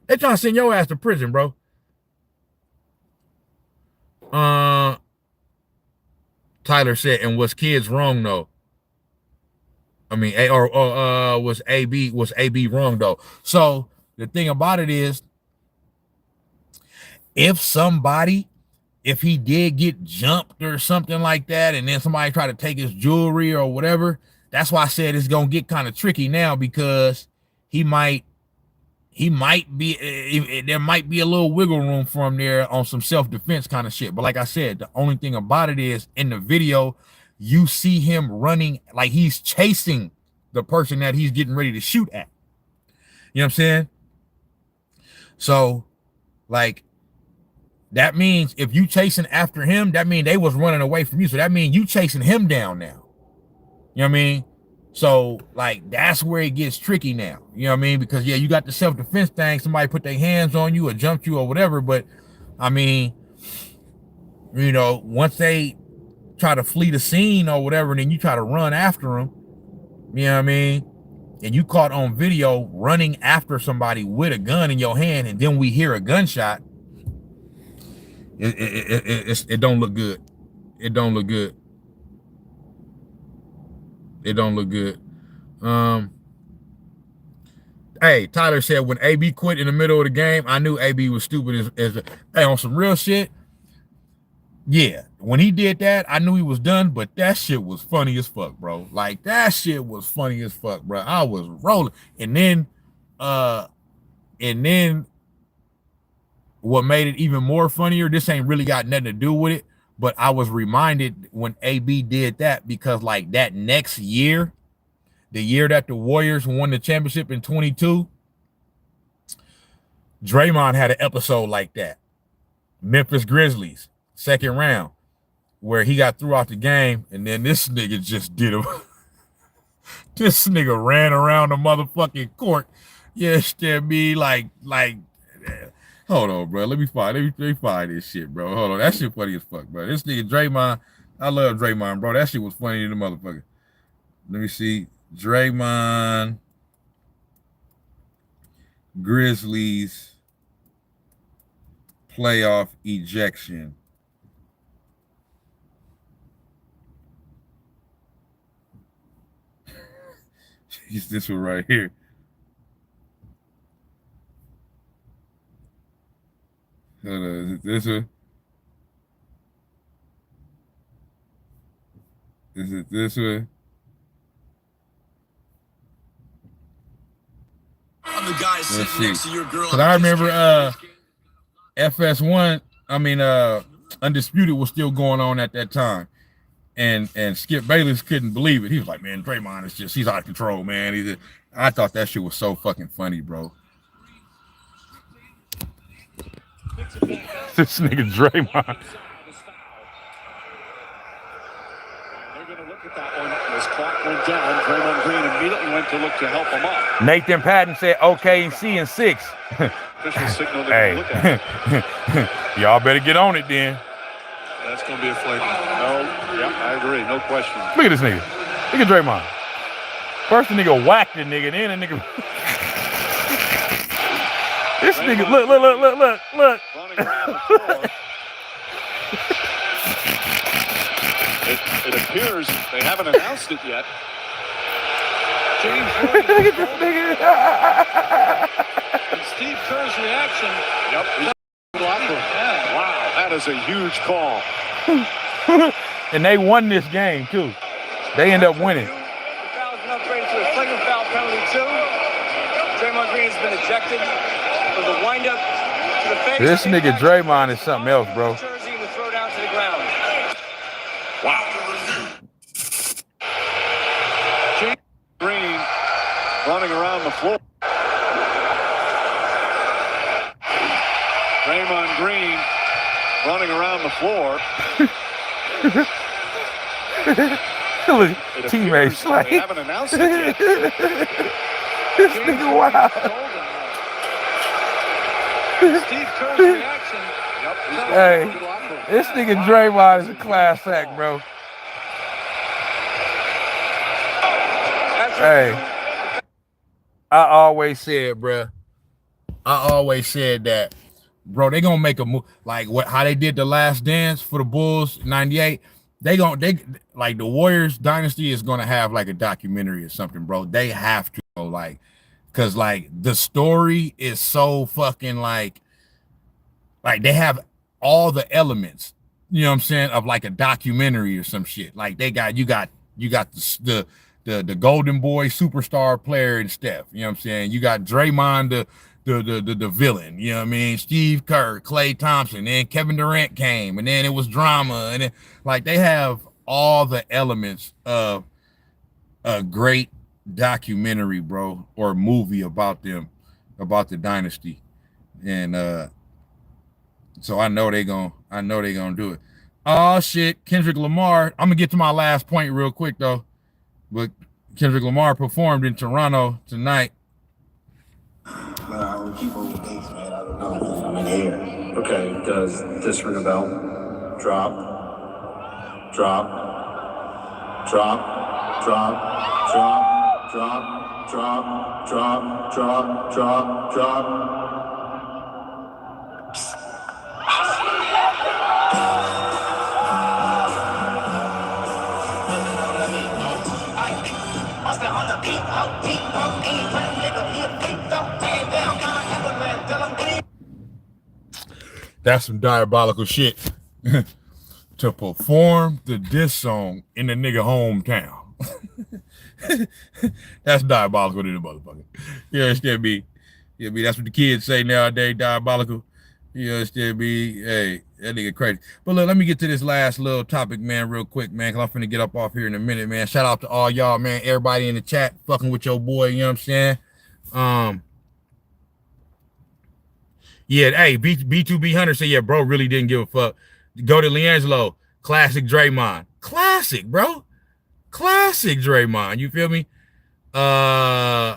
S1: They trying to send your ass to prison, bro. Tyler said, and was kids wrong though? I mean, was AB wrong though? So the thing about it is, if he did get jumped or something like that, and then somebody tried to take his jewelry or whatever, that's why I said it's gonna get kind of tricky now, because there might be a little wiggle room for him there on some self-defense kind of shit. But like I said, the only thing about it is, in the video, you see him running like he's chasing the person that he's getting ready to shoot at. You know what I'm saying? So, like, that means if you chasing after him, that means they was running away from you. So that means you chasing him down now. You know what I mean? So, like, that's where it gets tricky now. You know what I mean? Because, yeah, you got the self-defense thing. Somebody put their hands on you or jumped you or whatever. But, I mean, you know, once they try to flee the scene or whatever, and then you try to run after them, you know what I mean? And you caught on video running after somebody with a gun in your hand, and then we hear a gunshot. It don't look good. It don't look good. It don't look good. Hey, Tyler said when AB quit in the middle of the game, I knew AB was stupid hey, on some real shit. Yeah, when he did that, I knew he was done, but that shit was funny as fuck, bro. Like, that shit was funny as fuck, bro. I was rolling. And then what made it even more funnier, this ain't really got nothing to do with it, but I was reminded when AB did that, because like that next year, the year that the Warriors won the championship in 22, Draymond had an episode like that. Memphis Grizzlies, second round, where he got threw out the game, and then this nigga just did him. This nigga ran around the motherfucking court. Yes, to me, like, hold on, bro. Let me find this shit, bro. Hold on. That shit funny as fuck, bro. This nigga Draymond, I love Draymond, bro. That shit was funny to the motherfucker. Let me see. Draymond, Grizzlies, playoff ejection. It's this one right here. Hold on, is it this one? Is it this one?
S12: I'm the guy sitting next to your girl.
S1: Because I remember FS1, I mean Undisputed was still going on at that time. And Skip Bayless couldn't believe it. He was like, man, Draymond is just, he's out of control, man. I thought that shit was so fucking funny, bro. This nigga Draymond.
S13: They're going to look at that one. As clock went down, Draymond Green immediately went to look to help him up.
S1: Nathan Patton said, okay, C and 6.
S13: Official signal they're going to look at.
S1: Y'all better get on it then.
S13: That's going to be a flag. No, yeah, I agree. No question.
S1: Look at this nigga. Look at Draymond. First the nigga whacked the nigga, then the nigga. This Draymond nigga, look.
S13: Running around the floor. It appears they haven't announced it yet. James Harden.
S1: Look at this nigga.
S13: And Steve Kerr's reaction. Yep. is a huge call.
S1: And they won this game too. They end up winning.
S9: The foul's been upgraded to a flagrant foul penalty 2. Draymond Green has been ejected for the windup to the face.
S1: This nigga Draymond is something else, bro.
S9: Jersey and the throw down to the ground.
S13: Wow. Green running around the floor. Draymond Green running around the floor.
S1: Look, teammates like
S13: they haven't announced it yet.
S1: this nigga wild.
S9: Steve Kerr's reaction.
S1: Hey, this nigga Draymond is a class act, bro. Hey, I always said, bro. I always said that, bro. They gonna make a move like how they did the Last Dance for the Bulls '98. They like the Warriors dynasty is gonna have like a documentary or something, bro. They have to go like, cause like the story is so fucking like they have all the elements, you know what I'm saying, of like a documentary or some shit. Like you got the golden boy superstar player and Steph, you know what I'm saying? You got Draymond the villain, you know what I mean? Steve Kerr, Klay Thompson, then Kevin Durant came, and then it was drama, and then like they have all the elements of a great documentary, bro, or a movie about them, about the dynasty. And so I know they gonna do it. Oh shit, Kendrick Lamar. I'm gonna get to my last point real quick though. But Kendrick Lamar performed in Toronto tonight.
S14: Man, I will keep over things, man. I don't know. I'm in the air.
S15: Okay, does this ring a bell? Drop. Drop. Drop. Drop. Drop. Drop. Drop. Drop. Drop. Drop. Drop.
S1: That's some diabolical shit. To perform the diss song in the nigga hometown. That's diabolical to the motherfucker. You understand me? Yeah, me. That's what the kids say nowadays, diabolical. You understand me? Hey, that nigga crazy. But look, let me get to this last little topic, man, real quick, man, because I'm finna get up off here in a minute, man. Shout out to all y'all, man, everybody in the chat fucking with your boy, you know what I'm saying? Yeah, hey, B2B Hunter said, yeah, bro really didn't give a fuck. Go to LiAngelo. Classic Draymond. Classic, bro. Classic Draymond. You feel me? Go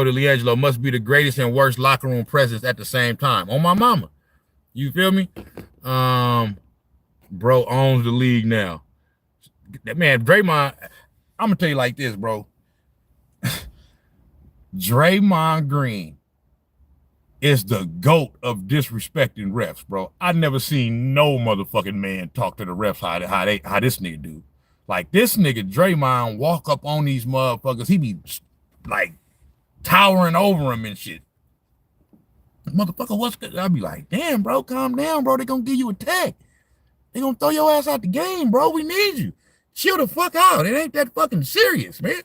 S1: to LiAngelo. Must be the greatest and worst locker room presence at the same time. On my mama. You feel me? Bro owns the league now. Man, Draymond, I'm going to tell you like this, bro. Draymond Green is the GOAT of disrespecting refs, bro. I never seen no motherfucking man talk to the refs how this nigga do. Like this nigga Draymond walk up on these motherfuckers, he be like towering over him and shit. Motherfucker, what's good? I'll be like, damn, bro, calm down, bro. They gonna give you a tag. They gonna throw your ass out the game, bro. We need you. Chill the fuck out. It ain't that fucking serious, man.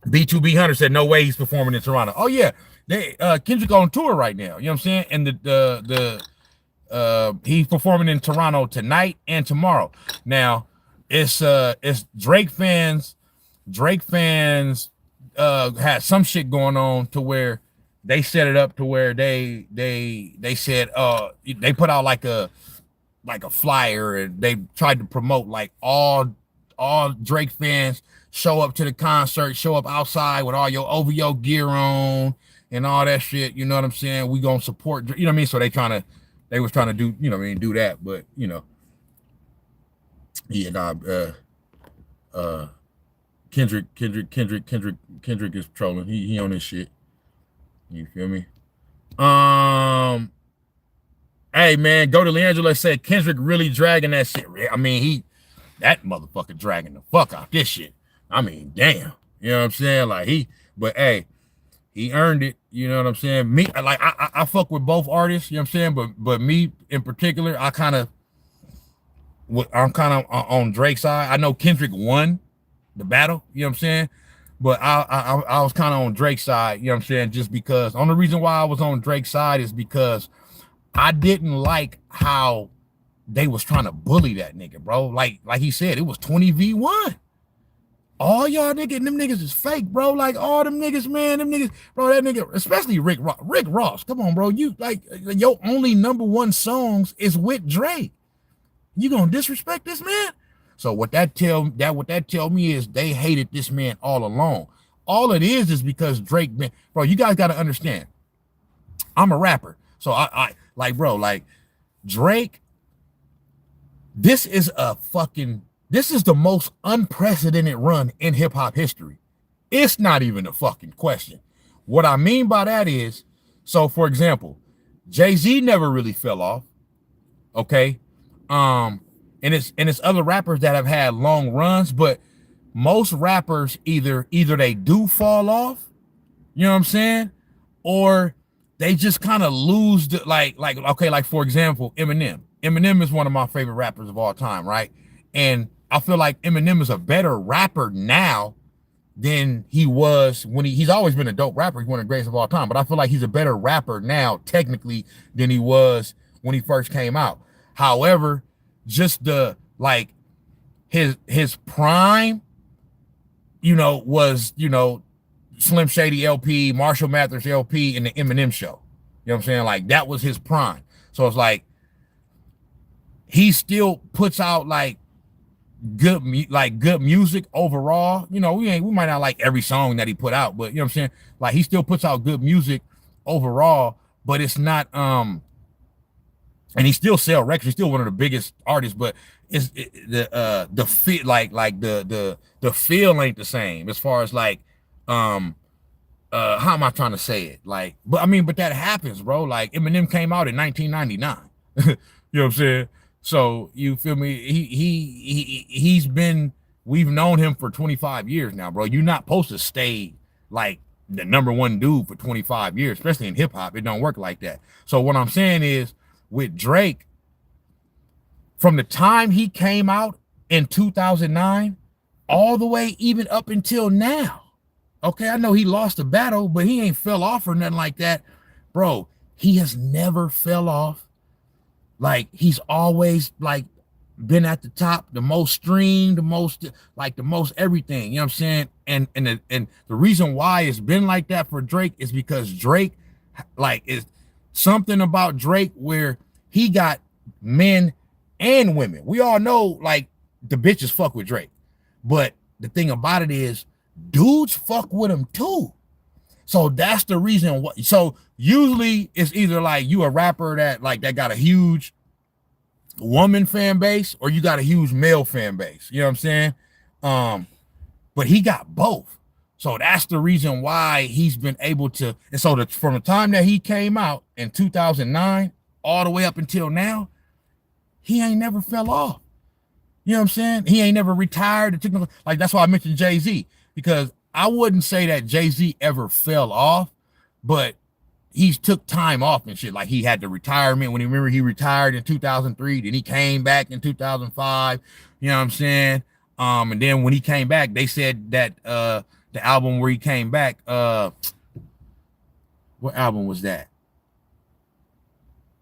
S1: B2B Hunter said no way he's performing in Toronto. Oh yeah, they Kendrick on tour right now. You know what I'm saying? And he's performing in Toronto tonight and tomorrow. Now it's Drake fans. Drake fans had some shit going on to where they set it up to where they said they put out like a flyer and they tried to promote like all Drake fans show up to the concert, show up outside with all your OVO gear on and all that shit. You know what I'm saying? We gonna support, you know what I mean? So they was trying to do, you know what I mean, do that, but you know, yeah, Kendrick is trolling. He on this shit. You feel me? Hey man, go to LiAngelo said Kendrick really dragging that shit. I mean, that motherfucker dragging the fuck out this shit. I mean, damn. You know what I'm saying? Like but hey, He earned it. You know what I'm saying? Me, like I fuck with both artists. You know what I'm saying? But me in particular, I'm kind of on Drake's side. I know Kendrick won the battle. You know what I'm saying? But I was kind of on Drake's side. You know what I'm saying? Just because. The only reason why I was on Drake's side is because I didn't like how they was trying to bully that nigga, bro. Like he said, it was 20v1. All y'all niggas, them niggas is fake, bro. Like all them niggas, man, them niggas, bro. That nigga, especially Rick Ross. Come on, bro. You like your only #1 songs is with Drake. You gonna disrespect this man? So what that tell me is they hated this man all along. All it is because Drake, man, bro. You guys got to understand. I'm a rapper, so I like, bro, like Drake. This is the most unprecedented run in hip hop history. It's not even a fucking question. What I mean by that is, so for example, Jay-Z never really fell off. Okay. And it's other rappers that have had long runs, but most rappers either they do fall off, you know what I'm saying? Or they just kind of lose the, like, for example, Eminem. Eminem is one of my favorite rappers of all time, right? And I feel like Eminem is a better rapper now than he was when he's always been a dope rapper. He's one of the greatest of all time, but I feel like he's a better rapper now, technically, than he was when he first came out. However, just the, like, his prime, you know, was, you know, Slim Shady LP, Marshall Mathers LP, and the Eminem Show. You know what I'm saying? Like, that was his prime. So it's like, he still puts out like good music overall. You know, we might not like every song that he put out, but you know what I'm saying? Like, he still puts out good music overall, but it's not and he still sell records. He's still one of the biggest artists, but it's the fit, like the feel ain't the same as far as like how am I trying to say it? Like, but I mean, but that happens, bro. Like, Eminem came out in 1999. You know what I'm saying? So you feel me? We've known him for 25 years now, bro. You're not supposed to stay like the #1 dude for 25 years, especially in hip hop. It don't work like that. So what I'm saying is, with Drake, from the time he came out in 2009, all the way even up until now. Okay, I know he lost the battle, but he ain't fell off or nothing like that. Bro, he has never fell off. Like, he's always like been at the top, the most streamed, the most everything, you know what I'm saying? And the reason why it's been like that for Drake is because Drake, like, is something about Drake where he got men and women. We all know, like, the bitches fuck with Drake, but the thing about it is dudes fuck with him too. So that's the reason why. So usually it's either like you a rapper that got a huge woman fan base, or you got a huge male fan base. You know what I'm saying? But he got both. So that's the reason why he's been able to. And so from the time that he came out in 2009 all the way up until now, he ain't never fell off. You know what I'm saying? He ain't never retired. Like, that's why I mentioned Jay-Z, because I wouldn't say that Jay-Z ever fell off, but he's took time off and shit. Like, he had the retirement when he retired in 2003, then he came back in 2005. You know what I'm saying? And then when he came back, they said that the album where he came back, what album was that?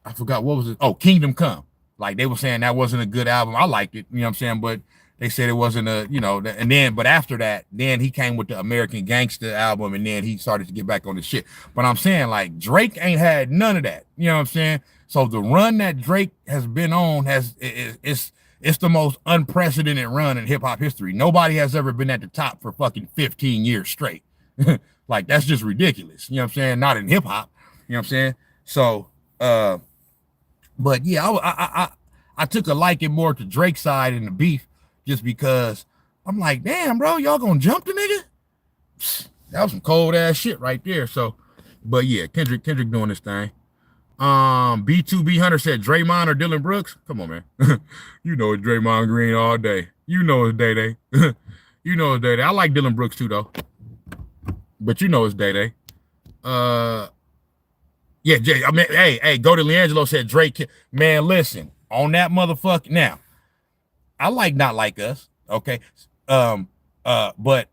S1: I forgot, what was it? Oh, Kingdom Come. Like, they were saying that wasn't a good album. I liked it, you know what I'm saying? But they said it wasn't a, you know, and then, but after that, then he came with the American Gangster album, and then he started to get back on the shit. But I'm saying, like, Drake ain't had none of that, you know what I'm saying? So the run that Drake has been on it's the most unprecedented run in hip hop history. Nobody has ever been at the top for fucking 15 years straight. Like, that's just ridiculous, you know what I'm saying? Not in hip hop, you know what I'm saying? So, but yeah, I took a liking more to Drake's side in the beef, just because I'm like, damn, bro, y'all gonna jump the nigga? That was some cold ass shit right there. So, but yeah, Kendrick doing this thing. B2B Hunter said Draymond or Dylan Brooks. Come on, man. You know it's Draymond Green all day. You know it's Day. You know it's Day. I like Dylan Brooks too, though. But you know it's Day. Yeah, I mean, hey, go to Leangelo said Drake. Man, listen, on that motherfucker. Now, I like Not Like Us, okay? But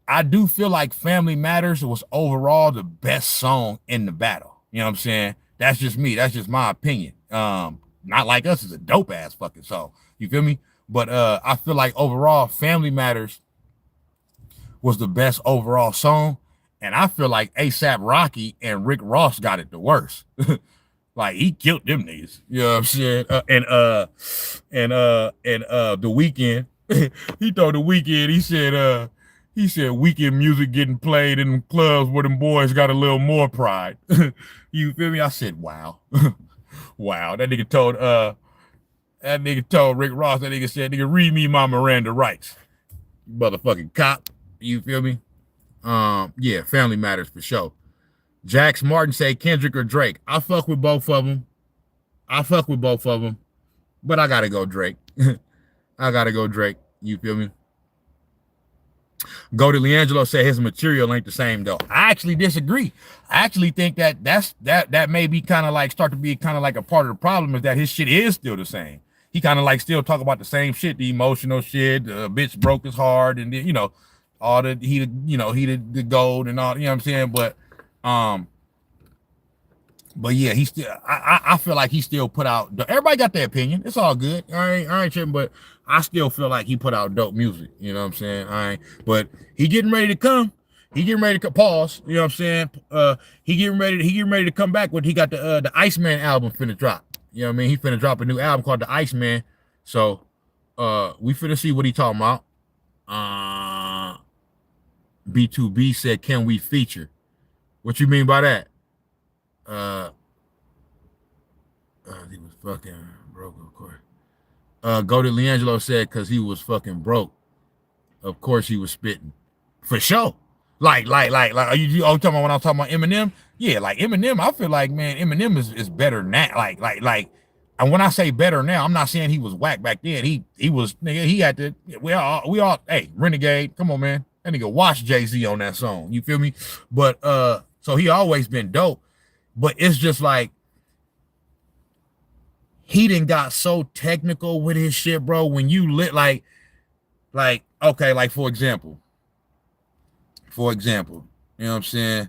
S1: I do feel like Family Matters was overall the best song in the battle. You know what I'm saying? That's just me. That's just my opinion. Not Like Us is a dope ass fucking song. You feel me? But I feel like overall Family Matters was the best overall song. And I feel like A$AP Rocky and Rick Ross got it the worst. Like he killed them niggas. You know what I'm saying? And The Weeknd, he told The Weeknd, he said weekend music getting played in clubs where them boys got a little more pride. You feel me? I said, wow. Wow. That nigga told Rick Ross, that nigga said, nigga, read me my Miranda rights. You motherfucking cop. You feel me? Yeah, Family Matters for sure. Jax Martin say Kendrick or Drake. I fuck with both of them. But I gotta go Drake. You feel me? Go to Leangelo said his material ain't the same though. I actually disagree. I actually think that may be kind of like start to be kind of like a part of the problem is that his shit is still the same. He kind of like still talk about the same shit, the emotional shit, bitch broke his heart, and then, you know, all the he the gold and all, you know what I'm saying? But yeah, he still I feel like he still put out, everybody got their opinion. It's all good. All right, but I still feel like he put out dope music. You know what I'm saying? All right, but he getting ready to come. Pause. You know what I'm saying? He getting ready to come back when he got the Iceman album finna drop. You know what I mean? He finna drop a new album called The Iceman. So we finna see what he talking about. B2B said, can we feature? What you mean by that? He was fucking broke, of course. Go to Leangelo said, cause he was fucking broke. Of course he was spitting. For sure. Like are you talking about when I was talking about Eminem? Yeah, like Eminem, I feel like, man, Eminem is better now. Like, and when I say better now, I'm not saying he was whack back then. He was, nigga, he had to, we all, hey, Renegade, come on, man. That nigga watch Jay-Z on that song. You feel me? But so he always been dope. But it's just like he done got so technical with his shit, bro. When you lit like okay, like for example, you know what I'm saying?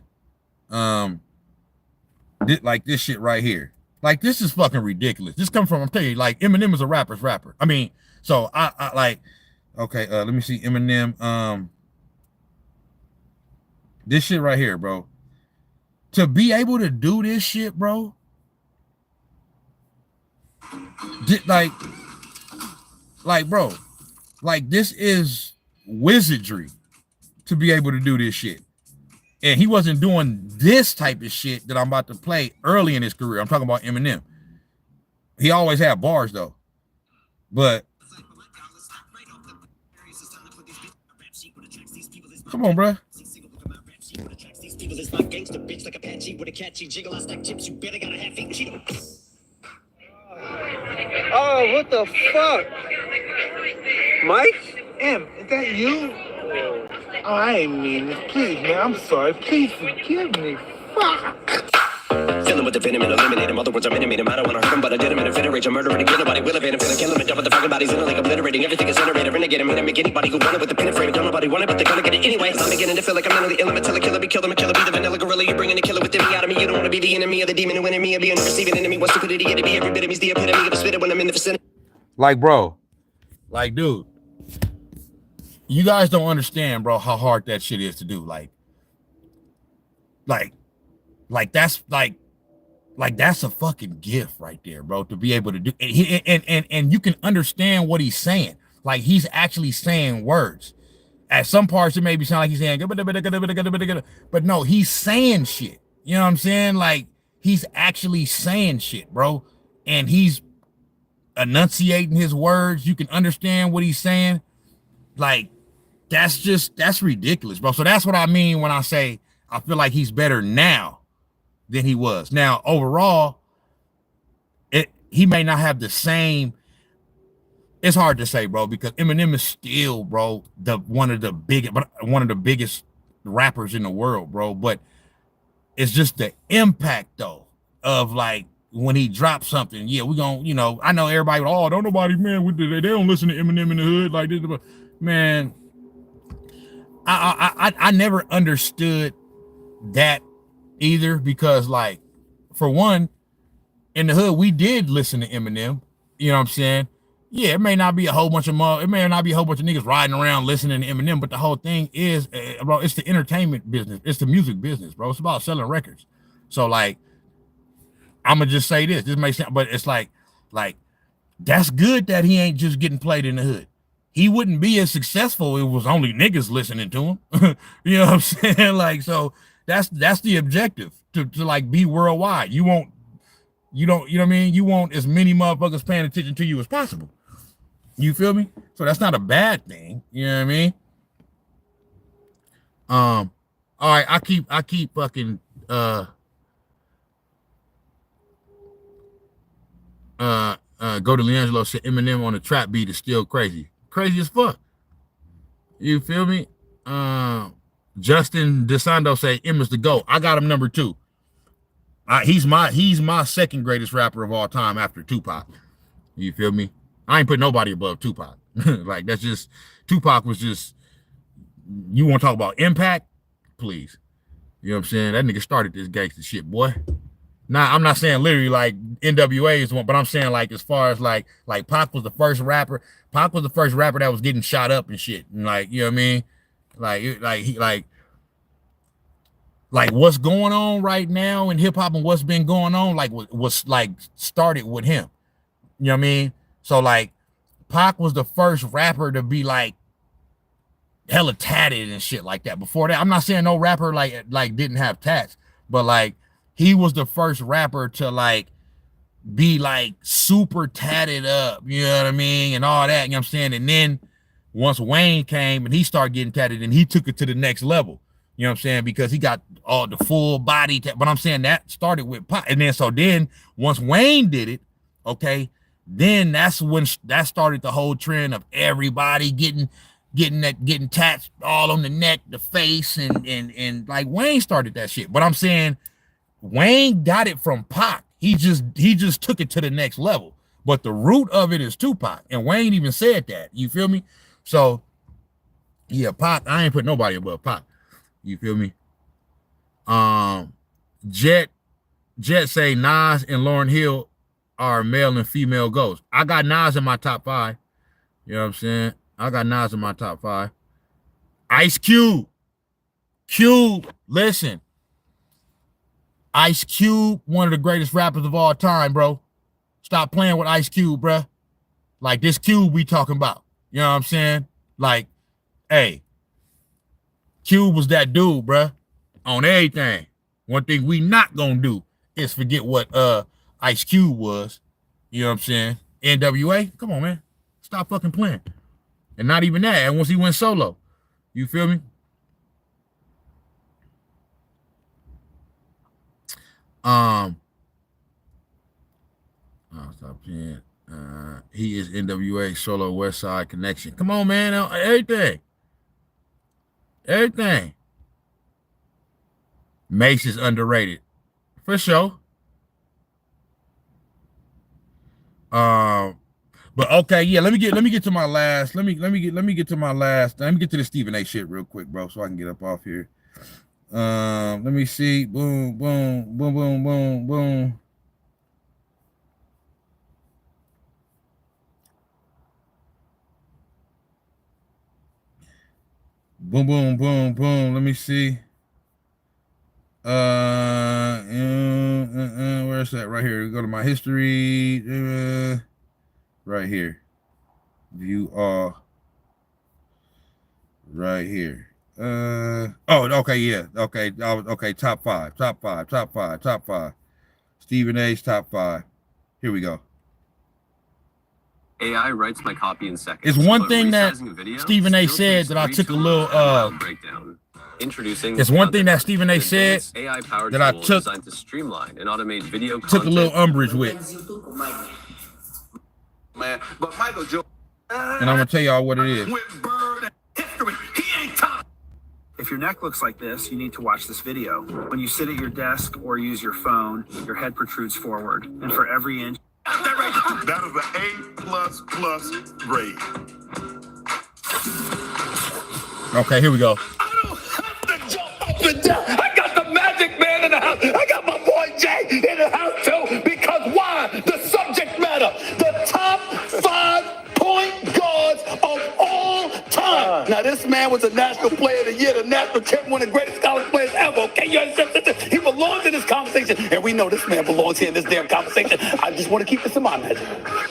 S1: Like this shit right here. Like this is fucking ridiculous. This come from, I'm telling you, like Eminem is a rapper's rapper. I mean, so I like, okay, let me see Eminem. This shit right here, bro. To be able to do this shit, bro. Like, bro, like this is wizardry to be able to do this shit. And he wasn't doing this type of shit that I'm about to play early in his career. I'm talking about Eminem. He always had bars though. But come on, bro.
S16: Oh, what the fuck? Mike? M, is that you? Oh, I ain't mean this. Please, man, I'm sorry. Please forgive me. Fuck.
S17: Filling with the venom and eliminate him. Other words, I'm intimate him. I don't want to hurt him, but I did him in a fit of rage. I'm murdering, kill nobody, will evade him. Finna kill him and dump the fucking bodies in like obliterating. Everything is generated, renegade him. Hit him, make anybody who want it with the pin and frame. Don't nobody want it, but they're gonna get it anyway. I'm beginning to feel like I'm mentally ill. I'm a killer, be killed. I'm a killer, be the vanilla gorilla. You're bringing a killer within me out of me. You don't want to be the enemy of the demon who in me. I'll be a receiving enemy. What stupidity it to be? Every bit of me's the epitome of a spitter when I'm in the vicinity.
S1: Like, bro, like, dude, you guys don't understand, bro, how hard that shit is to do. Like that's like that's a fucking gift right there, bro, to be able to do. And you can understand what he's saying. Like he's actually saying words. At some parts, it may be sound like he's saying, but no, he's saying shit. You know what I'm saying? Like he's actually saying shit, bro, and he's enunciating his words. You can understand what he's saying. Like that's ridiculous, bro. So that's what I mean when I say I feel like he's better now than he was. Now overall, he may not have the same. It's hard to say, bro, because Eminem is still, bro, one of the biggest rappers in the world, bro. But It's just the impact though of like when he drops something. Yeah, we gonna, you know, I know everybody, oh, don't nobody, man, they don't listen to Eminem in the hood like this. Man, I never understood that either, because like, for one, in the hood we did listen to Eminem. You know what I'm saying? Yeah, it may not be a whole bunch of niggas riding around listening to Eminem, but the whole thing is, bro, it's the entertainment business, it's the music business, bro. It's about selling records. So like, I'm gonna just say this may sound, but it's like that's good that he ain't just getting played in the hood. He wouldn't be as successful if it was only niggas listening to him. You know what I'm saying? Like, so that's the objective, to like be worldwide. You know what I mean? You want as many motherfuckers paying attention to you as possible. You feel me? So that's not a bad thing. You know what I mean? All right, I keep fucking go to Leangelo said Eminem on the trap beat is still crazy. Crazy as fuck. You feel me? Justin DeSando say M is the GOAT. I got him number 2. He's my second greatest rapper of all time after Tupac. You feel me? I ain't put nobody above Tupac. Like, that's just, Tupac was just, you want to talk about impact? Please. You know what I'm saying? That nigga started this gangster shit, boy. Now, I'm not saying literally like NWA is one, but I'm saying like as far as like Pac was the first rapper. Pac was the first rapper that was getting shot up and shit. And like, you know what I mean? Like what's going on right now in hip hop and what's been going on, like was like started with him. You know what I mean? So like Pac was the first rapper to be like hella tatted and shit like that. Before that, I'm not saying no rapper like didn't have tats, but like he was the first rapper to like be like super tatted up, you know what I mean, and all that, you know what I'm saying? And then once Wayne came and he started getting tatted, and he took it to the next level, you know what I'm saying, because he got all the full body but I'm saying that started with Pac. And then once Wayne did it, okay, then that's when that started the whole trend of everybody getting tats all on the neck, the face, and like Wayne started that shit. But I'm saying Wayne got it from Pac. He just took it to the next level. But the root of it is Tupac. And Wayne even said that. You feel me? So yeah, Pac, I ain't put nobody above Pac. You feel me? Jet say Nas and Lauryn Hill are male and female ghosts. I got Nas in my top 5. You know what I'm saying? I got Nas in my top 5. Ice Cube. Listen. Ice Cube, one of the greatest rappers of all time, bro. Stop playing with Ice Cube, bro. Like this Cube we talking about. You know what I'm saying? Like, hey, Cube was that dude, bro. On everything. One thing we not gonna do is forget what Ice Cube was. You know what I'm saying? NWA, come on, man. Stop fucking playing. And not even that. And once he went solo, you feel me? Stop playing. He is NWA solo West Side Connection. Come on, man. Everything. Mace is underrated. For sure. But okay, yeah, let me get to my last. Let me get to my last. Let me get to the Stephen A shit real quick, bro, so I can get up off here. Let me see. Boom, boom, boom, boom, boom, boom. Boom, boom, boom, boom. Let me see. Where's that? Right here. Go to my history. Right here. View all. Right here. Oh, okay, yeah. Okay. Okay, top five. Stephen A's top 5. Here we go.
S18: AI writes my copy in seconds.
S1: It's one thing that Stephen A said that I took a little
S18: breakdown. Introducing
S1: it's one thing that Stephen A said
S18: AI-powered
S1: that I
S18: tool
S1: took
S18: designed to streamline and automate video
S1: took a little umbrage with.
S18: Man, but Michael Jordan,
S1: and I'm gonna tell y'all what it is.
S19: If your neck looks like this, you need to watch this video. When you sit at your desk or use your phone, your head protrudes forward. And for every inch...
S11: That is an A++ grade.
S1: Okay, here we go.
S6: Up and down. I got the magic man in the house. I got my boy Jay in the house too. Because why? The subject matter. The top 5 point guards of all time. Now this man was a National Player of the Year, the National Champion, one of the greatest college players ever. Okay, you understand? He belongs in this conversation, and we know this man belongs here in this damn conversation. I just want to keep this in mind, Magic.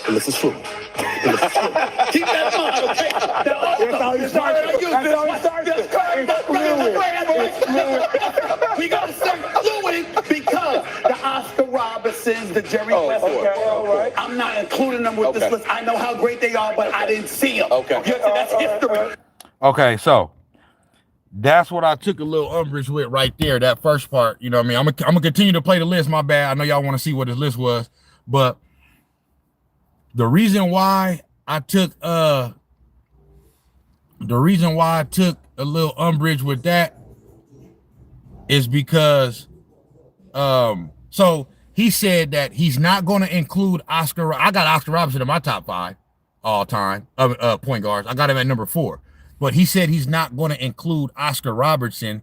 S6: And this is true. Keep that in mind, okay? That's how you start. We got to say fluid because the Oscar Robertsons, the Jerry West. Okay. I'm not including them with this list. I know how great they are, but I didn't see them. Okay. That's history.
S1: Okay, so that's what I took a little umbrage with right there, that first part. You know what I mean? I'm gonna continue to play the list. My bad. I know y'all want to see what his list was, but the reason why I took a little umbrage with that is because so he said that he's not going to include Oscar. I got Oscar Robertson in my top 5 all time point guards. I got him at number 4, but he said he's not going to include Oscar Robertson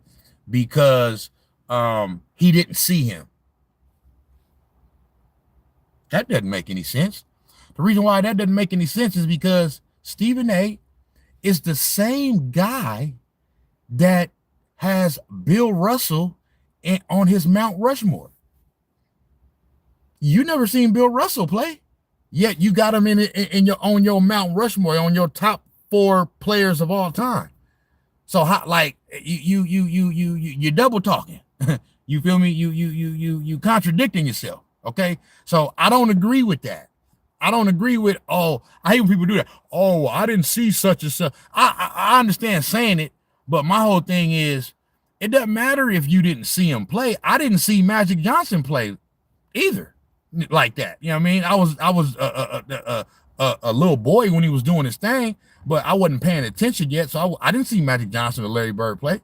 S1: because he didn't see him. That doesn't make any sense. The reason why that doesn't make any sense is because Stephen A is the same guy that has Bill Russell on his Mount Rushmore. You never seen Bill Russell play, yet you got him on your Mount Rushmore, on your top 4 players of all time. So how, like, you double talking. You feel me? You contradicting yourself. Okay, so I don't agree with that. I don't agree with, oh, I hate when people do that. Oh, I didn't see such and such. I understand saying it, but my whole thing is, it doesn't matter if you didn't see him play. I didn't see Magic Johnson play either, like that. You know what I mean? I was a little boy when he was doing his thing, but I wasn't paying attention yet, so I didn't see Magic Johnson or Larry Bird play.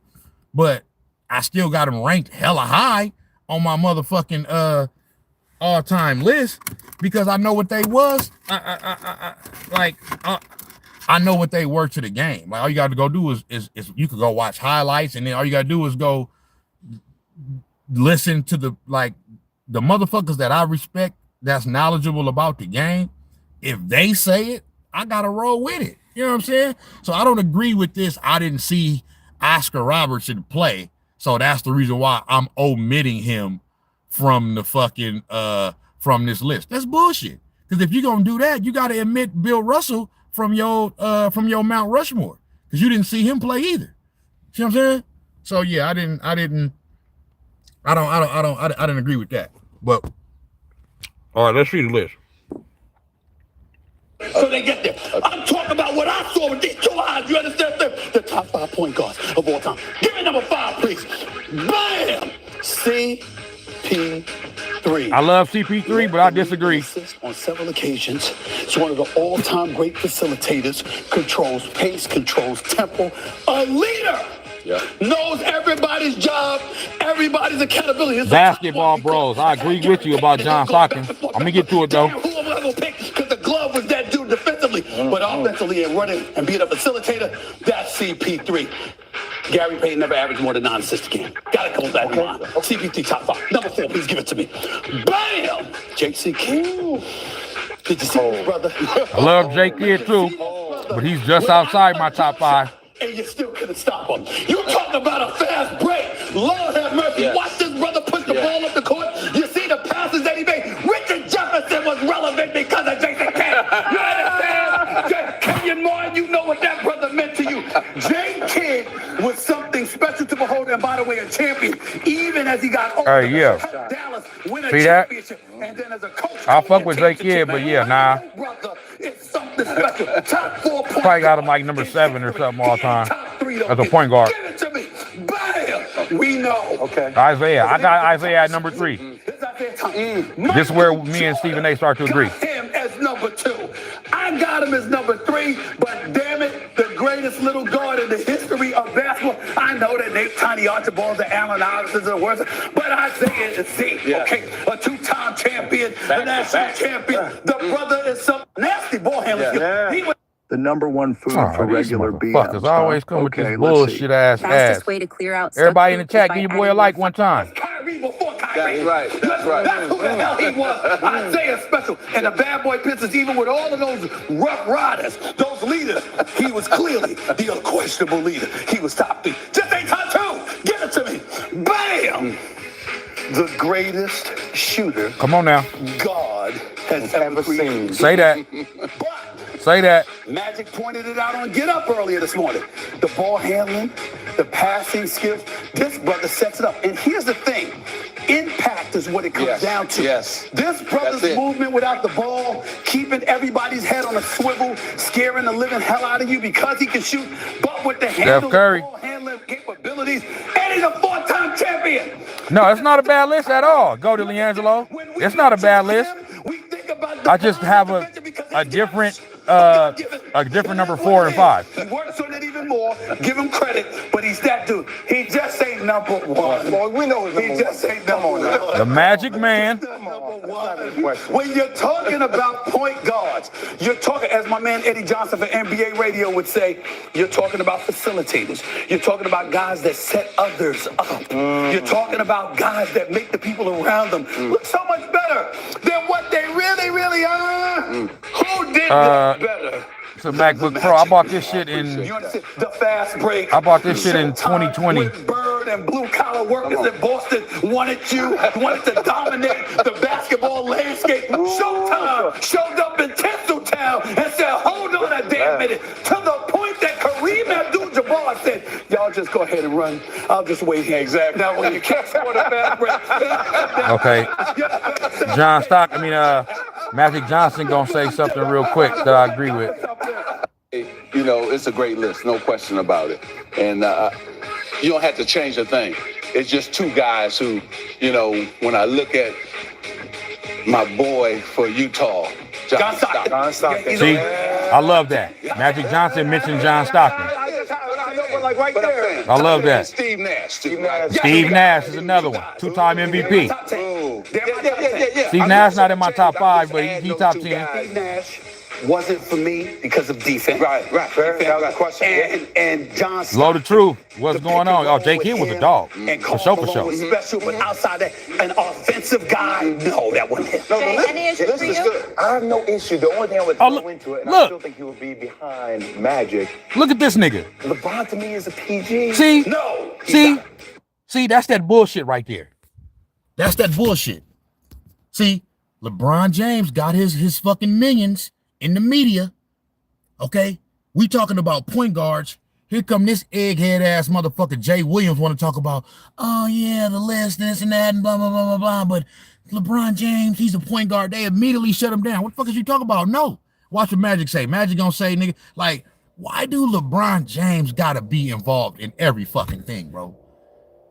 S1: But I still got him ranked hella high on my motherfucking all-time list because I know what they was. I know what they were to the game. Like, all you got to go do is you could go watch highlights, and then all you got to do is go listen to the motherfuckers that I respect that's knowledgeable about the game. If they say it, I gotta roll with it. You know what I'm saying? So I don't agree with this. I didn't see Oscar Robertson play, so that's the reason why I'm omitting him from the fucking from this list. That's bullshit. Because if you're gonna do that, you gotta admit Bill Russell from your Mount Rushmore, because you didn't see him play either. See what I'm saying? So yeah, I didn't agree with that. But all right, let's see the list.
S6: So they get there. I'm talking about what I saw with these 2 eyes. You understand? The top 5 point guards of all time. Give me number 5, please. Bam! CP3.
S1: I love CP3, but I disagree.
S6: On several occasions, he's one of the all-time great facilitators, controls pace, controls tempo, a leader. Yeah. Knows everybody's job, everybody's accountability. It's
S1: Basketball bros. I agree with you about John Stockton. I'm gonna get to it though.
S6: Who am I gonna pick? Because the glove was that dude defensively, but offensively and running and being a facilitator, that's CP3. Gary Payton never averaged more than 9 assists a game. Gotta close that line. CP3 top 5. Number 4, please give it to me. Bam! JC King. Did you see this, brother?
S1: I love J Kidd too, but he's just outside my top 5.
S6: And you still couldn't stop him. You talking about a fast break. Lord have mercy. Yes. Watch this brother push the ball up the court. You see the passes that he made. Richard Jefferson was relevant because of Jason Kidd. You understand? Kenyon Martin, you know what that brother meant to you. J Kidd was something special to behold, and by the way, a champion. Even as he got older, Dallas win a championship. And then as a coach,
S1: I'll fuck with J Kidd, but yeah, nah.
S6: It's something special. Top 4 points.
S1: Probably got him like number 7 or something all time as a point guard.
S6: Give it to me. Bam! We know. Okay.
S1: Isaiah. I got Isaiah at number 3. This is where me and Stephen A start to agree.
S6: Him as number 2. I got him as number 3, but damn it, the greatest little guard in the history of basketball. I I know that Tiny Archibald, the Allen Iversons, the worst, but Isaiah is okay, a two-time champion, a national champion. The brother is some nasty ball handler. He was
S20: the number one food for regular
S1: motherfuckers
S20: BMs.
S1: always come with this bullshit ass.
S2: Fastest way to clear out.
S1: Everybody in the chat, give your boy a like one time.
S6: Kyrie before Kyrie.
S20: That's right. That's right.
S6: That's who the hell he was. Isaiah Special. And the bad boy Pistons, even with all of those rough riders, those leaders, he was clearly the unquestionable leader. He was top 3. Just ain't top 2. Give it to me. Bam! The greatest shooter.
S1: Come on now.
S6: God has ever seen.
S1: Say that. Say that.
S6: Magic pointed it out on Get Up earlier this morning. The ball handling, the passing skills. This brother sets it up. And here's the thing. Impact is what it comes down to.
S20: Yes.
S6: This brother's movement without the ball, keeping everybody's head on a swivel, scaring the living hell out of you because he can shoot, but with the ball handling capabilities, and he's a 4-time champion.
S1: No, it's not a bad list at all. Go to LiAngelo. It's not a bad list. I just have a different number 4 and 5.
S6: He works on it even more. Give him credit, but he's that dude. He just ain't number 1.
S20: Well, we know
S6: he just ain't number 1.
S1: The Magic Man.
S6: When you're talking about point guards, you're talking, as my man Eddie Johnson for NBA Radio would say, you're talking about facilitators. You're talking about guys that set others up. You're talking about guys that make the people around them look so much better than what they really are. Who did that better?
S1: It's a MacBook Pro. I bought this shit in.
S6: The fast break.
S1: I bought this shit in 2020.
S6: Bird and blue collar workers in Boston wanted to dominate the basketball landscape. Showtime showed up in Tinseltown and said, "Hold on a damn minute," to the point that Kareem Abdul-Jabbar said, "Y'all just go ahead and run. I'll just wait here." Exactly. Now when you can't score the fast break.
S1: Okay. Magic Johnson gonna say something real quick that I agree with.
S7: You know, it's a great list, no question about it. And you don't have to change a thing. It's just 2 guys who, you know, when I look at my boy for Utah, John Stockton.
S1: See, I love that. Magic Johnson mentioned John Stockton.
S20: Like right there.
S1: I love that.
S7: Steve Nash.
S1: Steve Nash is another one. 2-time MVP.
S6: Yeah.
S1: Steve Nash not in my top 5, but he top 10.
S6: Steve Nash wasn't for me because of defense.
S20: Right. Fair. That was a question.
S6: And John Stockton.
S1: Blow the truth. What's going on? Oh, Jake Hill was a dog.
S6: And
S1: For sure.
S6: was special, but outside that, an offensive guy, no, that wasn't him.
S20: No, this is good. I have no issue. The only thing I would throw into it, and I still think he would be behind Magic.
S1: Look at this nigga.
S20: LeBron to me is a PG.
S1: See?
S6: No.
S1: See, that's that bullshit right there. That's that bullshit. See, LeBron James got his fucking millions in the media. Okay? We talking about point guards. Here come this egghead ass motherfucker Jay Williams want to talk about, oh yeah, the list, this and that, and blah, blah, blah, blah, blah. But LeBron James, he's a point guard. They immediately shut him down. What the fuck is you talking about? No. Watch what Magic say. Magic gonna say, nigga, like, why do LeBron James gotta be involved in every fucking thing, bro?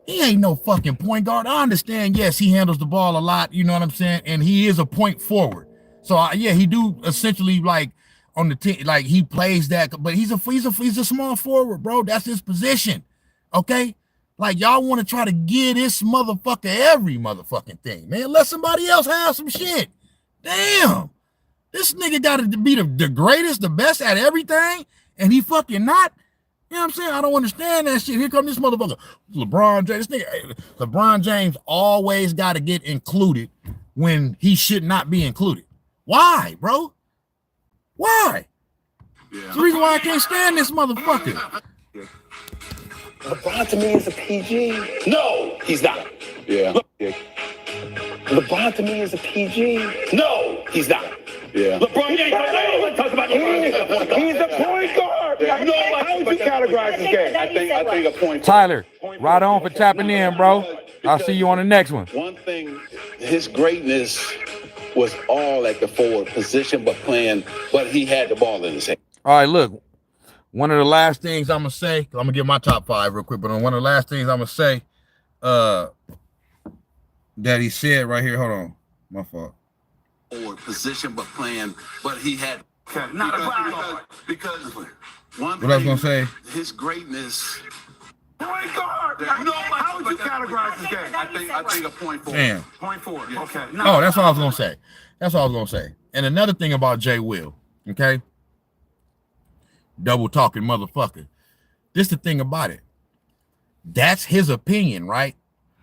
S1: He ain't no fucking point guard. I understand, yes, he handles the ball a lot, you know what I'm saying? And he is a point forward. So yeah, he do essentially like on the team, like he plays that, but he's a small forward, bro. That's his position. Okay? Like y'all want to try to give this motherfucker every motherfucking thing, man. Let somebody else have some shit. Damn. This nigga gotta be the greatest, the best at everything, and he fucking not. You know what I'm saying? I don't understand that shit. Here come this motherfucker. LeBron James. This nigga, LeBron James always got to get included when he should not be included. Why, bro? Why? It's the reason why I can't stand this motherfucker.
S6: LeBron to me is a PG. No, he's not.
S7: Yeah.
S6: LeBron to me is a PG. No, he's not.
S7: Yeah.
S6: LeBron James. Talk about LeBron. He's a point guard.
S20: Yeah. How would you categorize this game?
S7: I think a point.
S1: Tyler, right on for tapping in, bro. I'll see you on the next one.
S7: One thing, his greatness was all at the forward position, but he had the ball in his hand.
S1: All right, look. One of the last things I'm gonna say, I'm gonna give my top 5 real quick, but one of the last things I'm gonna say, that he said right here. Hold on, my fault.
S7: Forward position, but he had
S6: not a
S7: because one
S1: what I was gonna say.
S7: His greatness
S16: Point guard. How would you categorize this game?
S7: I think a point forward.
S1: Damn.
S16: Point forward.
S7: Yeah.
S16: Okay.
S1: Oh, that's all I was gonna say. That's all I was gonna say. And another thing about Jay Will, okay? Double talking motherfucker. This the thing about it. That's his opinion, right?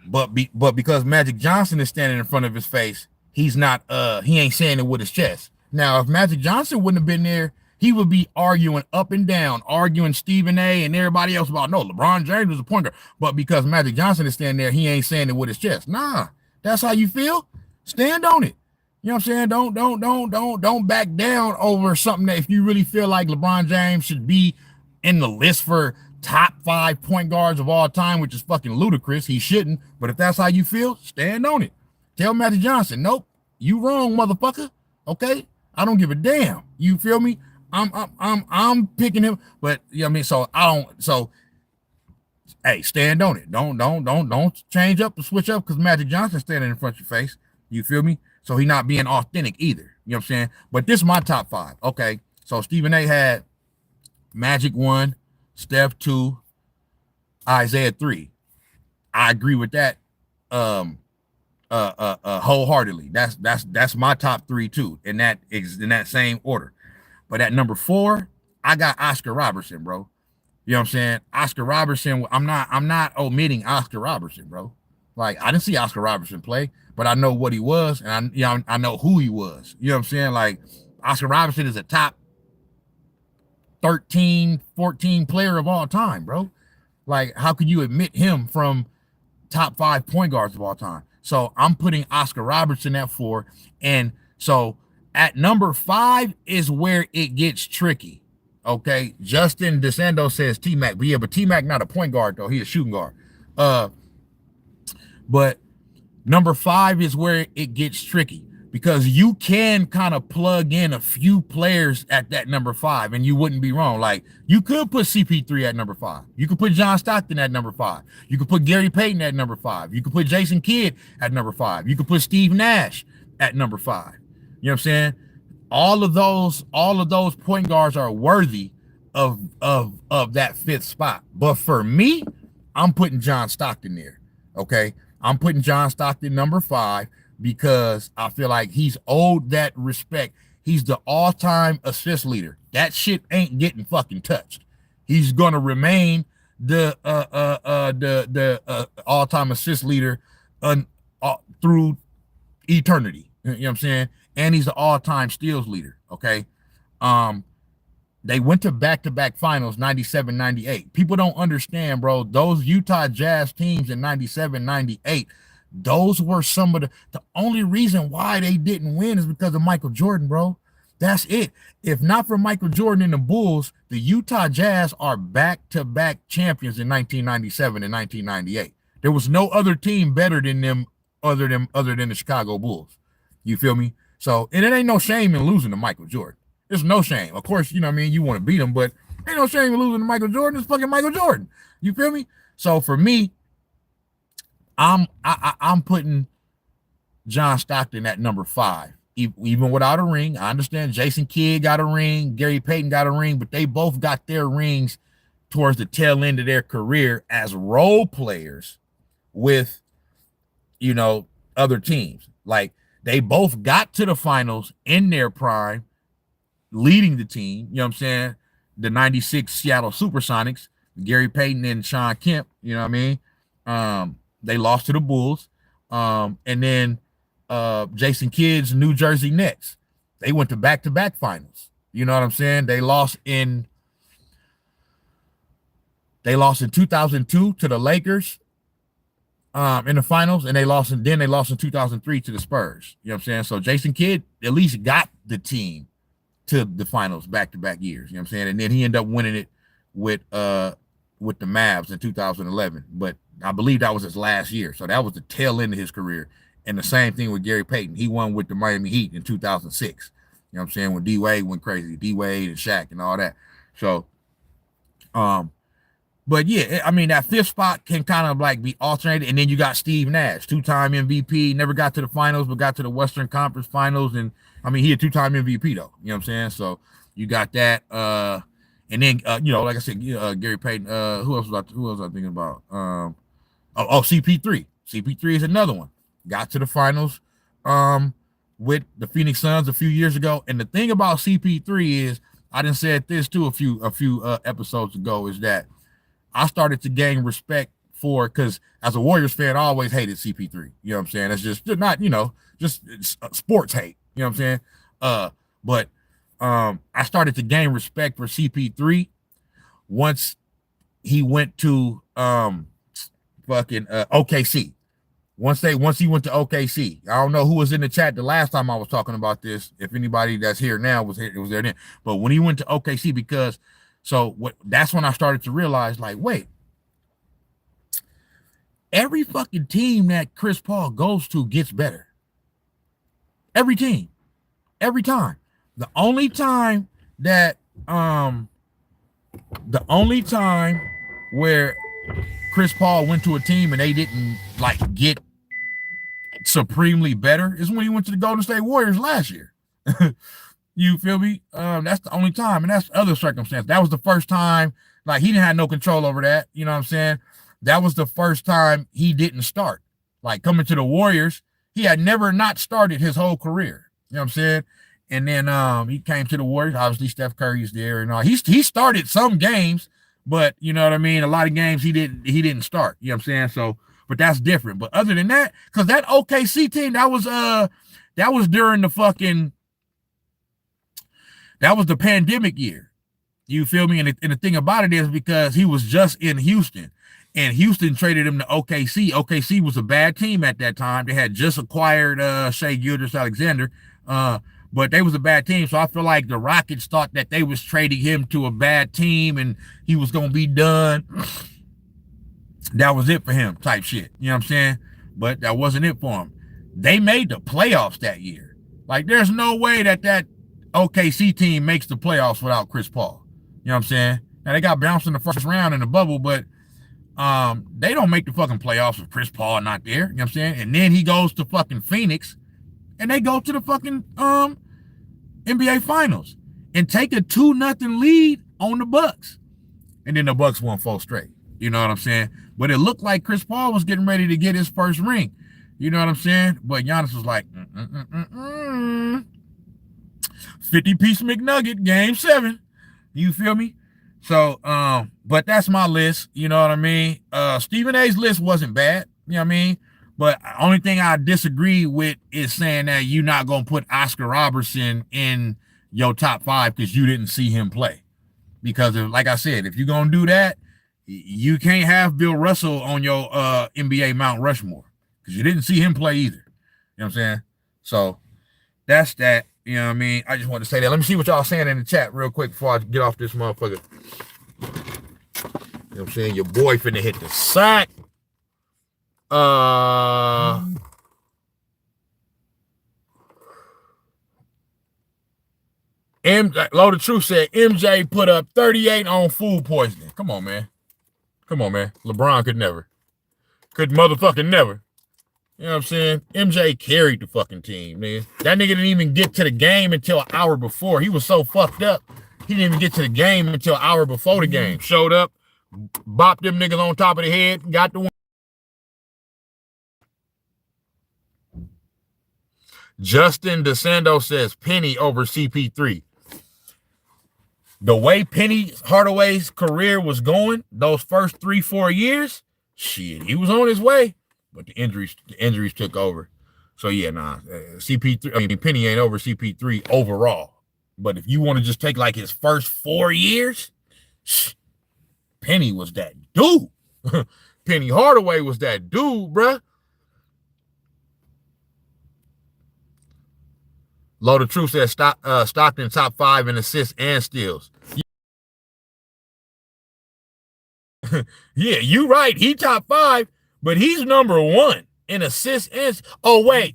S1: But because Magic Johnson is standing in front of his face, he's not he ain't saying it with his chest. Now, if Magic Johnson wouldn't have been there, he would be arguing up and down, arguing Stephen A and everybody else about, no, LeBron James is a point guard. But because Magic Johnson is standing there, he ain't saying it with his chest. Nah, that's how you feel. Stand on it. You know what I'm saying? Don't back down over something that if you really feel like LeBron James should be in the list for top 5 point guards of all time, which is fucking ludicrous. He shouldn't. But if that's how you feel, stand on it. Tell Magic Johnson, nope, you wrong, motherfucker. Okay? I don't give a damn. You feel me? I'm picking him, but you know what I mean? So hey, stand on it. Don't change up or switch up because Magic Johnson's standing in front of your face. You feel me? So he not being authentic either. You know what I'm saying? But this is my top 5. Okay. So Stephen A had Magic 1, Steph 2, Isaiah 3. I agree with that wholeheartedly. That's my top 3 too, in that same order. But at number 4, I got Oscar Robertson, bro. You know what I'm saying? Oscar Robertson, I'm not omitting Oscar Robertson, bro. Like, I didn't see Oscar Robertson play, but I know what he was, and I know who he was. You know what I'm saying? Like, Oscar Robertson is a top 13, 14 player of all time, bro. Like, how could you admit him from top 5 point guards of all time? So I'm putting Oscar Robertson at 4. And so at number 5 is where it gets tricky. Okay. Justin DeSando says T-Mac, but yeah, but T-Mac not a point guard though. He's a shooting guard. But number 5 is where it gets tricky because you can kind of plug in a few players at that number 5 and you wouldn't be wrong. Like, you could put CP3 at number 5. You could put John Stockton at number 5. You could put Gary Payton at number 5. You could put Jason Kidd at number 5. You could put Steve Nash at number 5. You know what I'm saying? All of those point guards are worthy of that 5th spot. But for me, I'm putting John Stockton there. Okay. I'm putting John Stockton number 5 because I feel like he's owed that respect. He's the all-time assist leader. That shit ain't getting fucking touched. He's gonna remain the all-time assist leader through eternity. You know what I'm saying? And he's the all-time steals leader. Okay. They went to back-to-back finals, 97, 98. People don't understand, bro. Those Utah Jazz teams in 97, 98, those were some of the only reason why they didn't win is because of Michael Jordan, bro. That's it. If not for Michael Jordan and the Bulls, the Utah Jazz are back-to-back champions in 1997 and 1998. There was no other team better than them other than the Chicago Bulls. You feel me? So, and it ain't no shame in losing to Michael Jordan. There's no shame. Of course, you know what I mean? You want to beat him, but ain't no shame in losing to Michael Jordan. It's fucking Michael Jordan. You feel me? So for me, I'm putting John Stockton at number 5, even without a ring. I understand Jason Kidd got a ring, Gary Payton got a ring, but they both got their rings towards the tail end of their career as role players with, you know, other teams. Like, they both got to the finals in their prime, leading the team, you know what I'm saying? The 96 Seattle Supersonics, Gary Payton and Sean Kemp, you know what I mean? They lost to the Bulls. And then Jason Kidd's New Jersey Nets. They went to back-to-back finals. You know what I'm saying? They lost in 2002 to the Lakers in the finals, and they lost in 2003 to the Spurs. You know what I'm saying? So Jason Kidd at least got the team to the finals back-to-back years. You know what I'm saying? And then he ended up winning it with the Mavs in 2011. But I believe that was his last year. So that was the tail end of his career. And the same thing with Gary Payton. He won with the Miami Heat in 2006. You know what I'm saying? When D-Wade went crazy. D-Wade and Shaq and all that. So, but yeah, I mean, that 5th spot can kind of like be alternated. And then you got Steve Nash, 2-time MVP, never got to the finals, but got to the Western Conference Finals. And I mean, he a 2-time MVP though. You know what I'm saying? So you got that. And And then like I said, Gary Payton. Who else was I thinking about? CP3. CP3 is another one. Got to the finals with the Phoenix Suns a few years ago. And the thing about CP3 is, I done said this too a few episodes ago, is that I started to gain respect for, because as a Warriors fan, I always hated CP3. You know what I'm saying? That's just not, just sports hate. You know what I'm saying? But I started to gain respect for CP3 once he went to OKC. Once he went to OKC. I don't know who was in the chat the last time I was talking about this. If anybody that's here now was there then. But when he went to OKC, that's when I started to realize, like, wait, every fucking team that Chris Paul goes to gets better. Every team. Every time. The only time where Chris Paul went to a team and they didn't like get supremely better is when he went to the Golden State Warriors last year. You feel me? That's the only time, and that's other circumstance. That was the first time, like, he didn't have no control over that. You know what I'm saying? That was the first time he didn't start. Like, coming to the Warriors, he had never not started his whole career. You know what I'm saying? And then he came to the Warriors. Obviously, Steph Curry's there, and he started some games, but you know what I mean. A lot of games he didn't start. You know what I'm saying? So, but that's different. But other than that, because that OKC team, that was during the pandemic year. You feel me? And the thing about it is, because he was just in Houston, and Houston traded him to OKC. OKC was a bad team at that time. They had just acquired Shai Gilgeous-Alexander. But they was a bad team, so I feel like the Rockets thought that they was trading him to a bad team and he was going to be done. That was it for him, type shit. You know what I'm saying? But that wasn't it for him. They made the playoffs that year. Like, there's no way that OKC team makes the playoffs without Chris Paul. You know what I'm saying? Now, they got bounced in the first round in the bubble, but they don't make the fucking playoffs with Chris Paul not there. You know what I'm saying? And then he goes to fucking Phoenix, and they go to the fucking NBA Finals and take a 2-0 lead on the Bucks. And then the Bucks won 4 straight. You know what I'm saying? But it looked like Chris Paul was getting ready to get his first ring. You know what I'm saying? But Giannis was like, 50-piece McNugget, game 7. You feel me? So, but that's my list. You know what I mean? Stephen A's list wasn't bad. You know what I mean? But the only thing I disagree with is saying that you're not going to put Oscar Robertson in your top 5 because you didn't see him play. Because, like I said, if you're going to do that, you can't have Bill Russell on your NBA Mount Rushmore because you didn't see him play either. You know what I'm saying? So that's that. You know what I mean? I just wanted to say that. Let me see what y'all saying in the chat real quick before I get off this motherfucker. You know what I'm saying? Your boy finna hit the sack. Load of Truth said MJ put up 38 on food poisoning. Come on, man. LeBron could never. Could motherfucking never. You know what I'm saying? MJ carried the fucking team, man. That nigga didn't even get to the game until an hour before. He was so fucked up. He didn't even get to the game until an hour before the game. Showed up, bopped them niggas on top of the head, got the win. Justin DeSando says Penny over CP3. The way Penny Hardaway's career was going, those first 3-4 years, shit, he was on his way. But the injuries took over. So yeah, CP3. I mean, Penny ain't over CP3 overall. But if you want to just take like his first 4 years, Penny was that dude. Penny Hardaway was that dude, bruh. Load of Truth says Stockton top 5 in assists and steals. Yeah, you right. He top 5. But he's number 1 in assists and... Oh, wait.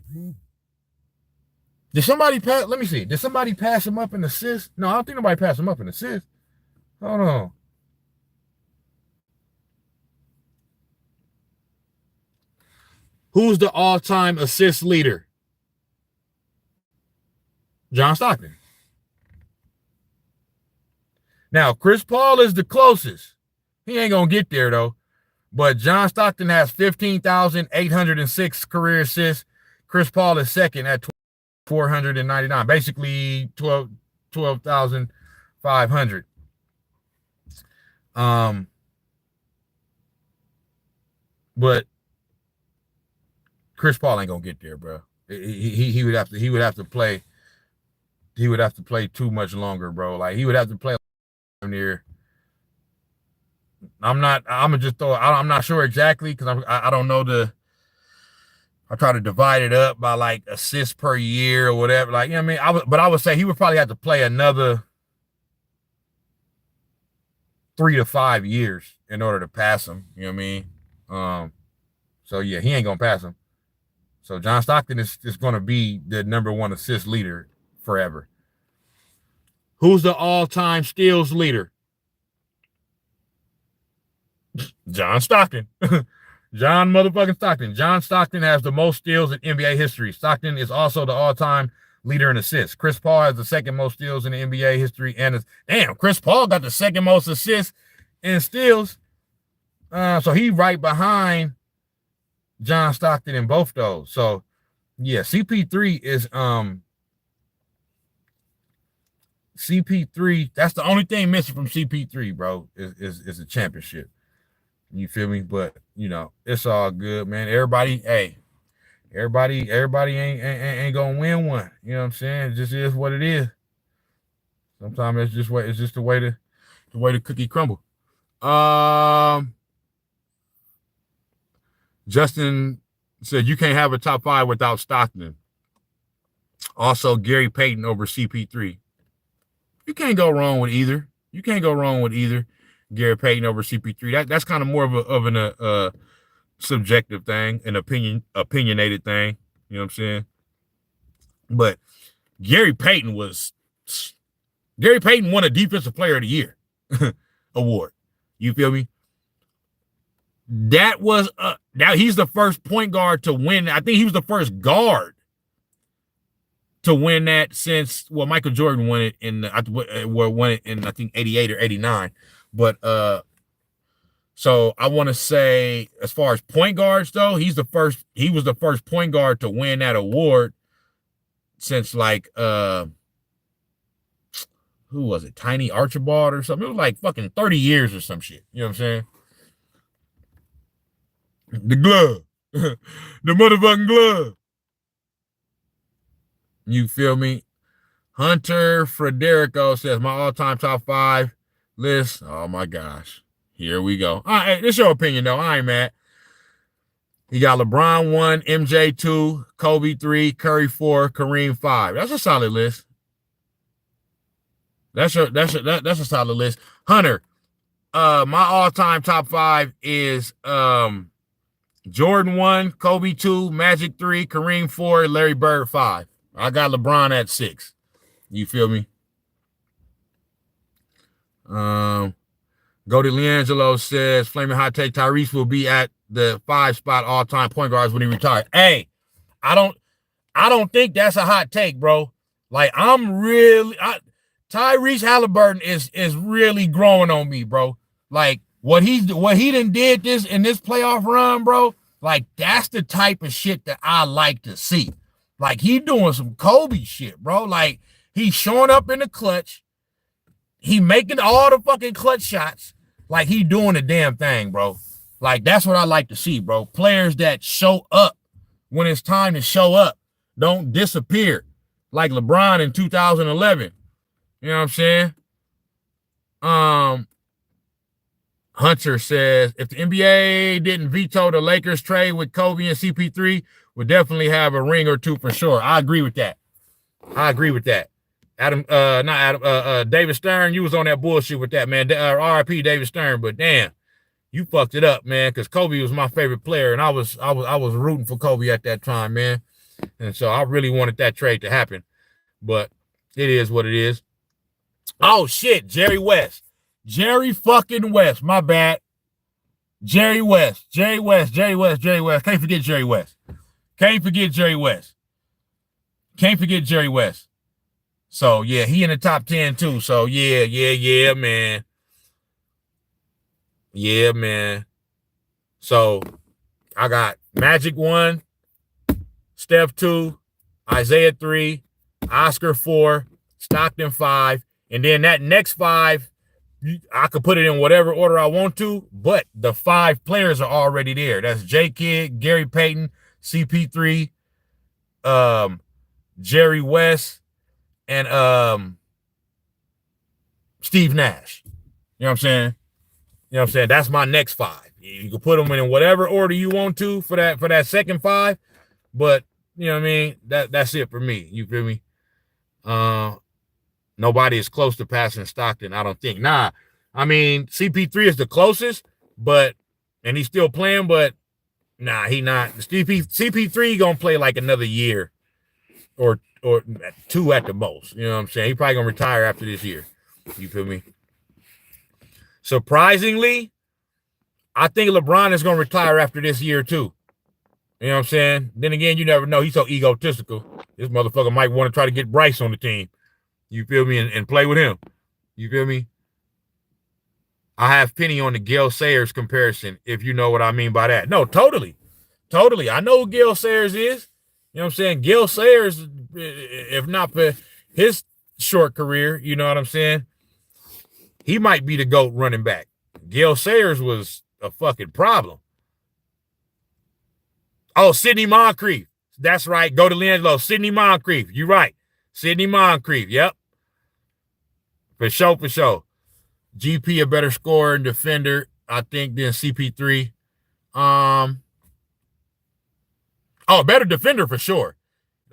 S1: Did somebody pass... Let me see. Did somebody pass him up in assists? No, I don't think nobody passed him up in assists. Hold on. Who's the all-time assist leader? John Stockton. Now, Chris Paul is the closest. He ain't going to get there, though. But John Stockton has 15,806 career assists. Chris Paul is second at 499, basically 12,500. But Chris Paul ain't gonna get there, bro. He would have to play too much longer, bro. Like he would have to play near. I'm not sure exactly because I don't know I try to divide it up by like assists per year or whatever. Like, you know what I mean? I would say he would probably have to play another 3 to 5 years in order to pass him. You know what I mean? So yeah, he ain't gonna pass him. So John Stockton is gonna be the #1 assist leader forever. Who's the all-time steals leader? John Stockton. John motherfucking Stockton. John Stockton has the most steals in NBA history. Stockton is also the all-time leader in assists. Chris Paul has the second most steals in the NBA history. And damn, Chris Paul got the second most assists and steals. So he right behind John Stockton in both those. So yeah, CP3 is CP3. That's the only thing missing from CP3, bro, is a championship. You feel me? But you know, it's all good, man. Everybody ain't gonna win one. You know what I'm saying? It just is what it is. Sometimes it's just the way the cookie crumble. Justin said you can't have a top 5 without Stockton. Also, Gary Payton over CP3. You can't go wrong with either. Gary Payton over CP3. That's kind of more of an subjective thing, an opinionated thing. You know what I'm saying? But Gary Payton won a Defensive Player of the Year award. You feel me? That was now he's the first point guard to win. I think he was the first guard to win that since Michael Jordan won it in I think 88 or 89. But so I want to say as far as point guards though, he was the first point guard to win that award since like who was it? Tiny Archibald or something. It was like fucking 30 years or some shit. You know what I'm saying? The glove. The motherfucking glove. You feel me? Hunter Frederico says my all-time top 5 list. Oh my gosh. Here we go. All right, it's your opinion though. I ain't mad. You got LeBron 1, MJ 2, Kobe 3, Curry 4, Kareem 5. That's a solid list. That's a solid list. Hunter, my all-time top 5 is Jordan 1, Kobe 2, Magic 3, Kareem 4, Larry Bird 5. I got LeBron at 6. You feel me? Go to Leangelo says, Flaming Hot Take, Tyrese will be at the 5 spot all-time point guards when he retires. Hey, I don't think that's a hot take, bro. Like Tyrese Halliburton is really growing on me, bro. Like what he done did this in this playoff run, bro. Like that's the type of shit that I like to see. Like he doing some Kobe shit, bro. Like he's showing up in the clutch. He making all the fucking clutch shots. Like he doing the damn thing, bro. Like that's what I like to see, bro. Players that show up when it's time to show up. Don't disappear like LeBron in 2011. You know what I'm saying? Hunter says, if the NBA didn't veto the Lakers trade with Kobe and CP3, would definitely have a ring or 2 for sure. I agree with that. David Stern, you was on that bullshit with that, man. RIP David Stern, but damn, you fucked it up, man, because Kobe was my favorite player, and I was rooting for Kobe at that time, man. And so I really wanted that trade to happen. But it is what it is. Oh shit, Jerry West. Jerry fucking West. My bad. Jerry West. Can't forget Jerry West. Can't forget Jerry West. So yeah, he in the top 10 too. So yeah, man. Yeah, man. So I got Magic 1, Steph 2, Isaiah 3, Oscar 4, Stockton 5, and then that next 5, I could put it in whatever order I want to, but the 5 players are already there. That's J Kidd, Gary Payton, CP3, Jerry West, and Steve Nash. You know what I'm saying? You know what I'm saying? That's my next 5. You can put them in whatever order you want to for that second 5, but you know what I mean? That's it for me. You feel me? Nobody is close to passing Stockton, I don't think. Nah, I mean, CP3 is the closest, and he's still playing, but nah, he not. CP3 gonna play like another year or 2 at the most. You know what I'm saying? He probably gonna retire after this year. You feel me? Surprisingly, I think LeBron is gonna retire after this year too. You know what I'm saying? Then again, you never know. He's so egotistical. This motherfucker might want to try to get Bryce on the team. You feel me? And play with him. You feel me? I have Penny on the Gale Sayers comparison, if you know what I mean by that. No, totally. Totally. I know who Gale Sayers is. You know what I'm saying? Gale Sayers, if not for his short career, you know what I'm saying? He might be the GOAT running back. Gale Sayers was a fucking problem. Oh, Sidney Moncrief. That's right. Go to Leangelo. Sidney Moncrief. You're right. Sidney Moncrief. Yep. For sure, for sure. GP a better scorer and defender, I think, than CP3. Better defender for sure.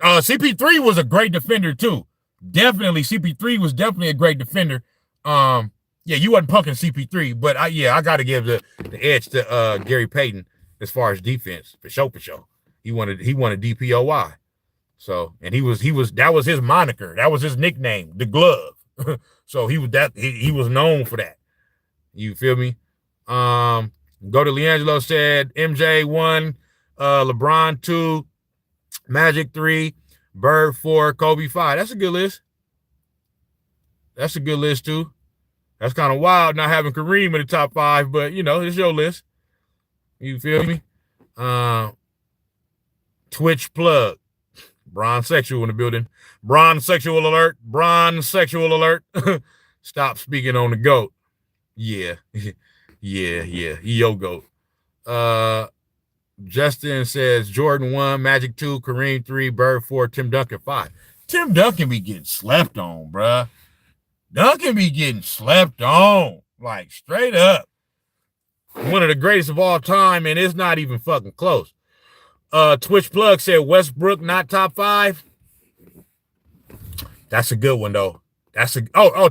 S1: CP3 was a great defender too. Definitely, CP3 was definitely a great defender. Yeah, you wasn't punking CP3, but I got to give the edge to Gary Payton as far as defense for sure, for sure. He wanted DPOY. So, and he was that was his moniker. That was his nickname, the glove. So he was known for that. You feel me? Go to Leangelo said MJ 1, LeBron 2, Magic 3, Bird 4, Kobe 5. That's a good list. That's a good list too. That's kind of wild not having Kareem in the top 5, but you know, it's your list. You feel me? Twitch plug. Bron sexual in the building. Bron sexual alert. Bron sexual alert. Stop speaking on the GOAT. Yeah. Yeah. Yo GOAT. Justin says Jordan 1, Magic 2, Kareem 3, Bird 4, Tim Duncan 5. Tim Duncan be getting slept on, bruh. Duncan be getting slept on. Like, straight up. One of the greatest of all time, and it's not even fucking close. Twitch plug said Westbrook not top 5. That's a good one though. That's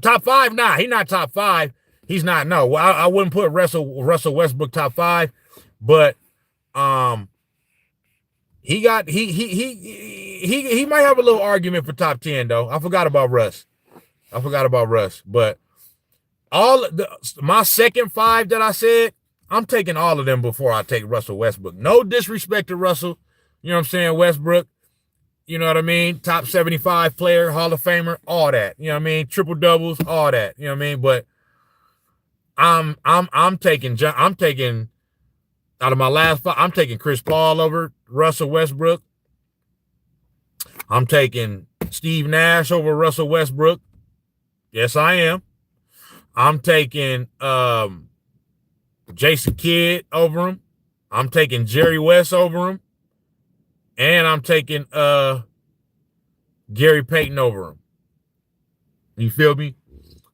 S1: top 5. Nah, he not top 5. He's not. No, I wouldn't put Russell Westbrook top 5, but he might have a little argument for top 10 though. I forgot about Russ, but my second 5 that I said, I'm taking all of them before I take Russell Westbrook. No disrespect to Russell. You know what I'm saying? Westbrook. You know what I mean? Top 75 player, Hall of Famer, all that. You know what I mean? Triple doubles, all that. You know what I mean? But I'm taking out of my last 5, I'm taking Chris Paul over Russell Westbrook. I'm taking Steve Nash over Russell Westbrook. Yes, I am. I'm taking Jason Kidd over him. I'm taking Jerry West over him. And I'm taking Gary Payton over him. You feel me?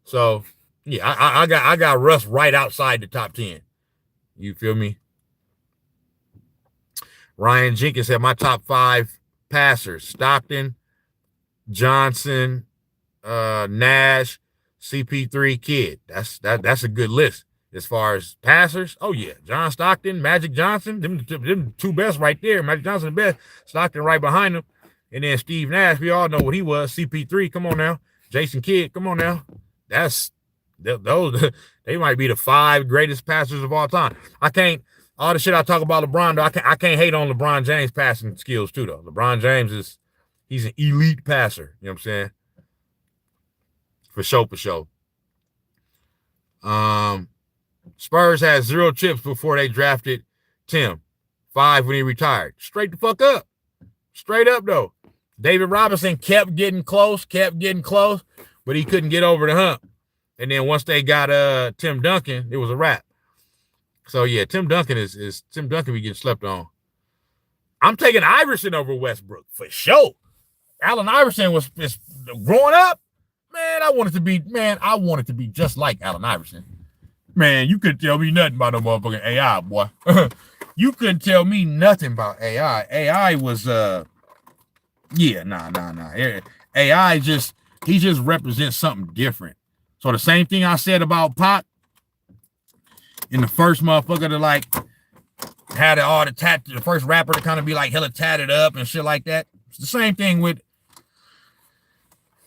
S1: So yeah, I got Russ right outside the top 10. You feel me? Ryan Jenkins said my top 5 passers: Stockton, Johnson, Nash, CP3, Kidd. That's a good list. As far as passers, oh yeah, John Stockton, Magic Johnson, them 2 best right there. Magic Johnson the best, Stockton right behind him, and then Steve Nash. We all know what he was. CP3, come on now. Jason Kidd, come on now. Those they might be the 5 greatest passers of all time. All the shit I talk about LeBron though, I can't hate on LeBron James passing skills too though. LeBron James he's an elite passer. You know what I'm saying? For sure. Spurs had 0 chips before they drafted Tim. 5 when he retired. Straight the fuck up. Straight up, though. David Robinson kept getting close, but he couldn't get over the hump. And then once they got Tim Duncan, it was a wrap. So yeah, Tim Duncan is Tim Duncan be getting slept on. I'm taking Iverson over Westbrook for sure. Allen Iverson was growing up. Man, I wanted to be just like Allen Iverson. Man, you couldn't tell me nothing about no motherfucking AI, boy. You couldn't tell me nothing about AI. AI was nah. AI just represents something different. So the same thing I said about Pac in the first motherfucker to like had it all the first rapper to kind of be like hella tatted up and shit like that. It's the same thing with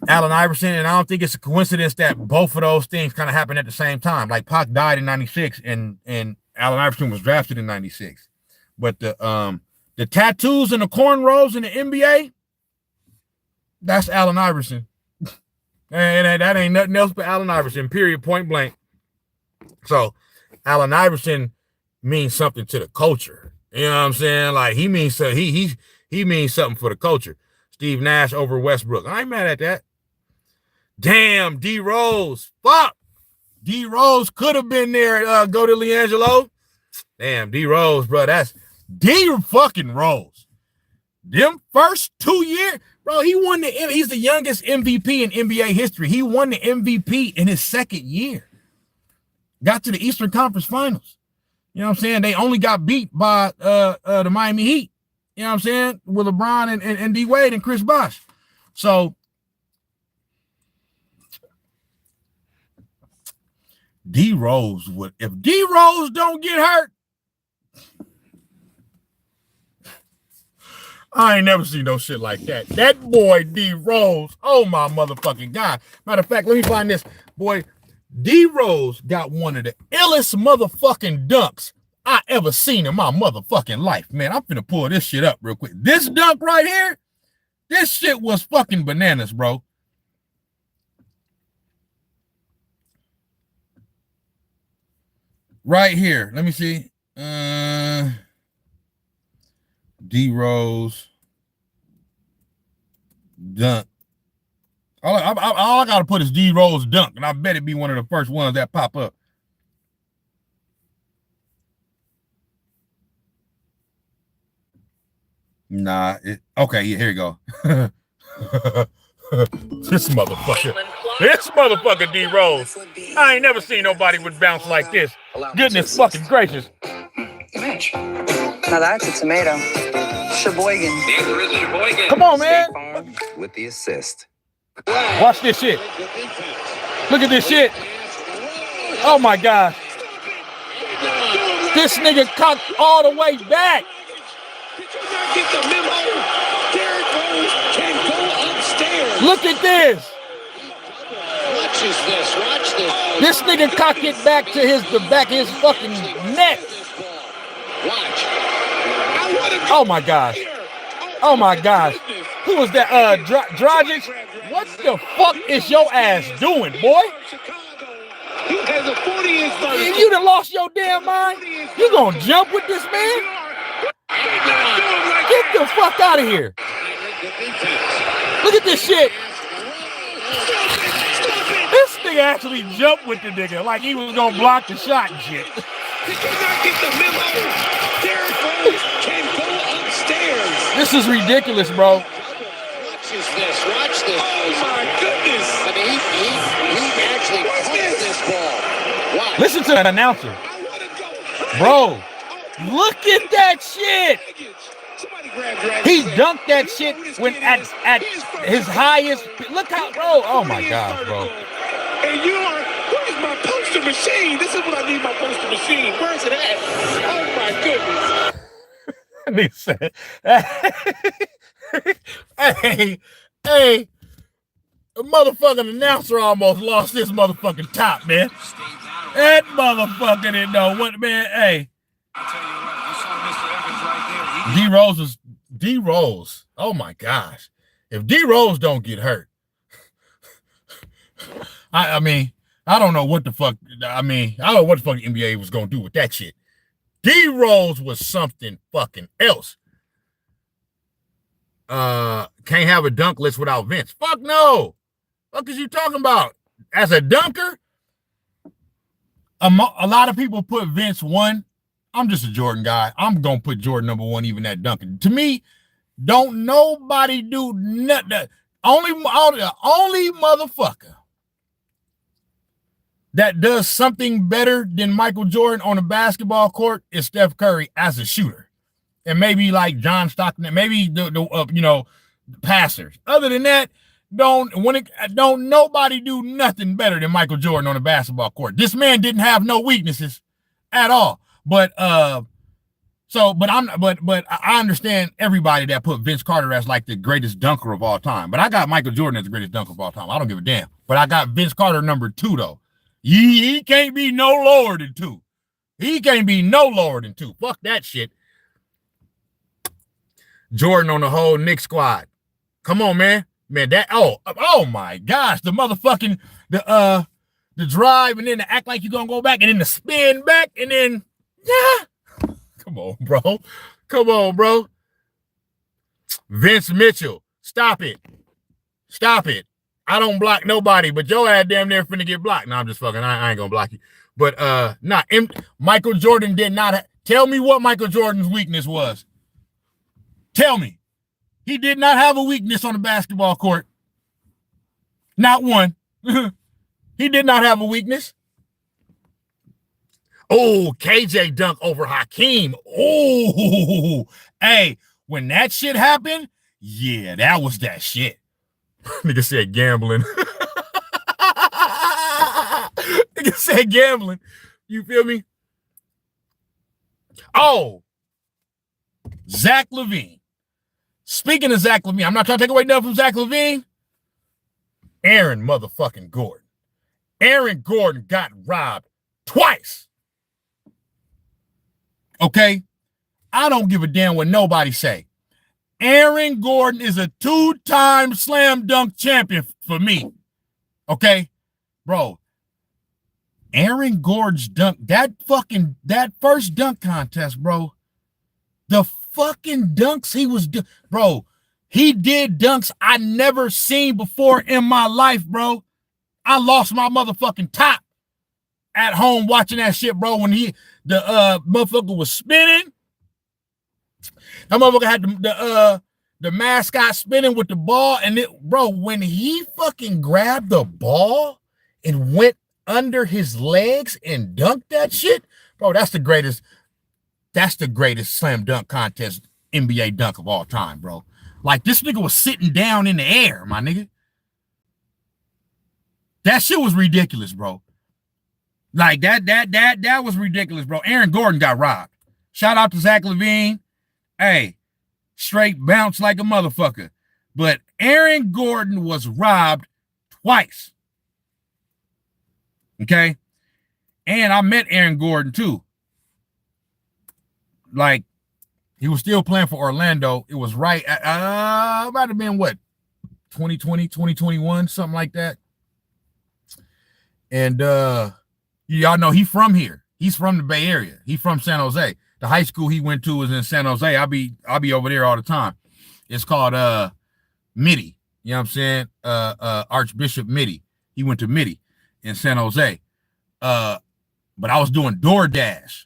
S1: Allen Iverson, and I don't think it's a coincidence that both of those things kind of happened at the same time. Like Pac died in 96 and Allen Iverson was drafted in 96. But the tattoos and the cornrows in the NBA, that's Allen Iverson. And that ain't nothing else but Allen Iverson, period, point blank. So Allen Iverson means something to the culture. You know what I'm saying? Like he means he means something for the culture. Steve Nash over Westbrook. I ain't mad at that. Damn, D Rose. Fuck. D Rose could have been there. Go to LiAngelo. Damn, D Rose, bro. That's D fucking Rose. Them first 2 years, bro, he's the youngest MVP in NBA history. He won the MVP in his second year. Got to the Eastern Conference Finals. You know what I'm saying? They only got beat by the Miami Heat. You know what I'm saying? With LeBron and D Wade and Chris Bosh. So D Rose would, if D Rose don't get hurt, I ain't never seen no shit like that. That boy D Rose, oh my motherfucking God. Matter of fact, let me find this. Boy, D Rose got one of the illest motherfucking dunks I ever seen in my motherfucking life. Man, I'm finna pull this shit up real quick. This dunk right here, this shit was fucking bananas, bro. Right here. Let me see. D Rose dunk. All I gotta put is D Rose dunk, and I bet it be one of the first ones that pop up. Nah, okay, yeah, here you go. This motherfucker D Rose. I ain't never seen nobody with bounce like this. Goodness fucking gracious.
S21: Now that's a tomato. Sheboygan.
S1: Come on, man.
S21: With the assist.
S1: Watch this shit. Look at this shit. Oh my God. This nigga cocked all the way back.
S6: Get the memo. Derrick Rose can go upstairs.
S1: Look at this.
S6: Watch this.
S1: This nigga cocked it back to the back of his fucking neck.
S6: Watch.
S1: Oh my gosh. Oh my gosh. Who was that? Dragic? What the fuck is your ass doing, boy?
S6: He has a 40-inch vertical.
S1: If you done lost your damn mind, you gonna jump with this man? Get the fuck out of here. Look at this shit. This nigga actually jumped with the nigga like he was gonna block the shot and shit.
S6: Did you not get the memo? Derrick Rose can go upstairs.
S1: This is ridiculous, bro.
S6: Watch this. Oh my goodness. I mean, he actually caught this ball. Wow.
S1: Listen to that announcer. Bro, look at that shit. He dunked that shit when at his highest. Look how, bro. Oh my God, bro.
S6: And where's my poster machine? This is what I need, my poster machine. Where's it at? Oh my goodness.
S1: Hey, the motherfucking announcer almost lost his motherfucking top, man. That motherfucker didn't know what, man. Hey. D Rose. Oh my gosh. If D Rose don't get hurt, I mean, I don't know what the fuck. I mean, I don't know what the fuck the NBA was gonna do with that shit. D-Rose was something fucking else. Can't have a dunk list without Vince. Fuck no. What is you talking about? As a dunker, a lot of people put Vince 1. I'm just a Jordan guy. I'm gonna put Jordan number 1, even at dunking. To me, don't nobody do nothing. Only motherfucker that does something better than Michael Jordan on a basketball court is Steph Curry as a shooter, and maybe like John Stockton, maybe the passers. Other than that, don't nobody do nothing better than Michael Jordan on a basketball court. This man didn't have no weaknesses at all. But I understand everybody that put Vince Carter as like the greatest dunker of all time. But I got Michael Jordan as the greatest dunker of all time. I don't give a damn. But I got Vince Carter number 2 though. He can't be no lower than 2. He can't be no lower than 2. Fuck that shit. Jordan on the whole Knicks squad. Come on, man. Man, that oh my gosh, the motherfucking the drive and then the act like you're gonna go back and then the spin back and then yeah. Come on, bro. Come on, bro. Vince Mitchell, stop it. Stop it. I don't block nobody, but your ass damn near finna get blocked. No, I'm just fucking. I ain't gonna block you. But Michael Jordan did not. Tell me what Michael Jordan's weakness was. Tell me. He did not have a weakness on the basketball court. Not one. He did not have a weakness. Oh, KJ dunk over Hakeem. Oh, hey, when that shit happened, yeah, that was that shit. Nigga said gambling. Nigga said gambling. You feel me? Oh, Zach LaVine. Speaking of Zach LaVine, I'm not trying to take away nothing from Zach LaVine. Aaron motherfucking Gordon. Aaron Gordon got robbed twice. Okay? I don't give a damn what nobody say. Aaron Gordon is a 2-time slam dunk champion for me. Okay? Bro, Aaron Gordon's dunk, that first dunk contest, bro, the fucking dunks he was doing, bro, he did dunks I never seen before in my life, bro. I lost my motherfucking top at home watching that shit, bro, when the motherfucker was spinning. That motherfucker had the mascot spinning with the ball, and bro, when he fucking grabbed the ball and went under his legs and dunked that shit, bro, that's the greatest slam dunk contest NBA dunk of all time, bro. Like, this nigga was sitting down in the air, my nigga. That shit was ridiculous, bro. Like, that was ridiculous, bro. Aaron Gordon got robbed. Shout out to Zach LaVine. Hey, straight bounce like a motherfucker. But Aaron Gordon was robbed twice. Okay? And I met Aaron Gordon, too. Like, he was still playing for Orlando. It was right at, might have been what, 2020, 2021, something like that. And y'all know he from here. He's from the Bay Area. He's from San Jose. The high school he went to was in San Jose. I'll be over there all the time. It's called Mitty. You know what I'm saying? Archbishop Mitty. He went to Mitty in San Jose. But I was doing DoorDash.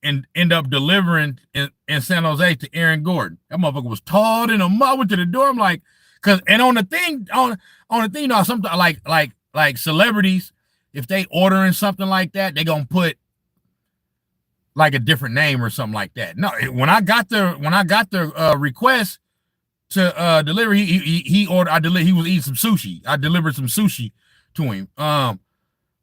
S1: And end up delivering in San Jose to Aaron Gordon. That motherfucker was tall than a mud. Went to the door. I'm like, on the thing, you know, something like celebrities, if they ordering something like that, they gonna put like a different name or something like that. No, when I got the request to deliver, he ordered. He was eating some sushi. I delivered some sushi to him.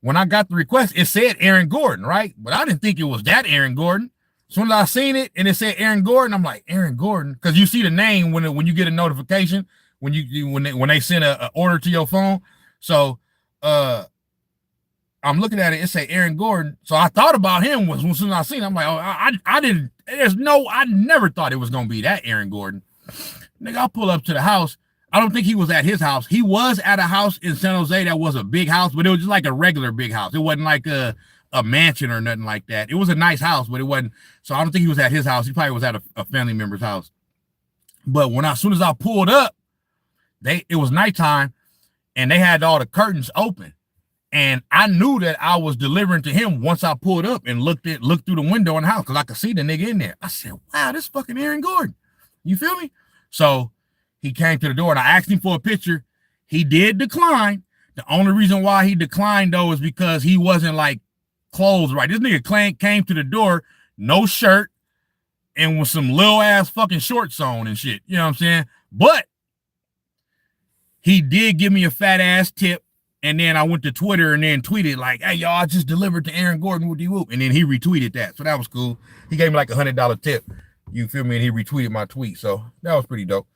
S1: When I got the request, it said Aaron Gordon, right? But I didn't think it was that Aaron Gordon. As soon as I seen it and it said Aaron Gordon, I'm like, Aaron Gordon, because you see the name when you get a notification when they send a order to your phone. So I'm looking at it. It say Aaron Gordon. So I thought about him as soon as I seen it. I'm like, oh, I didn't. I never thought it was gonna be that Aaron Gordon. Nigga, I pull up to the house. I don't think he was at his house. He was at a house in San Jose that was a big house, but it was just like a regular big house. It wasn't like a mansion or nothing like that. It was a nice house, but it wasn't. So I don't think he was at his house. He probably was at a family member's house. But as soon as I pulled up, it was nighttime, and they had all the curtains open. And I knew that I was delivering to him once I pulled up and looked through the window in the house because I could see the nigga in there. I said, wow, this is fucking Aaron Gordon. You feel me? So he came to the door and I asked him for a picture. He did decline. The only reason why he declined, though, is because he wasn't like clothes right. This nigga came to the door, no shirt, and with some little ass fucking shorts on and shit. You know what I'm saying? But he did give me a fat ass tip. And then I went to Twitter and then tweeted like, hey, y'all, I just delivered to Aaron Gordon, whoopty whoop. And then he retweeted that. So that was cool. He gave me like $100 tip. You feel me? And he retweeted my tweet. So that was pretty dope.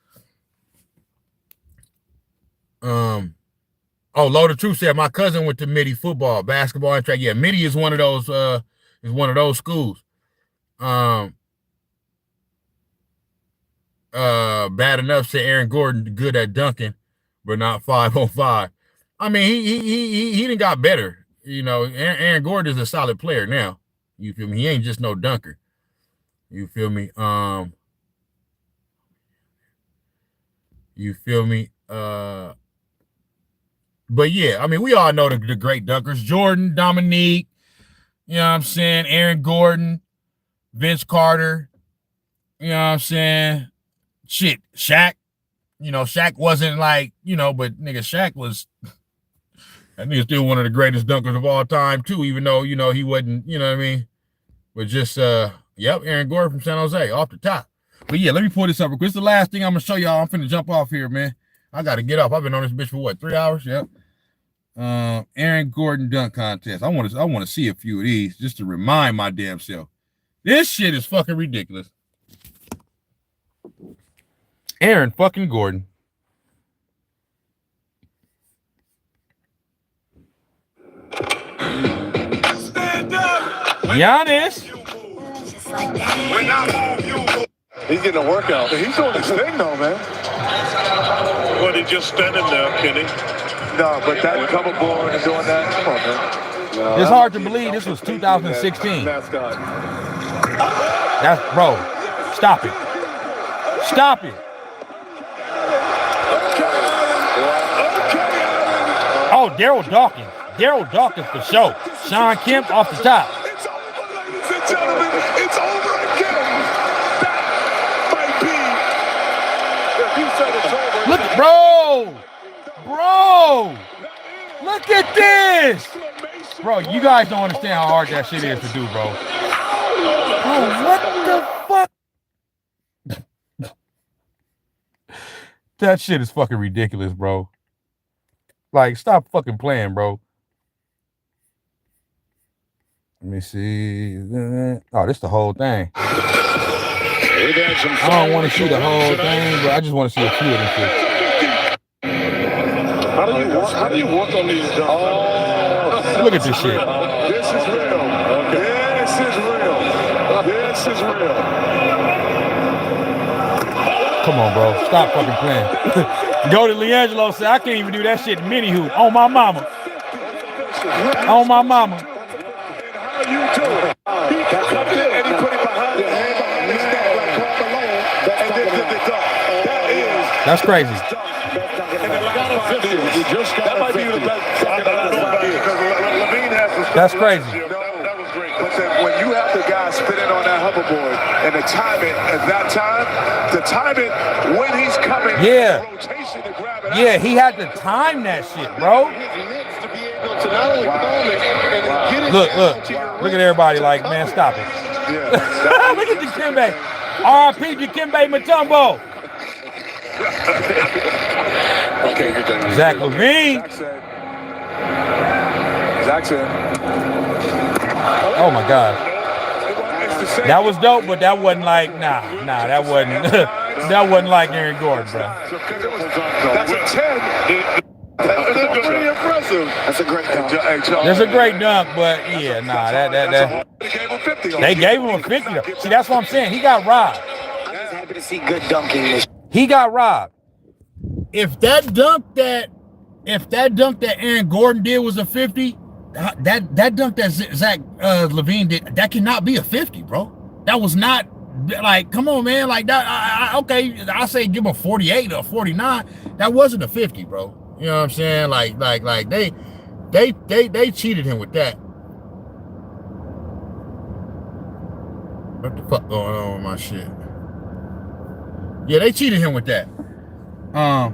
S1: Oh, Load of Truth said my cousin went to Midi football, basketball, and track. Yeah, Midi is one of those schools. Bad enough said Aaron Gordon good at dunking, but not 5-on-5. I mean, he done got better. You know, Aaron Gordon is a solid player now. You feel me? He ain't just no dunker. You feel me? You feel me? But yeah, I mean, we all know the great dunkers. Jordan, Dominique, you know what I'm saying? Aaron Gordon, Vince Carter, you know what I'm saying? Shit, Shaq. You know, Shaq wasn't like, you know, but nigga, Shaq was... I think he's still one of the greatest dunkers of all time, too, even though, you know, he wasn't, you know what I mean? But just, yep, Aaron Gordon from San Jose, off the top. But yeah, let me pull this up. This is the last thing I'm going to show y'all. I'm finna jump off here, man. I got to get off. I've been on this bitch for, what, 3 hours? Yep. Aaron Gordon dunk contest. I want to see a few of these just to remind my damn self. This shit is fucking ridiculous. Aaron fucking Gordon. Giannis.
S5: He's getting a workout. He's doing his thing, though, man.
S8: Well, he's just standing there, Kenny.
S5: No, but that cover board and doing that, come on, man. No,
S1: it's hard to believe this was 2016.
S5: Mascot.
S1: That's, bro, stop it. Stop it. Oh, Daryl Dawkins. Daryl Dawkins for sure. Sean Kemp off the top.
S5: It's over, ladies and gentlemen. It's over again. That might be. If you said it's over.
S1: Look, bro. Look at this. Bro, you guys don't understand how hard that shit is to do, bro. Bro, what the fuck? That shit is fucking ridiculous, bro. Like, stop fucking playing, bro. Let me see. Oh, this the whole thing. I don't want to see the whole thing, but I just want to see a few of them shit.
S5: How do you work on these dunks? Oh,
S1: look at this shit.
S5: This is real. Okay. This is real. This is real.
S1: Come on, bro. Stop fucking playing. Go to LiAngelo said, I can't even do that shit in mini hoop. On my mama. On my mama.
S5: How you do it? He cut it and he put it behind the hand behind his neck like Karl Malone and then did the dunk. That is.
S1: That's crazy.
S5: That might be the best.
S1: That's crazy.
S5: That was great. But then when you have the guy spinning on that hoverboard and the time it at that time, the time it when he's coming.
S1: Yeah. Yeah, he had to time that shit, bro. Look at everybody like, man, stop it. Yeah. Look at Dikembe. R.I.P. Dikembe Mutombo.
S5: Okay,
S1: Zach LaVine.
S5: Jackson.
S1: Oh my God. That was dope, but that wasn't like, nah, that wasn't like Aaron Gordon, bro.
S5: That's a 10. That's pretty impressive. That's a great dunk.
S1: That's a great dunk, but yeah, nah, that. They gave him a 50 though. See, that's what I'm saying. He got robbed.
S21: I'm just happy to see good dunking.
S1: He got robbed. if that dunk that Aaron Gordon did was a 50, that dunk that Zach LaVine did, that cannot be a 50, bro. That was not, like, come on, man. Like that, okay, I say give him a 48 or a 49. That wasn't a 50, bro. You know what I'm saying? Like they cheated him with that. What the fuck going on with my shit? Yeah, they cheated him with that.
S4: From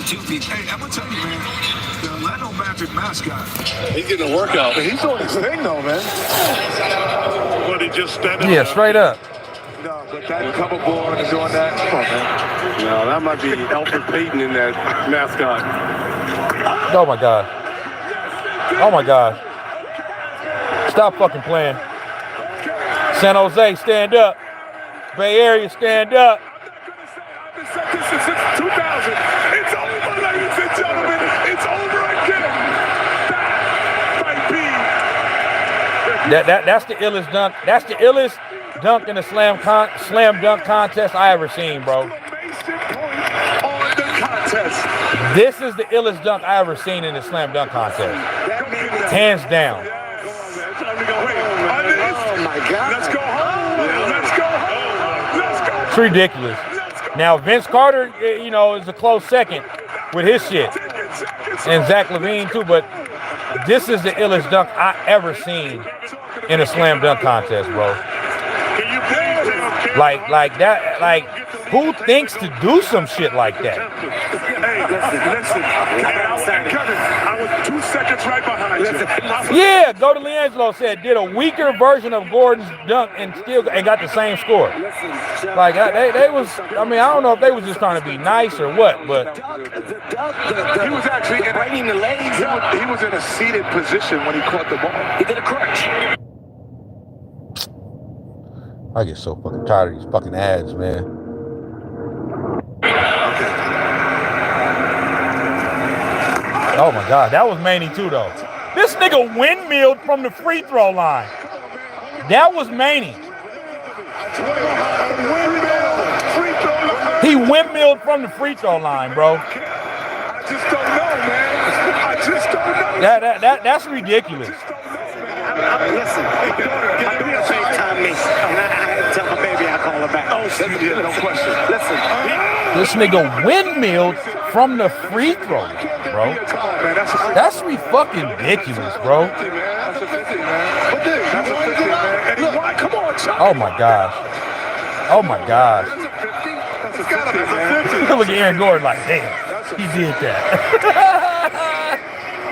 S4: 2 feet. Hey, I'm gonna tell you, man, the Orlando Magic mascot.
S8: He's getting a workout.
S5: He's doing his thing, though, man.
S8: What, he just standing
S22: Yeah,
S8: there?
S22: straight up.
S5: No, but that cover board and doing that, come on, man.
S8: No, that might be Alfred Payton in that mascot.
S22: Oh my God. Oh my God. Stop fucking playing. San Jose, stand up. Bay Area, stand up.
S5: I've been saying this since 2000. It's over, ladies and gentlemen. It's over again. That might be.
S22: That's the illest dunk. That's the illest dunk in the slam dunk contest I ever seen, bro.
S5: On the contest.
S22: This is the illest dunk I ever seen in the slam dunk contest. Hands down.
S5: Oh my God. Let's go home. Let's go home. Let's go home.
S22: It's ridiculous. Now, Vince Carter, you know, is a close second with his shit. And Zach LaVine, too. But this is the illest dunk I ever seen in a slam dunk contest, bro. Like that, like, who thinks to do some shit like that?
S5: Hey, listen. Kevin, I was 2 seconds right behind you.
S22: Yeah, Go to Leangelo said did a weaker version of Gordon's dunk and got the same score. Like they was, I mean, I don't know if they was just trying to be nice or what, but
S5: he was actually in the legs. He was in a seated position when he caught the ball. He did a crunch.
S22: I get so fucking tired of these fucking ads, man. Oh my God, that was Manny too, though. This nigga windmilled from the free throw line. That was Manny. He windmilled from the free throw line, bro.
S5: I just don't know, man. I just don't know.
S22: That's ridiculous.
S16: Listen, my daughter FaceTime me. I tell my baby I call her back. Oh, she did, no question. Listen.
S22: This nigga windmilled from the free throw line, bro. That's fucking ridiculous, bro. Oh my gosh. Oh my gosh. Look at Aaron Gordon like, damn, he did that.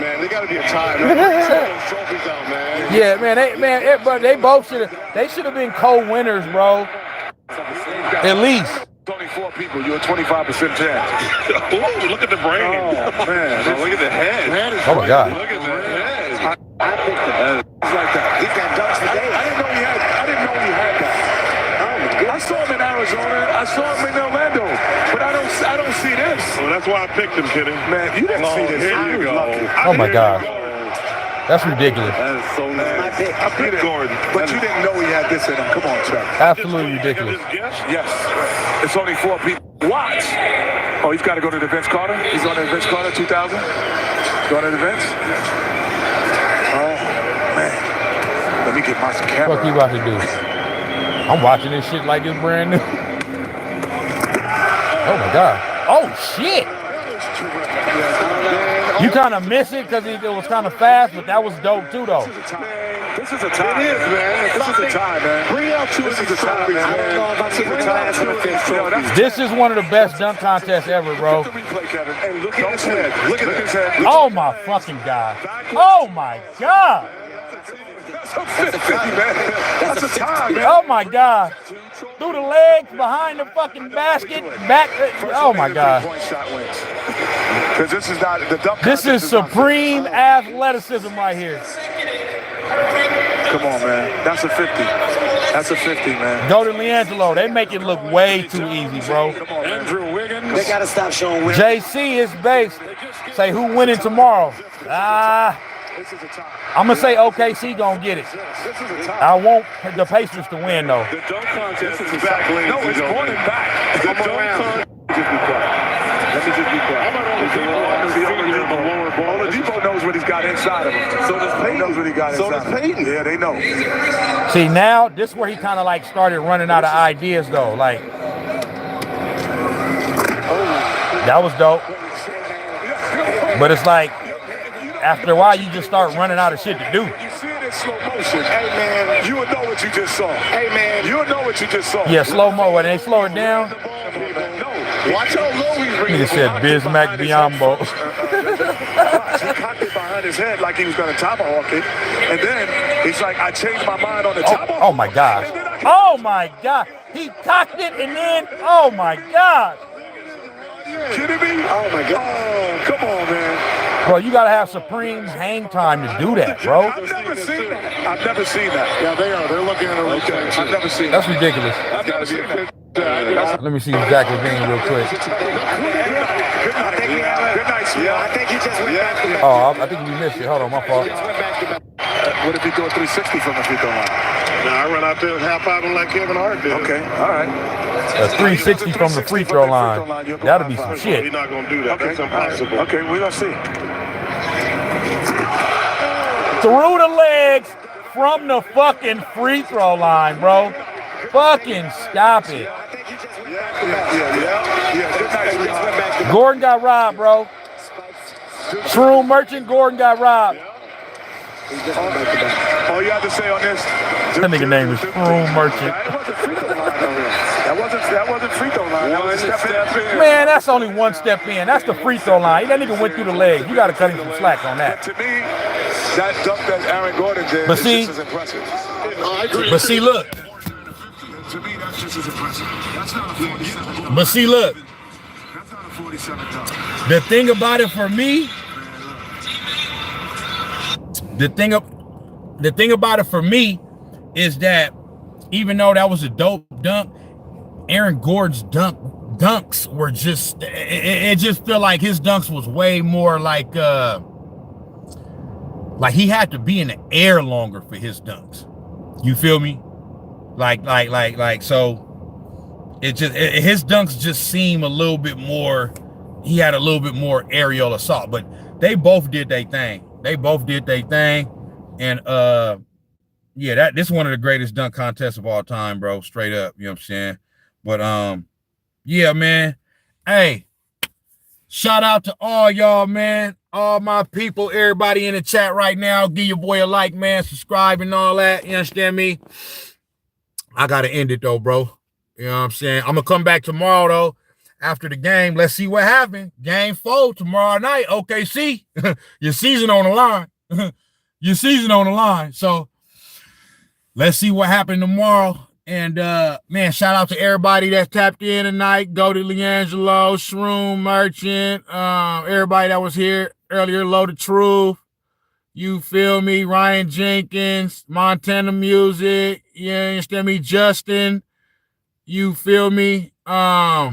S8: Man, they gotta be a tie, man. Those trophies out, man.
S22: Yeah, but they both should have been co-winners, bro. At least.
S5: Only 4 people, you're a 25% chance.
S8: Oh, look at the brain.
S5: Oh, man.
S8: Oh, look at the head.
S22: Oh, my God.
S8: Look at the head.
S16: I picked him. He's like that. He's got dunks today.
S5: I didn't know he had that. I saw him in Arizona. I saw him in Orlando. But I don't see this.
S8: Well, that's why I picked him, Kenny.
S5: Man, you didn't see this.
S8: Here you go.
S22: Oh, my God. That's ridiculous.
S8: That is so nice.
S5: I picked Gordon. But you didn't know he had this in him. Come on, Chuck.
S22: Absolutely ridiculous.
S5: Yes. It's only 4 people. Watch. Oh, he's got to go to the Vince Carter? He's on the Vince Carter 2000? Going to the Vince? Oh, man. Let me get my camera.
S22: What you about to do? I'm watching this shit like it's brand new. Oh, my God. Oh, shit. You kind of miss it because it was kind of fast, but that was dope too, though.
S5: This is a tie. It is, man. This is a tie, man. Bring out two of these trophies, man. I don't know if I see the tie for the 5th trophy.
S22: This is one of the best dunk contests ever, bro.
S5: Hey, look at his head. Look at his head.
S22: Oh, my fucking God. Oh, my God.
S5: That's a 50, man. That's a tie, man.
S22: Oh, my God. Through the legs, behind the fucking basket, back. Oh, my God.
S5: This is not the dunk.
S22: This is supreme athleticism right here.
S5: Come on, man. That's a 50. That's a 50, man.
S22: Go to Leangelo. They make it look way too easy, bro.
S5: Come on, Andrew Wiggins.
S16: They got to stop showing Wiggins.
S22: JC is based. Say who winning tomorrow. I'm going to say OKC going to get it. I want the Pacers to win, though.
S8: The dunk contest is exactly.
S5: No, it's going back.
S8: The dunk contest.
S3: got inside of him. So does Peyton.
S10: He knows what he got
S3: so
S10: inside.
S3: does Peyton.
S10: Yeah, they know.
S22: See, now this is where he kind of like started running out of ideas though. Like that was dope. But it's like after a while you just start running out of shit to do.
S10: You see it in slow motion. Hey man, you would know what you just saw. Hey man, you would know what you just saw.
S22: Yeah, slow-mo. When they slow it down.
S10: Watch how low he's bringing
S22: Nigga said Bismack Biombo.
S10: He cocked it behind his head like he was going to tomahawk it. And then it's like, I changed my mind on the tomahawk.
S22: Oh my gosh. Oh my God. He cocked it and then, oh my God.
S10: Kidding me? Oh my God. Oh, come on, man.
S22: Bro, you got to have Supreme's hang time to do that, bro.
S10: I've never seen that. I've never seen that. Yeah, they are. They're looking at a replay. I've never seen
S22: That's
S10: that.
S22: ridiculous.
S10: I've never seen that.
S22: Let me see Zach Levine real quick.
S10: Good night, sweetheart. I think he just went back to back.
S22: Oh, I think we missed it. Hold on, my fault.
S10: What if he go 360 from the free throw line?
S8: Now I run out there and half out him like Kevin Hart did.
S10: Okay, all right.
S22: A 360 from the free throw line. That'll be some shit.
S8: He's not going to do that. That's impossible.
S10: Okay, we're going to see.
S22: Through the legs from the fucking free throw line, bro. Fucking stop it. Gordon got robbed, bro. Shroom Merchant, Gordon got robbed.
S10: All you have to say on this.
S22: That nigga name is Shroom Merchant.
S10: That wasn't free throw line. That was step in.
S22: Man, that's only one step in. That's the free throw line. That nigga went through the legs. You got to cut him some slack on that.
S10: To me, that dunk that Aaron Gordon did
S22: But
S10: is
S22: see,
S10: just as impressive.
S22: but see, look.
S10: To me, that's just as impressive. That's not a 47
S22: But see, look.
S10: That's not a 47 dunk.
S22: The thing about it for me, the thing about it for me is that even though that was a dope dunk, Aaron Gordon's dunks were just, it just felt like his dunks was way more like he had to be in the air longer for his dunks. You feel me? So his dunks just seem a little bit more, he had a little bit more aerial assault, but they both did their thing. And yeah, this is one of the greatest dunk contests of all time, bro. Straight up, you know what I'm saying? But yeah, man. Hey, shout out to all y'all, man. All my people, everybody in the chat right now. Give your boy a like, man. Subscribe and all that. You understand me? I gotta end it though, bro. You know what I'm saying? I'm gonna come back tomorrow though. After the game, let's see what happened. Game 4 tomorrow night. OKC. Your season on the line. Your season on the line. So let's see what happened tomorrow. And man, shout out to everybody that's tapped in tonight. Go to Leangelo, Shroom Merchant, everybody that was here earlier, Loaded Truth. You feel me? Ryan Jenkins, Montana Music. You understand me? Justin. You feel me? Yeah,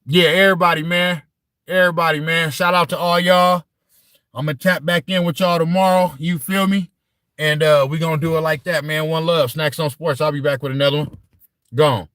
S22: everybody, man. Everybody, man. Shout out to all y'all. I'm gonna tap back in with y'all tomorrow. You feel me? And we're gonna do it like that, man. One love. Snax on Sports. I'll be back with another one. Gone.